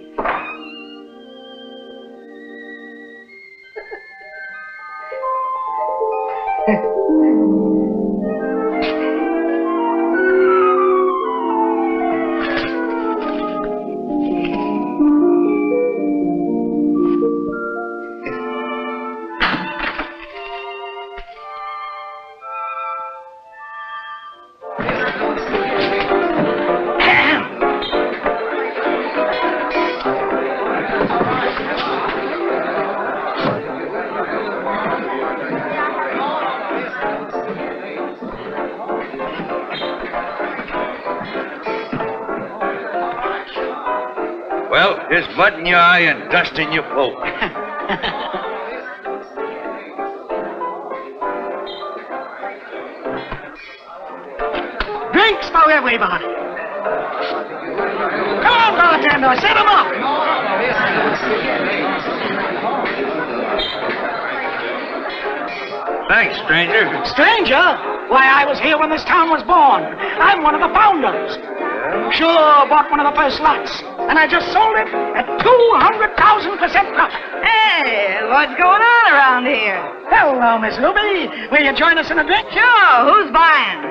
Well, here's mud in your eye and dust in your poke.
Drinks for everybody. Come on, bartender, set them up.
Thanks, stranger.
Stranger? Why, I was here when this town was born. I'm one of the founders. Sure, bought one of the first lots. And I just sold it at 200,000% profit.
Hey, what's going on around here?
Hello, Miss Ruby. Will you join us in a drink?
Sure, who's buying?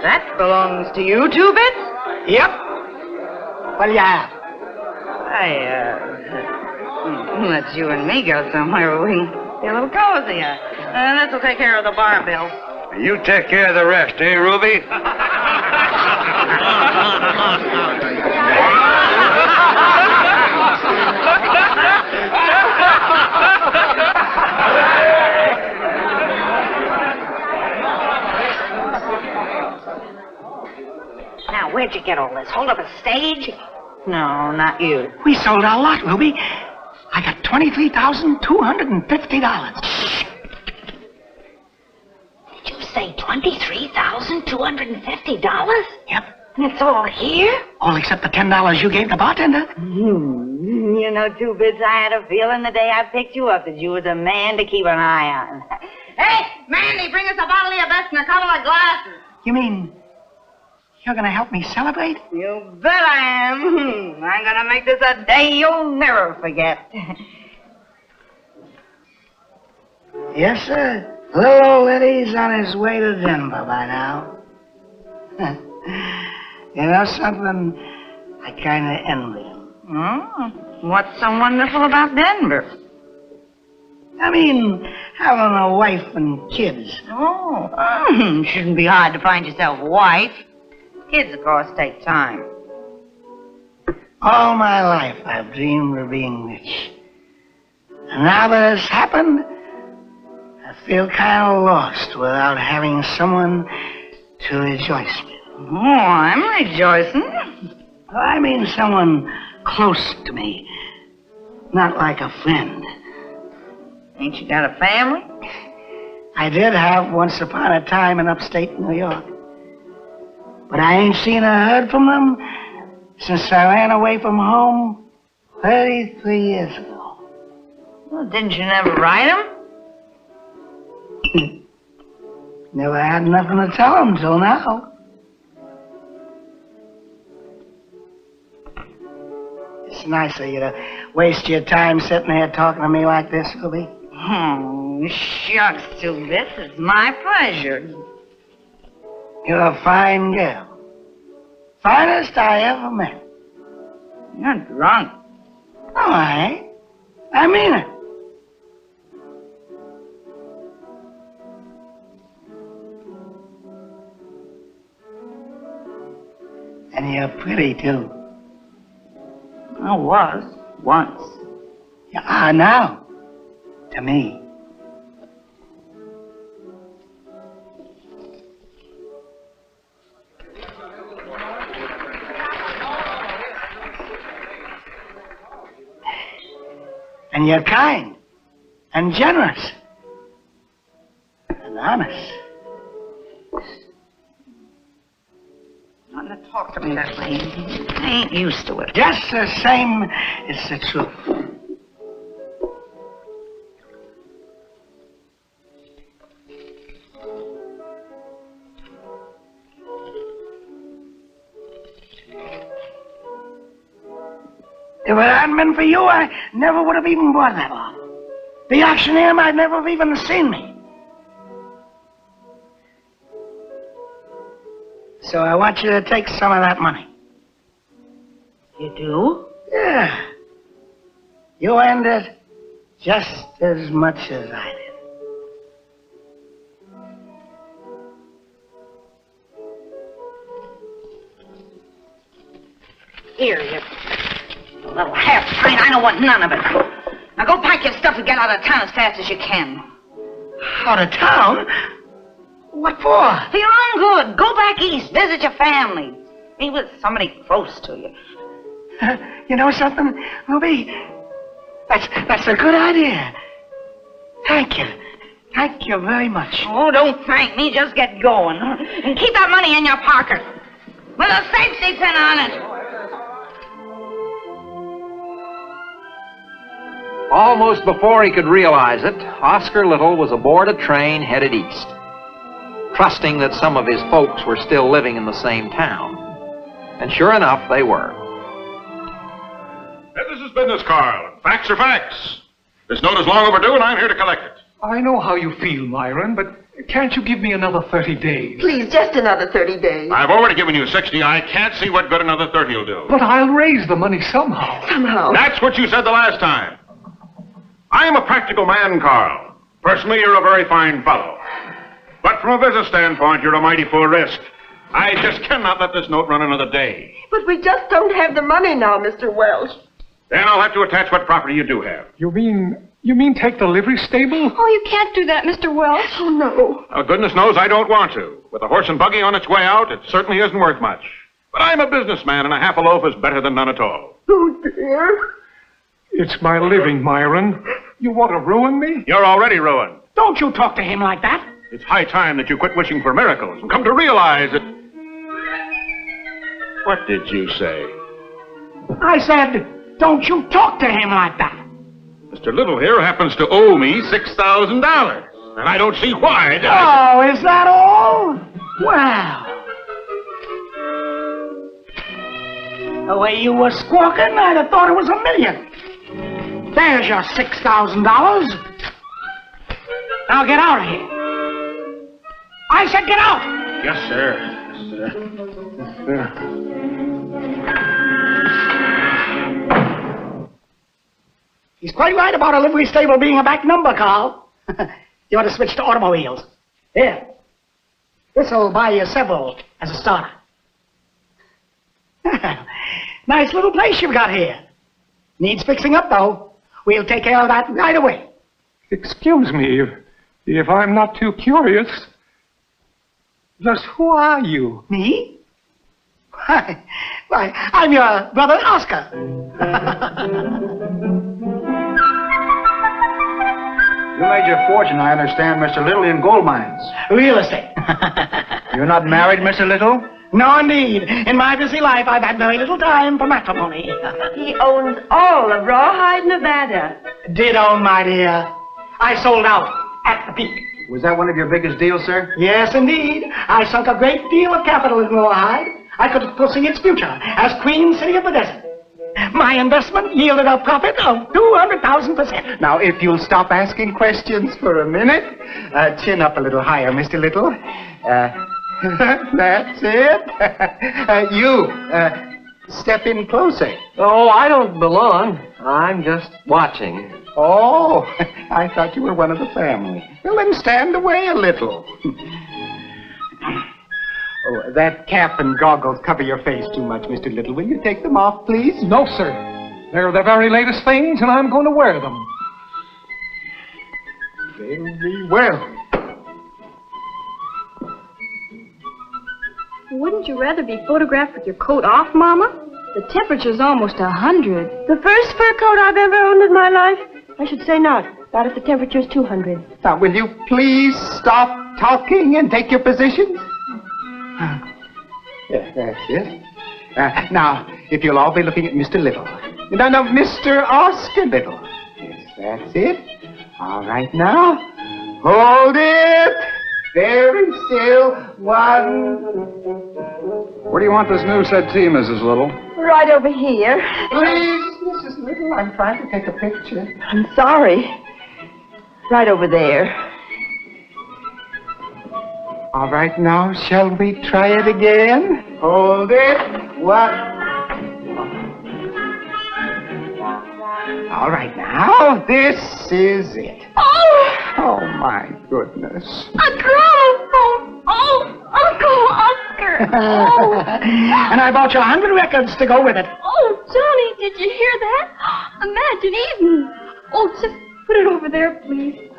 That belongs to you, Two Bits?
Yep. What'll you have?
Let you and me go somewhere where we can be a little cozier. This'll take care of the bar bill.
You take care of the rest, eh, Ruby?
Now, where'd you get all this? Hold up a stage?
No, not you.
We sold our lot, Ruby. I got $23,250. Did you say $23,250? Yep.
And it's all here?
All except the $10 you gave the bartender.
You know, Two Bits, I had a feeling the day I picked you up that you was a man to keep an eye on. Hey, Mandy, bring us a bottle of your best and a couple of glasses.
You mean you're going to help me celebrate?
You bet I am. I'm going to make this a day you'll never forget.
Yes, sir. Little old Eddie's on his way to Denver by now. You know something? I kind of envy him.
Oh, what's so wonderful about Denver?
I mean, having a wife and kids.
Oh, shouldn't be hard to find yourself a wife. Kids, of course, take time.
All my life I've dreamed of being rich. And now that it's happened, I feel kind of lost without having someone to rejoice with.
Oh, I'm rejoicing.
I mean someone close to me, not like a friend.
Ain't you got a family?
I did have once upon a time in upstate New York. But I ain't seen or heard from them since I ran away from home 33 years ago.
Well, didn't you never write them?
Never had nothing to tell them till now. It's nice of you to waste your time sitting here talking to me like this, Ruby.
Oh, shucks, Tubis. It's my pleasure.
You're a fine girl. Finest I ever met.
You're drunk.
All right. I mean it. And you're pretty, too.
I was, once.
You are now. To me. And you're kind. And generous. And honest.
Not to talk to me that way. I ain't used to it.
Just the same, it's the truth. If it hadn't been for you, I never would have even brought that on. The auctioneer might never have even seen me. So I want you to take some of that money.
You do?
Yeah. You earned it just as much as I did.
Here, you little half-pint. I don't want none of it. Now go pack your stuff and get out of town as fast as you can.
Out of town? What for?
For your own good. Go back east. Visit your family. Be with somebody close to you.
You know something, Ruby? That's a good idea. Thank you. Thank you very much.
Oh, don't thank me. Just get going. And keep that money in your pocket. With a safety pin on it.
Almost before he could realize it, Oscar Little was aboard a train headed east, trusting that some of his folks were still living in the same town. And sure enough, they were.
Business is business, Carl. Facts are facts. This note is long overdue, and I'm here to collect it.
I know how you feel, Myron, but can't you give me another 30 days?
Please, just another 30 days.
I've already given you 60. I can't see what good another 30 will do.
But I'll raise the money somehow.
Somehow.
That's what you said the last time. I am a practical man, Carl. Personally, you're a very fine fellow. But from a business standpoint, you're a mighty poor risk. I just cannot let this note run another day.
But we just don't have the money now, Mr. Welch.
Then I'll have to attach what property you do have.
You mean take the livery stable?
Oh, you can't do that, Mr. Welch. Oh, no.
Now, goodness knows I don't want to. With a horse and buggy on its way out, it certainly isn't worth much. But I'm a businessman, and a half a loaf is better than none at all.
Oh, dear.
It's my living, Myron. You want to ruin me?
You're already ruined.
Don't you talk to him like that.
It's high time that you quit wishing for miracles and come to realize that... What did you say?
I said, don't you talk to him like that.
Mr. Little here happens to owe me $6,000, and I don't see why.
Oh, is that all? Well. The way you were squawking, I'd have thought it was $1 million. There's your $6,000. Now get out of here. I said get out.
Yes, sir. Yes, sir.
He's quite right about a livery stable being a back number, Carl. You ought to switch to automobiles. Here. This'll buy you several as a starter. Nice little place you've got here. Needs fixing up, though. We'll take care of that right away.
Excuse me, if I'm not too curious. Just who are you?
Me? Why, I'm your brother Oscar.
You made your fortune, I understand, Mr. Little, in gold mines.
Real estate.
You're not married, Mr. Little?
No, indeed. In my busy life, I've had very little time for matrimony.
He owns all of Rawhide, Nevada.
Did own, my dear. I sold out at the peak.
Was that one of your biggest deals, sir?
Yes, indeed. I sunk a great deal of capital in Rawhide. I could foresee its future as Queen City of the Desert. My investment yielded a profit of 200,000%.
Now, if you'll stop asking questions for a minute, chin up a little higher, Mr. Little. That's it. Step in closer.
Oh, I don't belong. I'm just watching.
Oh, I thought you were one of the family. Well, then stand away a little. Oh, that cap and goggles cover your face too much, Mr. Little. Will you take them off, please?
No, sir. They're the very latest things, and I'm going to wear them.
Very well.
Wouldn't you rather be photographed with your coat off, Mama? The temperature's almost 100. The first fur coat I've ever owned in my life? I should say not. Not if the temperature's 200.
Now, will you please stop talking and take your positions? Yeah, that's it. Now, if you'll all be looking at Mr. Little. No, Mr. Oscar Little. Yes, that's it. All right, now. Hold it. Very still. One.
Where do you want this new settee, Mrs. Little?
Right over here.
Please, Mrs. Little, I'm trying to take a picture.
I'm sorry. Right over there.
All right, now, shall we try it again? Hold it. What? All right, now, this is it. Oh, my goodness.
A gramophone! Oh, Uncle Oscar! Oh.
And I bought you 100 records to go with it.
Oh, Johnny, did you hear that? Imagine Eden. Oh, just put it over there, please.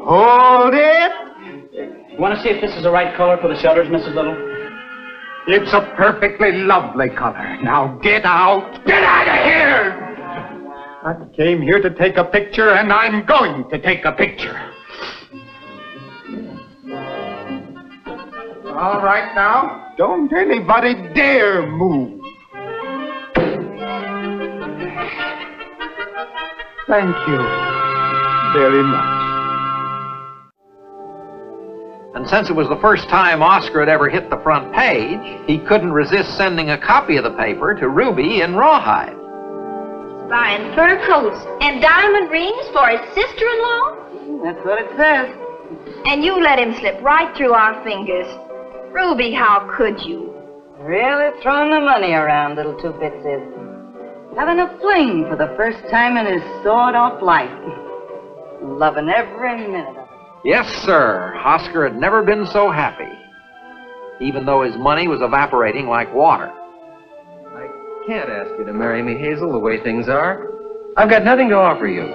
Hold it.
You want to see if this is the right color for the shutters, Mrs. Little?
It's a perfectly lovely color. Now get out. Get out of here! I came here to take a picture, and I'm going to take a picture. All right, now. Don't anybody dare move. Thank you very much.
And since it was the first time Oscar had ever hit the front page, he couldn't resist sending a copy of the paper to Ruby in Rawhide.
Buying fur coats and diamond rings for his sister-in-law? That's what it says. And you let him slip right through our fingers. Ruby, how could you? Really throwing the money around, little Two-Bits is. Having a fling for the first time in his sawed-off life. Loving every minute of it.
Yes, sir. Oscar had never been so happy, even though his money was evaporating like water.
Can't ask you to marry me, Hazel, the way things are. I've got nothing to offer you.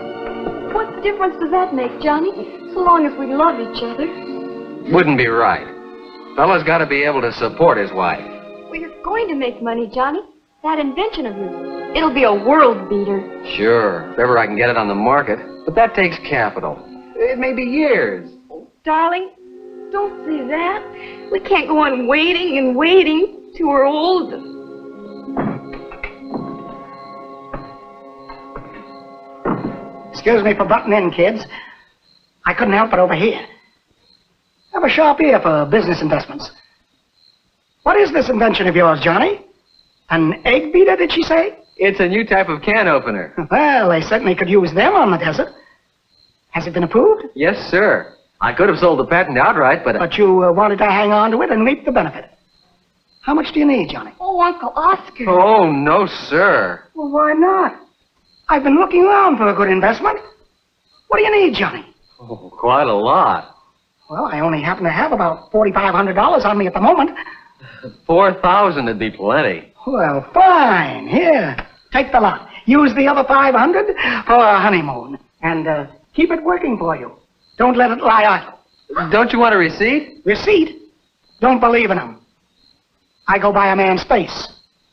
What difference does that make, Johnny? So long as we love each other.
Wouldn't be right. Fella's got to be able to support his wife.
Well, you're going to make money, Johnny. That invention of yours. It'll be a world beater.
Sure, if ever I can get it on the market. But that takes capital. It may be years.
Darling, don't say that. We can't go on waiting and waiting till we're old.
Excuse me for butting in, kids. I couldn't help but overhear. I have a sharp ear for business investments. What is this invention of yours, Johnny? An egg beater, did she say?
It's a new type of can opener.
Well, they certainly could use them on the desert. Has it been approved?
Yes, sir. I could have sold the patent outright, but...
But you wanted to hang on to it and reap the benefit. How much do you need, Johnny?
Oh, Uncle Oscar.
Oh, no, sir.
Well, why not? I've been looking around for a good investment. What do you need, Johnny?
Oh, quite a lot.
Well, I only happen to have about $4,500 on me at the moment.
4,000 would be plenty.
Well, fine. Here, take the lot. Use the other 500 for a honeymoon. And keep it working for you. Don't let it lie idle.
Don't you want a receipt?
Receipt? Don't believe in them. I go by a man's face,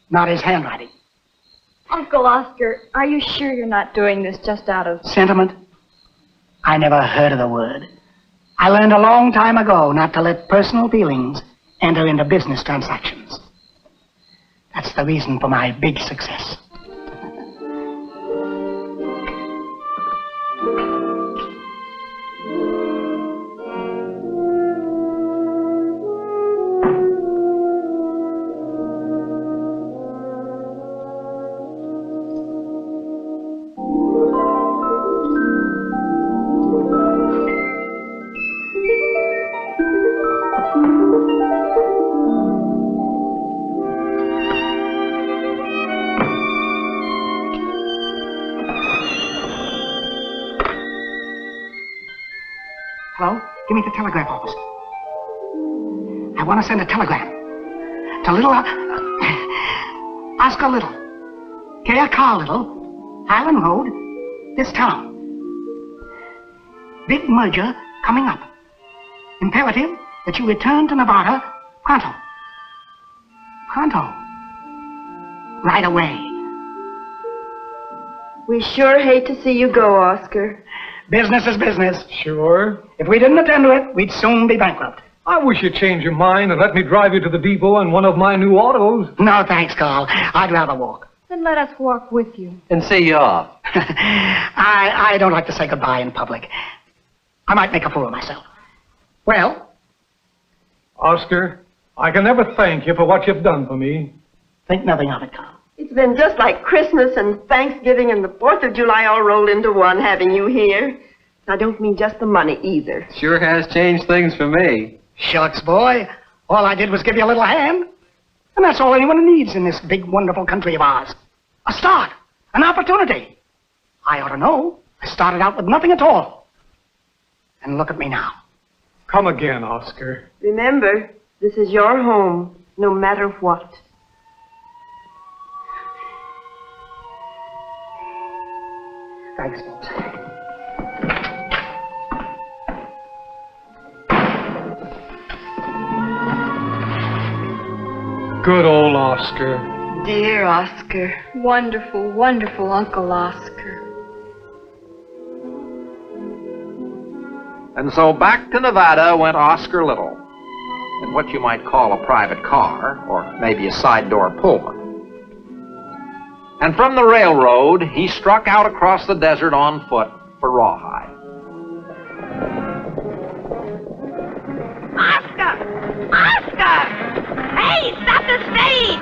not his handwriting.
Uncle Oscar, are you sure you're not doing this just out of...
Sentiment? I never heard of the word. I learned a long time ago not to let personal feelings enter into business transactions. That's the reason for my big success. Hello? Give me the telegraph office. I want to send a telegram to Little Oscar Little, Care Car Little, Highland Road, this town. Big merger coming up. Imperative that you return to Nevada pronto. Pronto. Right away.
We sure hate to see you go, Oscar.
Business is business.
Sure.
If we didn't attend to it, we'd soon be bankrupt.
I wish you'd change your mind and let me drive you to the depot in one of my new autos.
No, thanks, Carl. I'd rather walk.
Then let us walk with you.
And see you off.
I don't like to say goodbye in public. I might make a fool of myself. Well?
Oscar, I can never thank you for what you've done for me.
Think nothing of it, Carl.
It's been just like Christmas and Thanksgiving and the 4th of July all rolled into one having you here. I don't mean just the money either.
Sure has changed things for me.
Shucks, boy. All I did was give you a little hand. And that's all anyone needs in this big, wonderful country of ours. A start. An opportunity. I ought to know. I started out with nothing at all. And look at me now.
Come again, Oscar.
Remember, this is your home, no matter what.
Thanks, folks.
Good old Oscar.
Dear Oscar.
Wonderful, wonderful Uncle Oscar.
And so back to Nevada went Oscar Little, in what you might call a private car, or maybe a side-door Pullman. And from the railroad, he struck out across the desert on foot for Rawhide.
Oscar! Oscar! Hey, stop the stage!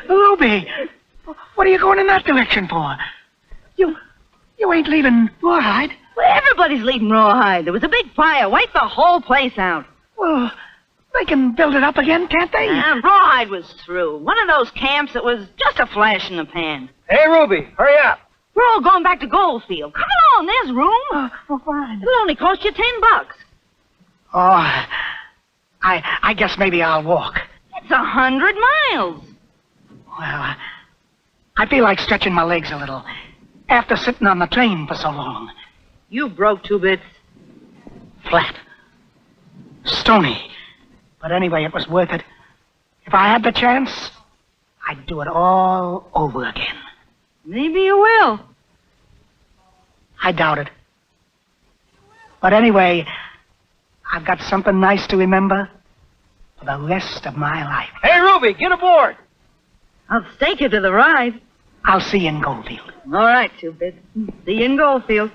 Ruby! What are you going in that direction for? You ain't leaving Rawhide.
Well, everybody's leaving Rawhide. There was a big fire. Wiped the whole place out.
Well, they can build it up again, can't they?
Rawhide was through. One of those camps that was just a flash in the pan.
Hey, Ruby, hurry up.
We're all going back to Goldfield. Come along, there's room.
Oh, fine.
It'll only cost you $10.
Oh, I guess maybe I'll walk.
It's 100 miles.
Well, I feel like stretching my legs a little after sitting on the train for so long.
You broke 2 bits.
Flat. Stony. But anyway, it was worth it. If I had the chance, I'd do it all over again.
Maybe you will.
I doubt it. But anyway, I've got something nice to remember for the rest of my life.
Hey, Ruby, get aboard. I'll stake you to the ride.
I'll see you in Goldfield.
All right, 2 bits. See you in Goldfield.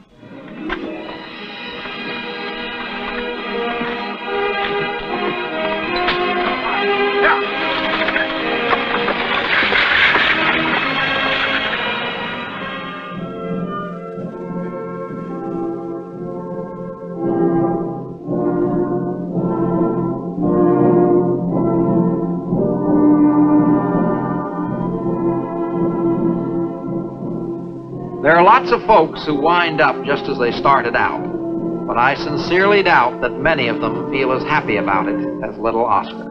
There are lots of folks who wind up just as they started out, but I sincerely doubt that many of them feel as happy about it as little Oscar.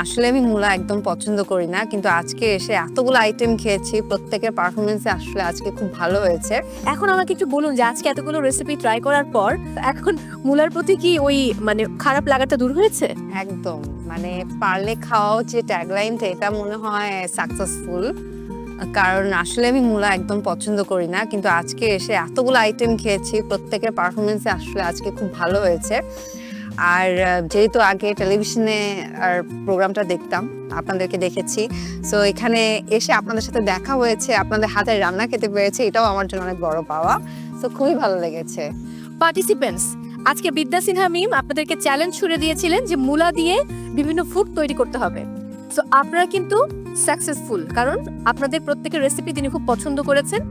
আসলে আমি মূলা একদম পছন্দ করি না, কিন্তু আজকে এসে এতগুলো আইটেম খেয়েছি, প্রত্যেকের পারফরমেন্স আসলে আজকে খুব ভালো হয়েছে।
এখন আমাকে একটু বলুন যে আজকে এতগুলো রেসিপি ট্রাই করার পর এখন মূলার প্রতি কি ওই মানে খারাপ লাগাটা দূর হয়েছে?
একদম, মানে পারলে খাওয়াও যে ট্যাগলাইনটা, এটা মনে হয় সাকসেসফুল। কারণ আসলে আমি মূলা একদম পছন্দ করি না, কিন্তু আজকে এসে এতগুলো আইটেম খেয়েছি, প্রত্যেকের পারফরমেন্স আসলে আজকে খুব ভালো হয়েছে। আর যেহেতু আগে টেলিভিশনে আর প্রোগ্রামটা দেখতাম, আপনাদেরকে দেখেছি, সো এখানে এসে আপনাদের সাথে দেখা হয়েছে, আপনাদের হাতের রান্না খেতে পেরেছে, এটাও আমার জন্য অনেক বড় পাওয়া। সো খুবই ভালো লেগেছে।
পার্টিসিপেন্টস, আজকে বিদ্যা সিনহা মিম আপনাদেরকে চ্যালেঞ্জ ছুড়ে দিয়েছিলেন যে মূলা দিয়ে বিভিন্ন ফুড তৈরি করতে হবে। সো আপনারা কিন্তু সাকসেসফুল, কারণ আপনাদের প্রত্যেকের রেসিপি তিনি খুব পছন্দ করেছেন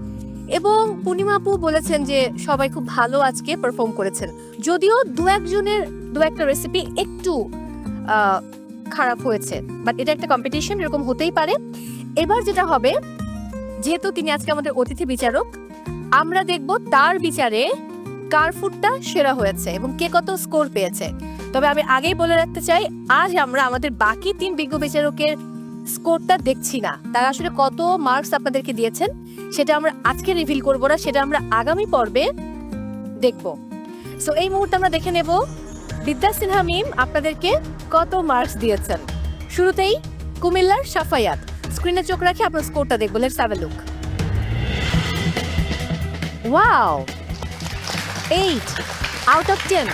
এবং পূর্ণিমা আপু বলেছেন যে সবাই খুব ভালো আজকে পারফর্ম করেছেন। যদিও দু একটা রেসিপি একটু খারাপ হয়েছে, বাট এটা একটা কম্পিটিশন, এরকম হতেই পারে। এবার যেটা হবে, যেহেতু তিনি আজকে আমাদের অতিথি বিচারক, আমরা দেখব তার বিচারে কার ফুডটা সেরা হয়েছে এবং কে কত স্কোর পেয়েছে। তবে আমি আগেই বলে রাখতে চাই, আজ আমরা আমাদের বাকি 3 বিজ্ঞ বিচারকের স্কোরটা দেখছি না, তারা আসলে কত মার্কস আপনাদেরকে দিয়েছেন সেটা আমরা আজকে রিভিল করব না, সেটা আমরা আগামী পর্বে দেখব। সো এই মুহূর্তে আমরা দেখে নেব বিদ্যা সিনহা মিম আপনাদেরকে কত মার্কস দিয়েছেন। শুরুতেই কুমিল্লার সাফায়াত, স্ক্রিনে চোখ রাখে আপনার স্কোরটা দেখব। Let's have a look. Wow, 8 out of 10।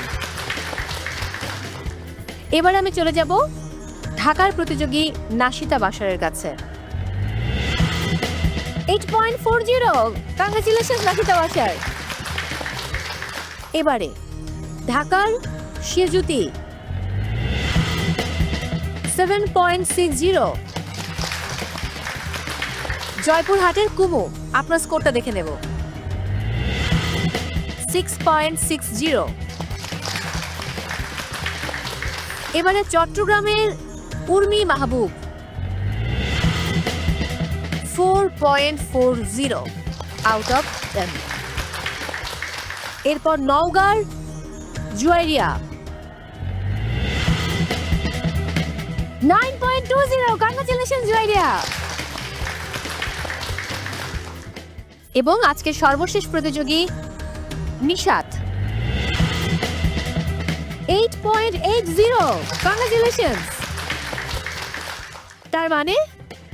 এবার আমি চলে যাব ঢাকার প্রতিযোগী নাশিতা বাশারের কাছে। 8.40, কংগ্রেচুলেশনস নাশিতা বাশার। এবারে ঢাকার শিরজুতি 7.60। জয়পুরহাটের কুমু, আপনার স্কোরটা দেখে নেব। 6.60। এবারে চট্টগ্রামের উর্মি মাহবুব 4.40 আউট অফ 10। এরপর নওগাঁর জুয়াইরিয়া 9.20। কংগ্রেচুলেশনস জুয়াইরিয়া। এবং আজকের সর্বশেষ প্রতিযোগী নিশাত 8.80। কংগ্রেচুলেশনস। তার মানে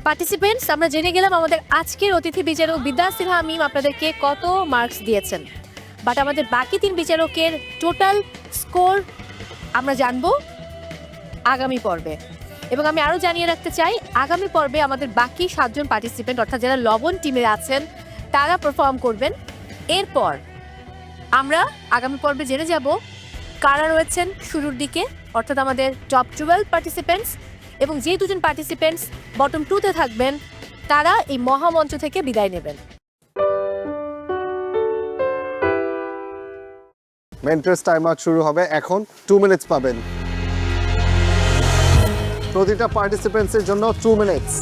পার্টিসিপেন্টস, আমরা জেনে গেলাম আমাদের আজকের অতিথি বিচারক বিদ্যা সিনহা মিম আপনাদেরকে কত মার্কস দিয়েছেন, বাট আমাদের বাকি 3 বিচারকের টোটাল স্কোর আমরা জানবো আগামী পর্বে। এবং আমি আরও জানিয়ে রাখতে চাই, আগামী পর্বে আমাদের বাকি 7 জন পার্টিসিপেন্ট, অর্থাৎ যারা লবণ টিমে আছেন, তারা পারফর্ম করবেন। এরপর আমরা আগামী পর্বে জেনে যাব কারা রয়েছেন শুরুর দিকে, অর্থাৎ আমাদের টপ 12 পার্টিসিপেন্টস, এবং যে 2 জন পার্টিসিপেন্টস বটম 2-তে থাকবেন তারা এই মহামঞ্চ থেকে বিদায় নেবেন।
মেন্টরস টাইম আউট শুরু হবে এখন। 2 মিনিটস পাবেন প্রতিটা পার্টিসিপেন্টসের জন্য। 2 মিনিটস।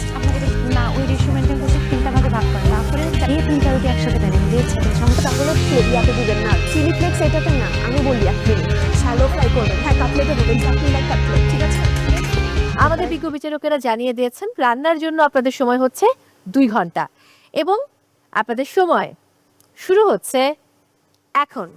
না, ওই রেশিও মেইনটেইন করতে 3টা ভাগে ভাগ করেন, তারপরে এই 3টা রুটি একসাথে দেন দিয়েছে। সংখ্যাটা হলো ফ্লেভিয়াতে দিবেন না, চিলি ফ্লেক্স এটাতে না, আমি বলি আপনি শ্যালো ফ্রাই করবেন। হ্যাঁ, কাটলেটে দেবেন, চাটনি লাইক কাটলেট, ঠিক আছে?
আমাদের বিজ্ঞ বিচারকেরা জানিয়ে দিয়েছেন রান্নার জন্য আপনাদের সময় হচ্ছে 2 ঘন্টা এবং আপনাদের সময় শুরু হচ্ছে এখন।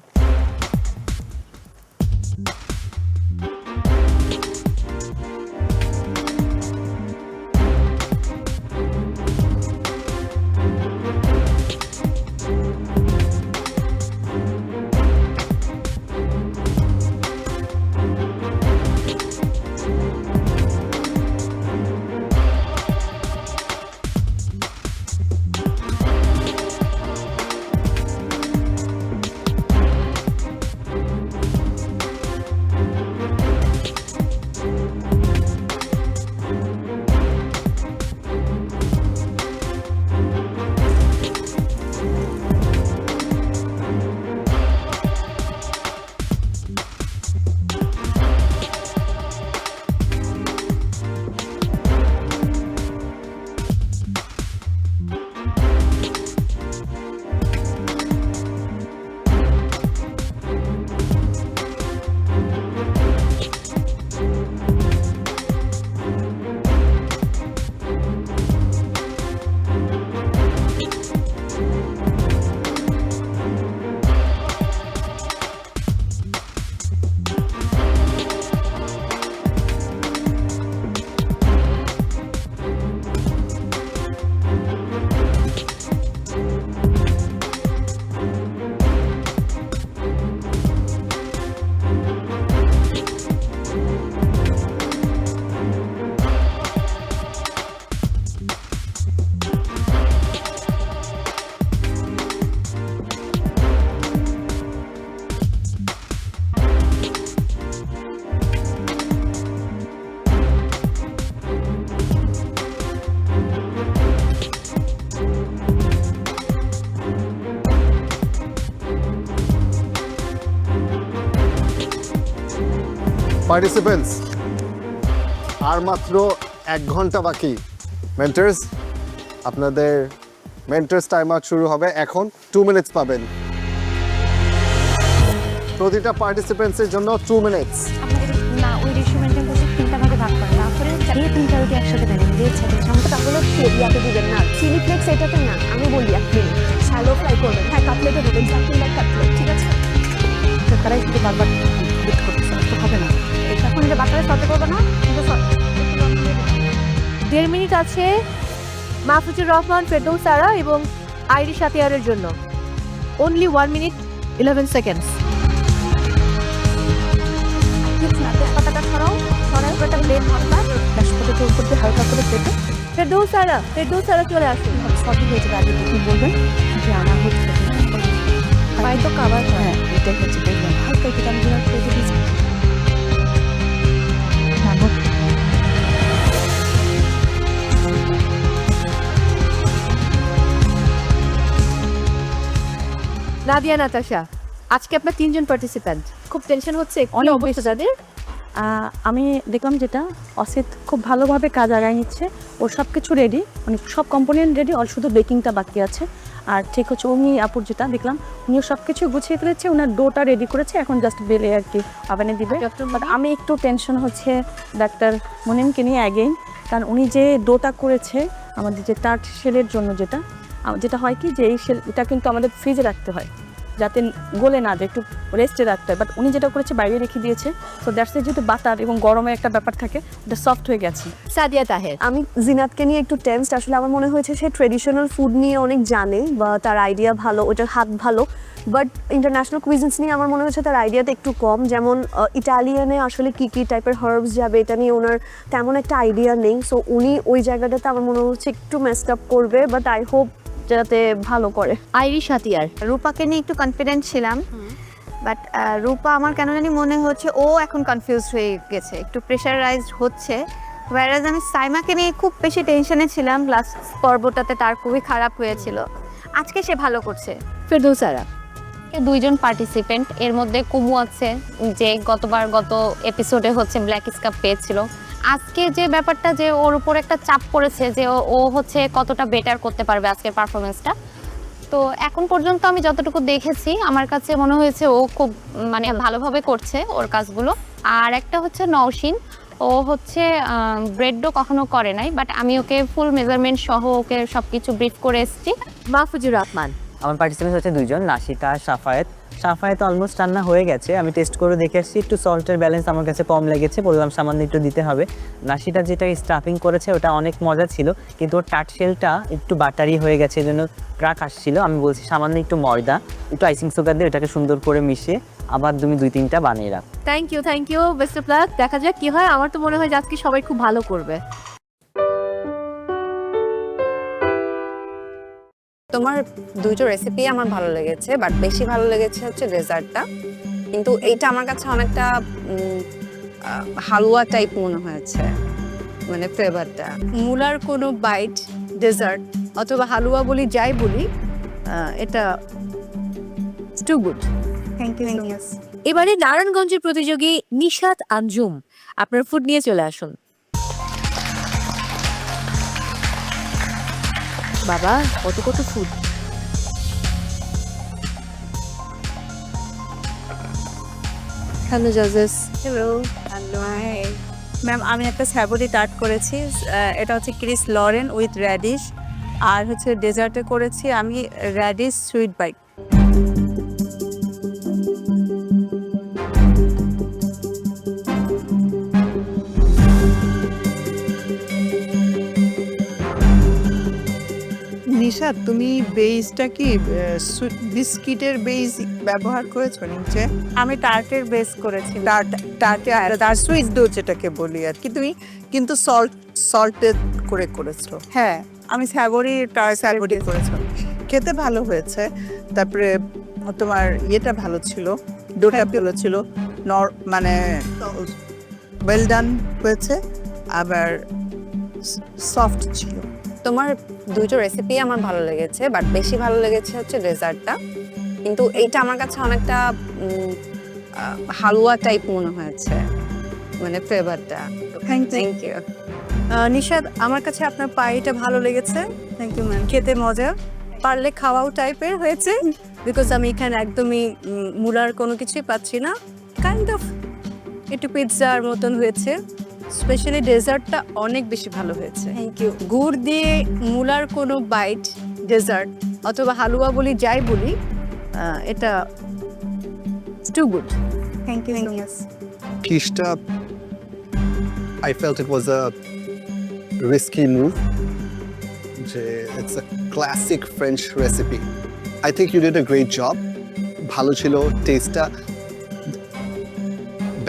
পার্টিসিপেন্টস আর মাত্র 1 ঘন্টা বাকি। মেন্টরস, আপনাদের মেন্টরস টাইম আউট শুরু হবে এখন। 2 মিনিটস পাবেন প্রতিটা পার্টিসিপেন্টসের জন্য। 2 মিনিটস।
না, ওই রেশিও মেনটেন করতে 3টা ভাগে ভাগ করেন, না করে 3টা রুটি একসাথে দেন দিয়েছে সঙ্গে তাহলে ইয়াতে দিবেন না, চিলি ফ্লেক্স এটাতে না, আমি বলি আপনি শ্যালো ফ্রাই করবেন। হ্যাঁ, কাটলেটে দেবেন, চাটনি কাটলেট, ঠিক আছে? তারাই শুধু বারবার হিট করতেছে, তো হবে না। এখন যে বাটারে সতে করবো না, কিন্তু
1.5 মিনিট আছে মাহফুজুর রহমান, ফেরদৌস সারা এবং আইরিশ আতিয়ারের জন্য। Only 1 minute 11 seconds.
তেজপাতাটা ছড়াও, ছড়াই করে ব্লেড মারবা, রাষ্ট্রপতি চোখ করতে হালকা করে পেটে।
ফেরদৌস সারা চলে আসুন।
সবই হয়েছে, আগে কি বলবেন যে আনা হচ্ছে পাই তো কাবার। হ্যাঁ, এটাই হচ্ছে, দেখবেন হালকা একটু আমি যেন পেটে দিচ্ছি।
নাদিয়া, নাতাশা, আজকে আপনার 3জন পার্টিসিপেন্ট, খুব টেনশন হচ্ছে, অনেক অবস্থা যাদের।
আমি দেখলাম যেটা অসিত খুব ভালোভাবে কাজ আগায় নিচ্ছে, ওর সব কিছু রেডি, মানে সব কম্পোনেন্ট রেডি, ওর শুধু বেকিংটা বাকি আছে। আর ঠিক হচ্ছে উনি আপুর যেটা দেখলাম, উনিও সব কিছু গুছিয়ে ফেলেছে, ওনার ডোটা রেডি করেছে, এখন জাস্ট বেলে আর কি ওভেনে দিবে। বাট আমি একটু টেনশন হচ্ছে ডাক্তার মুনিমকে নিয়ে অ্যাগেইন, কারণ উনি যে ডোটা করেছে আমাদের যে টার্ট শেলের জন্য, যেটা হয় কি যে এই শেল এটা কিন্তু আমাদের ফ্রিজে রাখতে হয় যাতে গলে না যায়, একটু রেস্টে রাখতে হয়। বাট উনি যেটা করেছে বাইরে রেখে দিয়েছে, সো দ্যাটস যেহেতু বাটার এবং গরমের একটা ব্যাপার থাকে, ওটা সফট হয়ে গেছে।
সাদিয়া তাহের,
আমি জিনাতকে নিয়ে একটু টেন্সড। আসলে আমার মনে হয়েছে সে ট্রেডিশনাল ফুড নিয়ে অনেক জানে বা তার আইডিয়া ভালো, ওটার হাত ভালো, বাট ইন্টারন্যাশনাল কুইজিনস নিয়ে আমার মনে হচ্ছে তার আইডিয়াটা একটু কম। যেমন ইটালিয়ানে আসলে কী কী টাইপের হার্বস যাবে এটা নিয়ে ওনার তেমন একটা আইডিয়া নেই। সো উনি ওই জায়গাটাতে আমার মনে হচ্ছে একটু মেসড আপ করবে, বাট আই হোপ যাতে ভালো করে।
আইরিশ আতিয়ার,
রূপাকে নিয়ে একটু কনফিডেন্ট ছিলাম, বাট রূপা আমার কেন জানি মনে হচ্ছে ও এখন কনফিউজ হয়ে গেছে, একটু প্রেশারাইজড হচ্ছে। ওয়ারাজ আমি সাইমাকে নিয়ে খুব বেশি টেনশনে ছিলাম, লাস্ট পর্বটাতে তার খুবই খারাপ হয়েছিল। আজকে সে ভালো করছে।
ফেরদৌস সারা,
2জন পার্টিসিপেন্ট, এর মধ্যে কুমু আছে যে গত এপিসোডে হচ্ছে ব্ল্যাক স্কাপ পেয়েছিল। আজকে যে ব্যাপারটা যে ওর উপর একটা চাপ পড়েছে যে ও হচ্ছে কতটা বেটার করতে পারবে আজকের পারফরমেন্সটা। তো এখন পর্যন্ত আমি যতটুকু দেখেছি আমার কাছে মনে হয়েছে ও খুব মানে ভালোভাবে করছে ওর কাজগুলো। আর একটা হচ্ছে নওশিন, ও হচ্ছে ব্রেডও কখনো করে নাই, বাট আমি ওকে ফুল মেজারমেন্ট সহ ওকে সবকিছু ব্রিফ করে এসেছি।
মাহফুজুর রহমান,
আমার পার্টিসিপেন্ট হচ্ছে 2জন, নাশিতা আর সাফায়েত অলমোস্ট রান্না হয়ে গেছে, আমি টেস্ট করে দেখে আসছি, একটু সল্টের ব্যালেন্স আমার কাছে কম লেগেছে, বললাম সামান্য একটু দিতে হবে। নাশিতা যেটা স্টাফিং করেছে ওটা অনেক মজা ছিল, কিন্তু ওর টার্ট শেলটা একটু বাটারি হয়ে গেছে, এই জন্য ক্রাক আসছিল। আমি বলছি সামান্য একটু ময়দা, একটু আইসিং সুগার দিয়ে ওটাকে সুন্দর করে মিশিয়ে আবার তুমি 2-3টা বানিয়ে রাখ।
Thank you, best of luck. দেখা যাক কি হয়। আমার তো মনে হয় যে আজকে সবাই খুব ভালো করবে।
তোমার 2টো রেসিপি আমার ভালো লেগেছে, বাট বেশি ভালো লেগেছে হচ্ছে ডেজার্টটা। কিন্তু এইটা আমার কাছে অনেকটা হালুয়া টাইপ মনে হয়েছে, মানে ফ্লেভারটা।
মূলার কোনো বাইট, ডেজার্ট অথবা হালুয়া বলি, যাই বলি, এটা too good.
Thank you so much.
এবারে নারায়ণগঞ্জের প্রতিযোগী নিশাত আঞ্জুম, আপনার ফুড নিয়ে চলে আসুন। বাবা, কত ফুড।
হ্যালো জাজেস।
হ্যালো।
হাই ম্যাম, আমি একটা স্যাবোরি টার্ট করেছি, এটা হচ্ছে ক্রিস লরেন উইথ র্যাডিশ, আর হচ্ছে ডেজার্টে করেছি আমি র্যাডিশ সুইট বাইট।
নিশা, তুমি বেসটা কি বিস্কিটের বেস ব্যবহার করেছো নিচে?
আমি টার্টের বেস করেছি।
টার্ট সুইট ডো যেটাকে বলি আর কি, তুমি কিন্তু সল্টেড করে করেছো।
হ্যাঁ, আমি স্যাবোরি
করেছো, খেতে ভালো হয়েছে। তারপরে তোমার ইয়েটা ভালো ছিল, ডোটা ভালো ছিল, মানে ওয়েল ডান হয়েছে, আবার সফট ছিল।
তোমার 2টো রেসিপি আমার ভালো লেগেছে, বাট বেশি ভালো লেগেছে হচ্ছে ডেজার্টটা। কিন্তু এইটা আমার কাছে অনেকটা হালুয়া টাইপ মনে হয়েছে,
মানে ফ্লেভারটা। Thank you. নিশাদ, আমার কাছে আপনার পাইটা ভালো লেগেছে। Thank you ma'am. খেতে মজা, পারলে খাওয়াও টাইপের হয়েছে, বিকজ আমি এখানে একদমই মূলার কোনো কিছুই পাচ্ছি না। কাইন্ড অফ একটু পিৎজার মতন হয়েছে। স্পেশালি ডেজার্টটা অনেক বেশি ভালো হয়েছে। Thank you. গুড় দিয়ে মূলার কোনো বাইট, ডেজার্ট অথবা হালুয়া বলি, যাই বলি, এটা too good. Thank you so much.
Kishta, I felt it was a risky move. It's a classic French recipe. I think you did a great job. Bhalo chilo taste ta.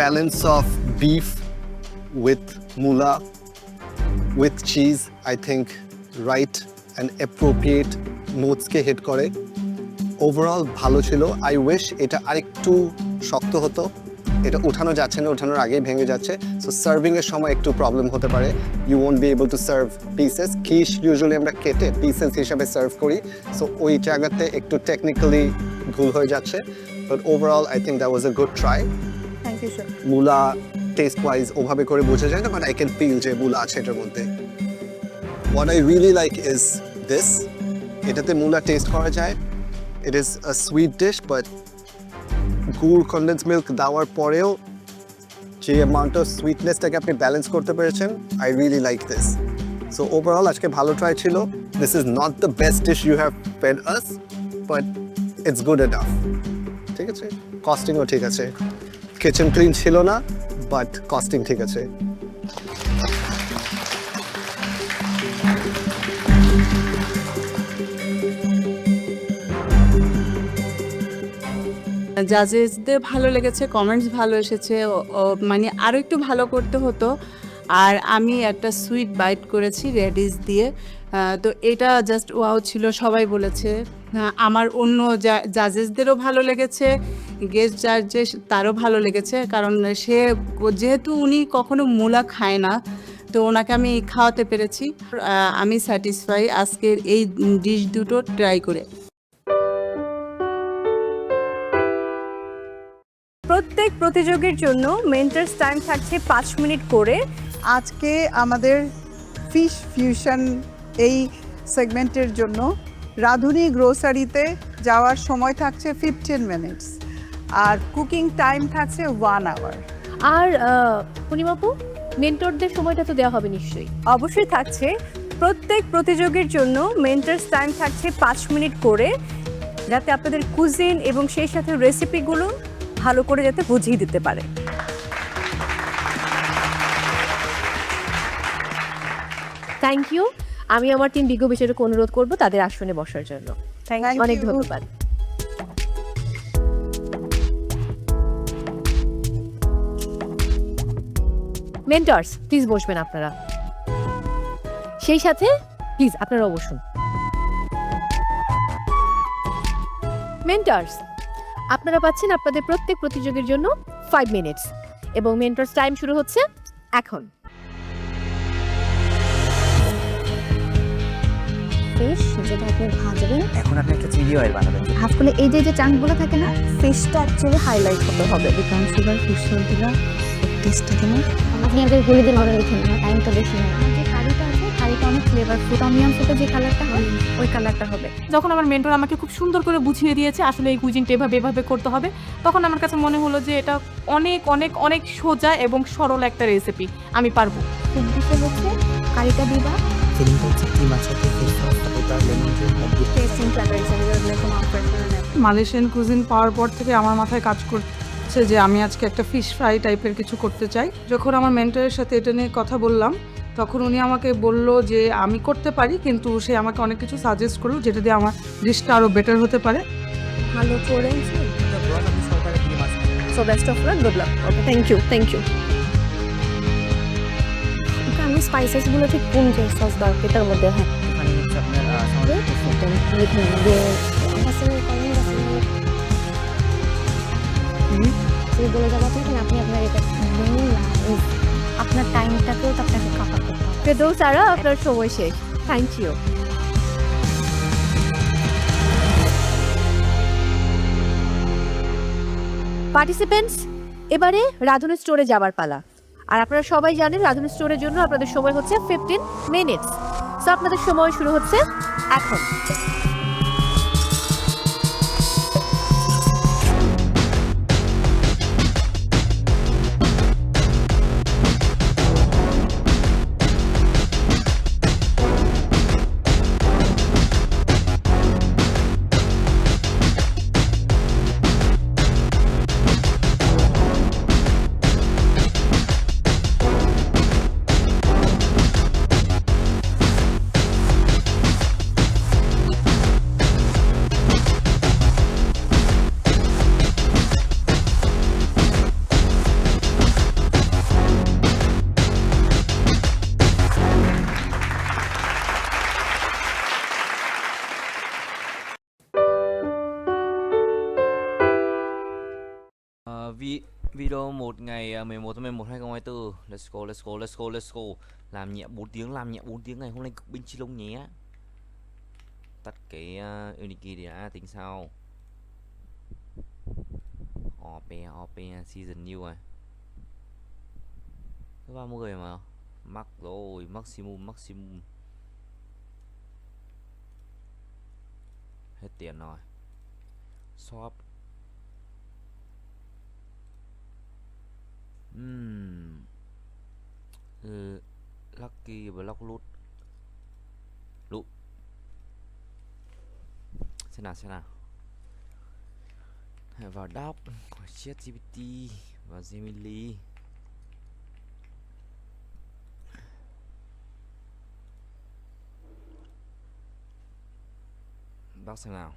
Balance of beef with mula, with cheese, I think right and appropriate notes ke hit kore. Overall bhalo chilo. I wish eta arektu shokto hoto. এটা উঠানো যাচ্ছে না, উঠানোর আগেই ভেঙে যাচ্ছে। So serving এর সময় একটু প্রবলেম হতে পারে। You won't be able to serve pieces. খিস ইউজুয়ালি আমরা কেটে পিসেস হিসাবে সার্ভ করি, সো ওই জায়গাতে একটু টেকনিক্যালি ভুল হয়ে যাচ্ছে। But overall I think that was a good try.
Thank you sir.
মূলা টেস্ট ওয়াইজ ওভাবে করে বোঝা যায় না, বাট আই ক্যান ফিল যে মূলা আছে এটার মধ্যে। What I really like is this, এটাতে মূলা টেস্ট করা যায়। It is a sweet dish, but গুড় কনডেন্স মিল্ক দেওয়ার পরেও যে অ্যামাউন্ট অফ সুইটনেসটাকে আপনি ব্যালেন্স করতে পেরেছেন, I really like this. So overall আজকে ভালো ট্রাই ছিল। This is not the best dish you have fed us, but it's good enough. ঠিক আছে, কস্টিংও ঠিক আছে। কিচেন ক্লিন ছিল না, বাট কস্টিং ঠিক আছে।
জাজেসদের ভালো লেগেছে, কমেন্টস ভালো এসেছে, মানে আরও একটু ভালো করতে হতো। আর আমি একটা সুইট বাইট করেছি রেডিশ দিয়ে, তো এটা জাস্ট ওয়াও ছিল, সবাই বলেছে। আমার অন্য জাজেসদেরও ভালো লেগেছে, গেস্ট জাজেস তারও ভালো লেগেছে, কারণ সে যেহেতু উনি কখনো মূলা খায় না, তো ওনাকে আমি খাওয়াতে পেরেছি। আমি স্যাটিসফাই আজকের এই ডিশ দুটো ট্রাই করে।
প্রত্যেক প্রতিযোগীর জন্য মেন্টার্স টাইম থাকছে 5 মিনিট করে।
আজকে আমাদের ফিশ ফিউশন এই সেগমেন্টের জন্য রাঁধুনি গ্রোসারিতে যাওয়ার সময় থাকছে 15 মিনিটস, আর কুকিং টাইম থাকছে 1 আওয়ার।
আর পূর্ণিমাপু, মেন্টরদের সময়টা তো দেওয়া হবে নিশ্চয়ই?
অবশ্যই থাকছে। প্রত্যেক প্রতিযোগীর জন্য মেন্টার্স টাইম থাকছে 5 মিনিট করে, যাতে আপনাদের কুজিন এবং সেই সাথে রেসিপিগুলো ভালো করে যাতে বুঝিয়ে দিতে পারে।
Thank you. আমি আমার টিম বিজ্ঞ বিচারক অনুরোধ করব তাদের আসনে বসার জন্য। অনেক ধন্যবাদ। মেন্টরস প্লিজ বসবেন আপনারা, সেই সাথে প্লিজ আপনারাও বসুন। মেন্টরস, আপনারা পাচ্ছেন আপনাদের প্রত্যেক প্রতিযোগীর জন্য 5 মিনিটস এবং মেন্টরস টাইম শুরু হচ্ছে এখন।
ফিশ যেটা আপনি ভাজবেন,
এখন আপনি একটা চিলি অয়েল বানাবেন।
হাফ করে এই যে চাংগুলো থাকে না, ফিশটা অ্যাকচুয়ালি হাইলাইট হতে হবে। বিকজ সুগার ফিশ দিলা টেস্টটা কেমন আপনি আগে বলে দিন, অর্ডার লিখে নিন, টাইমটা বেশি নেয়। যে কারিটা আছে, কারিটা অনেক ফ্লেভারফুল, অনিয়ন সুপে যে কালারটা হয় ওই কালারটা হবে।
যখন আমার মেন্টর আমাকে খুব সুন্দর করে বুঝিয়ে দিয়েছে আসলে এই কুইজিনটা এভাবে করতে হবে, তখন আমার কাছে মনে হলো যে এটা অনেক অনেক অনেক সোজা এবং সরল একটা রেসিপি, আমি পারবো।
খুব বেশি হচ্ছে কারিটা দিবা,
ফিলিংটা হচ্ছে কি মাছ সাথে fish sauce paper lemon juice
testing flavour হিসেবে এরকম অপারেশন।
মালয়েশিয়ান কুজিন পাওয়ার পর থেকে আমার মাথায় কাজ করছে যে আমি আজকে একটা ফিশ ফ্রাই টাইপের কিছু করতে চাই। যখন আমার মেন্টরের সাথে এটা নিয়ে কথা বললাম, তখন উনি আমাকে বলল যে আমি করতে পারি, কিন্তু সে আমাকে অনেক কিছু সাজেস্ট করলো যেটা দিয়ে আমার ডিশটা আরও বেটার হতে পারে।
ভালো করেছি। So best of luck, good luck. Okay, thank you, thank you. আমি স্পাইসেসগুলো ঠিক কোন যে সস দরকার এটার মধ্যে, হ্যাঁ
মানে হচ্ছে আপনার
বলে যাবো আপনাকে, আপনি আপনার এটা আপনার টাইমটাকেও তো আপনাকে কাভার করতে হবে।
ফেরদৌস আরা, আপনার সময় শেষ। Thank you. পার্টিসিপেন্টস, এবারে রাঁধুনি স্টোরে যাবার পালা। আর আপনারা সবাই জানেন রাধুনী স্টোরের জন্য আপনাদের সময় হচ্ছে 15 মিনিটস। সো আপনাদের সময় শুরু হচ্ছে এখন।
Video 1 ngày 11 tháng 11 2024. Let's go, let's go, let's go, let's go. Làm nhẹ 4 tiếng, làm nhẹ 4 tiếng ngày hôm nay cực binh chi lông nhé. Tắt cái Uniki đi đã, tính sau. OP season new rồi. Thứ 30 mà. Mắc rồi, maximum. Hết tiền rồi. Shop. Lucky block loot. Xem nào. Hãy vào đọc ChatGPT và Gemini. Đọc xem nào.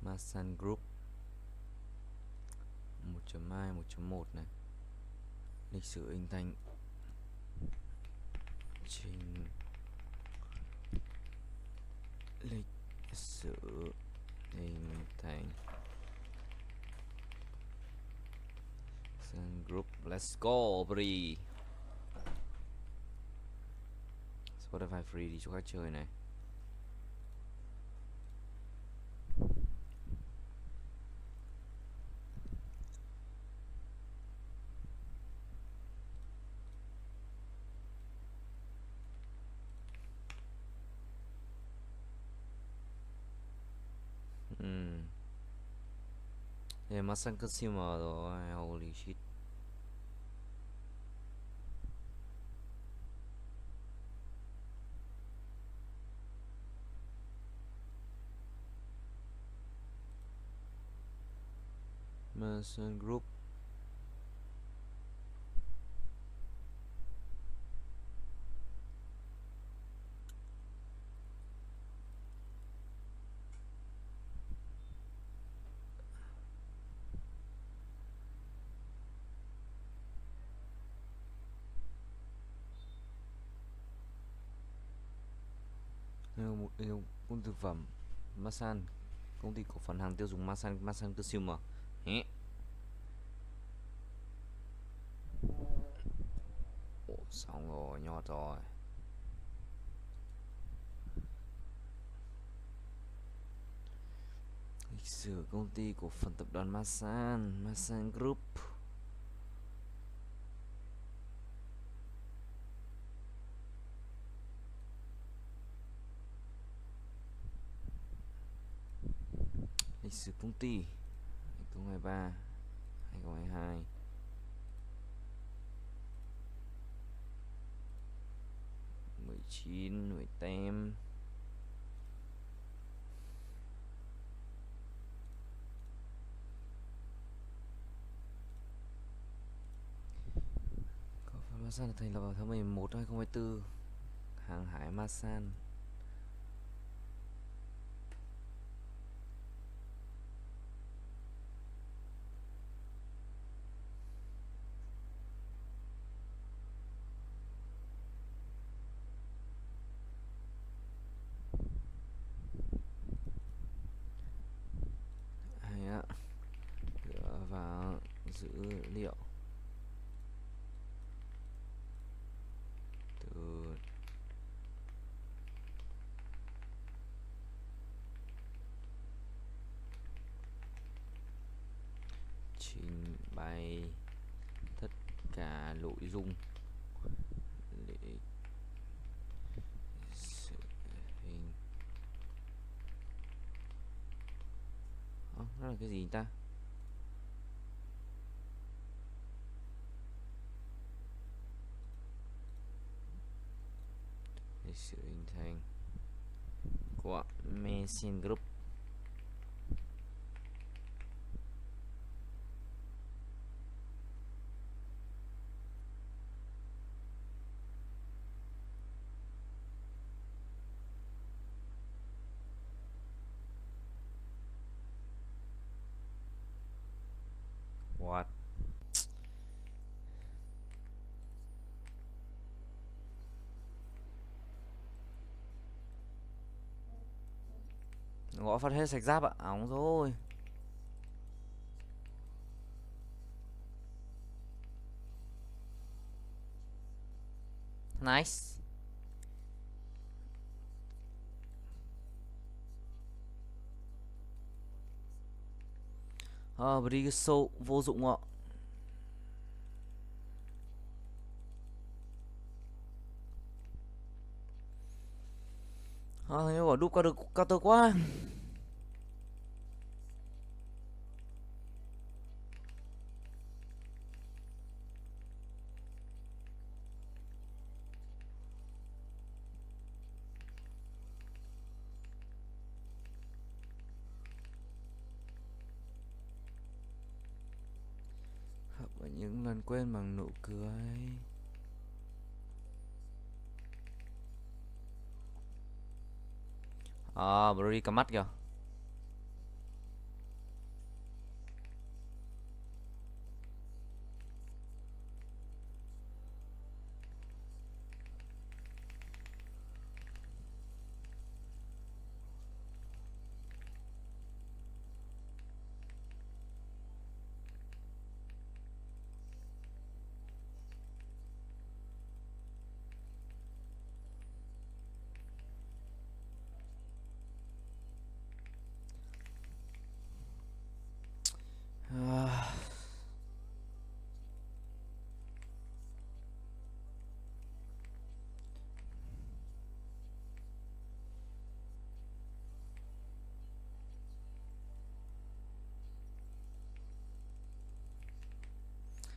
Masan Group 1.2 1.1 này. Lịch sử hình thành trình lịch sử hình thành Masan Group. Let's go buddy. Spotify free đi cho các chơi này. Masan Consumer rồi, holy shit. Masan Group. Cung thực phẩm Masan, công ty cổ phần hàng tiêu dùng Masan Consumer. Xong rồi, nhọt rồi. Lịch sử công ty cổ phần tập đoàn Masan Group. Lịch sử công ty 2023 2022. Chín 18. Cổ phần Masan được thành lập vào tháng 11 năm 2024. Hàng hải Masan. Dựa vào dữ liệu bày tất cả nội dung để sự hình. Nó là cái gì ta? Để sự hình thành của Machine Group. What? Gõ phát hết sạch giáp ạ. Óng rồi. Nice. Brigisso vô dụng ạ. Nhưng mà đúp qua được counter quá. Và những lần quên bằng nụ cười. Brody cầm mắt kìa.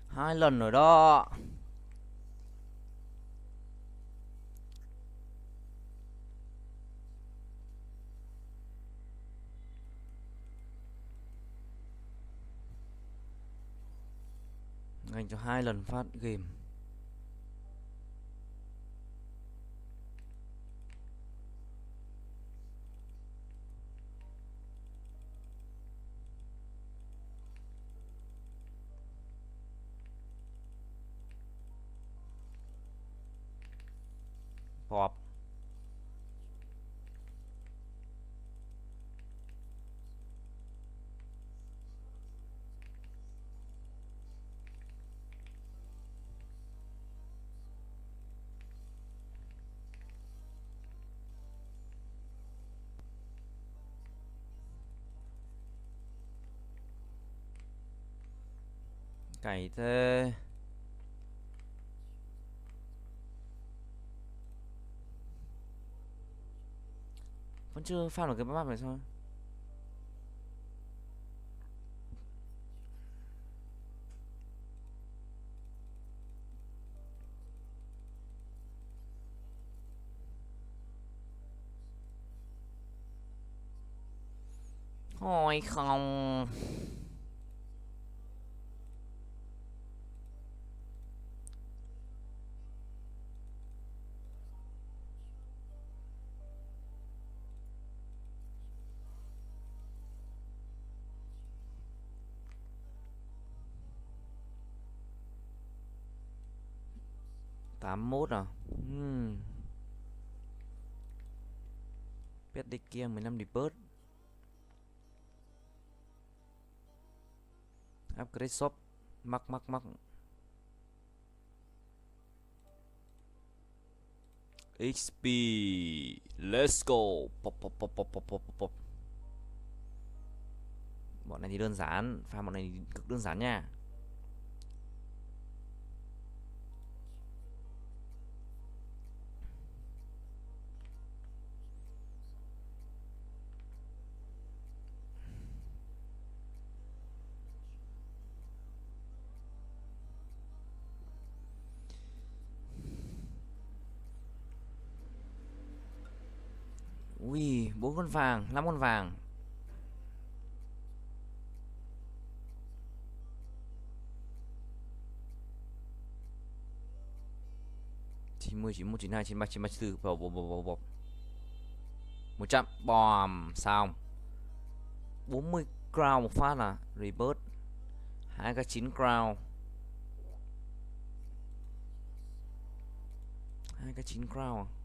Hai lần rồi đó. Dành cho 2 lần phát game. Pop. Cày thế. Vẫn chưa farm được cái map này sao? Thôi không. Tám mốt à? Pet đi kia 15 debug. Upgrade shop. Mắc. XP. Let's go. Pop. Bọn này thì đơn giản. Pha bọn này cực đơn giản nha. 4 con vàng, 5 con vàng. Chín mươi, 91, 92, 93, 93, 94. Bộp. 100. Bòm. Xong. 40 crown một phát à. Rebirth. 2 cái 9 crown. 2 cái 9 crown à.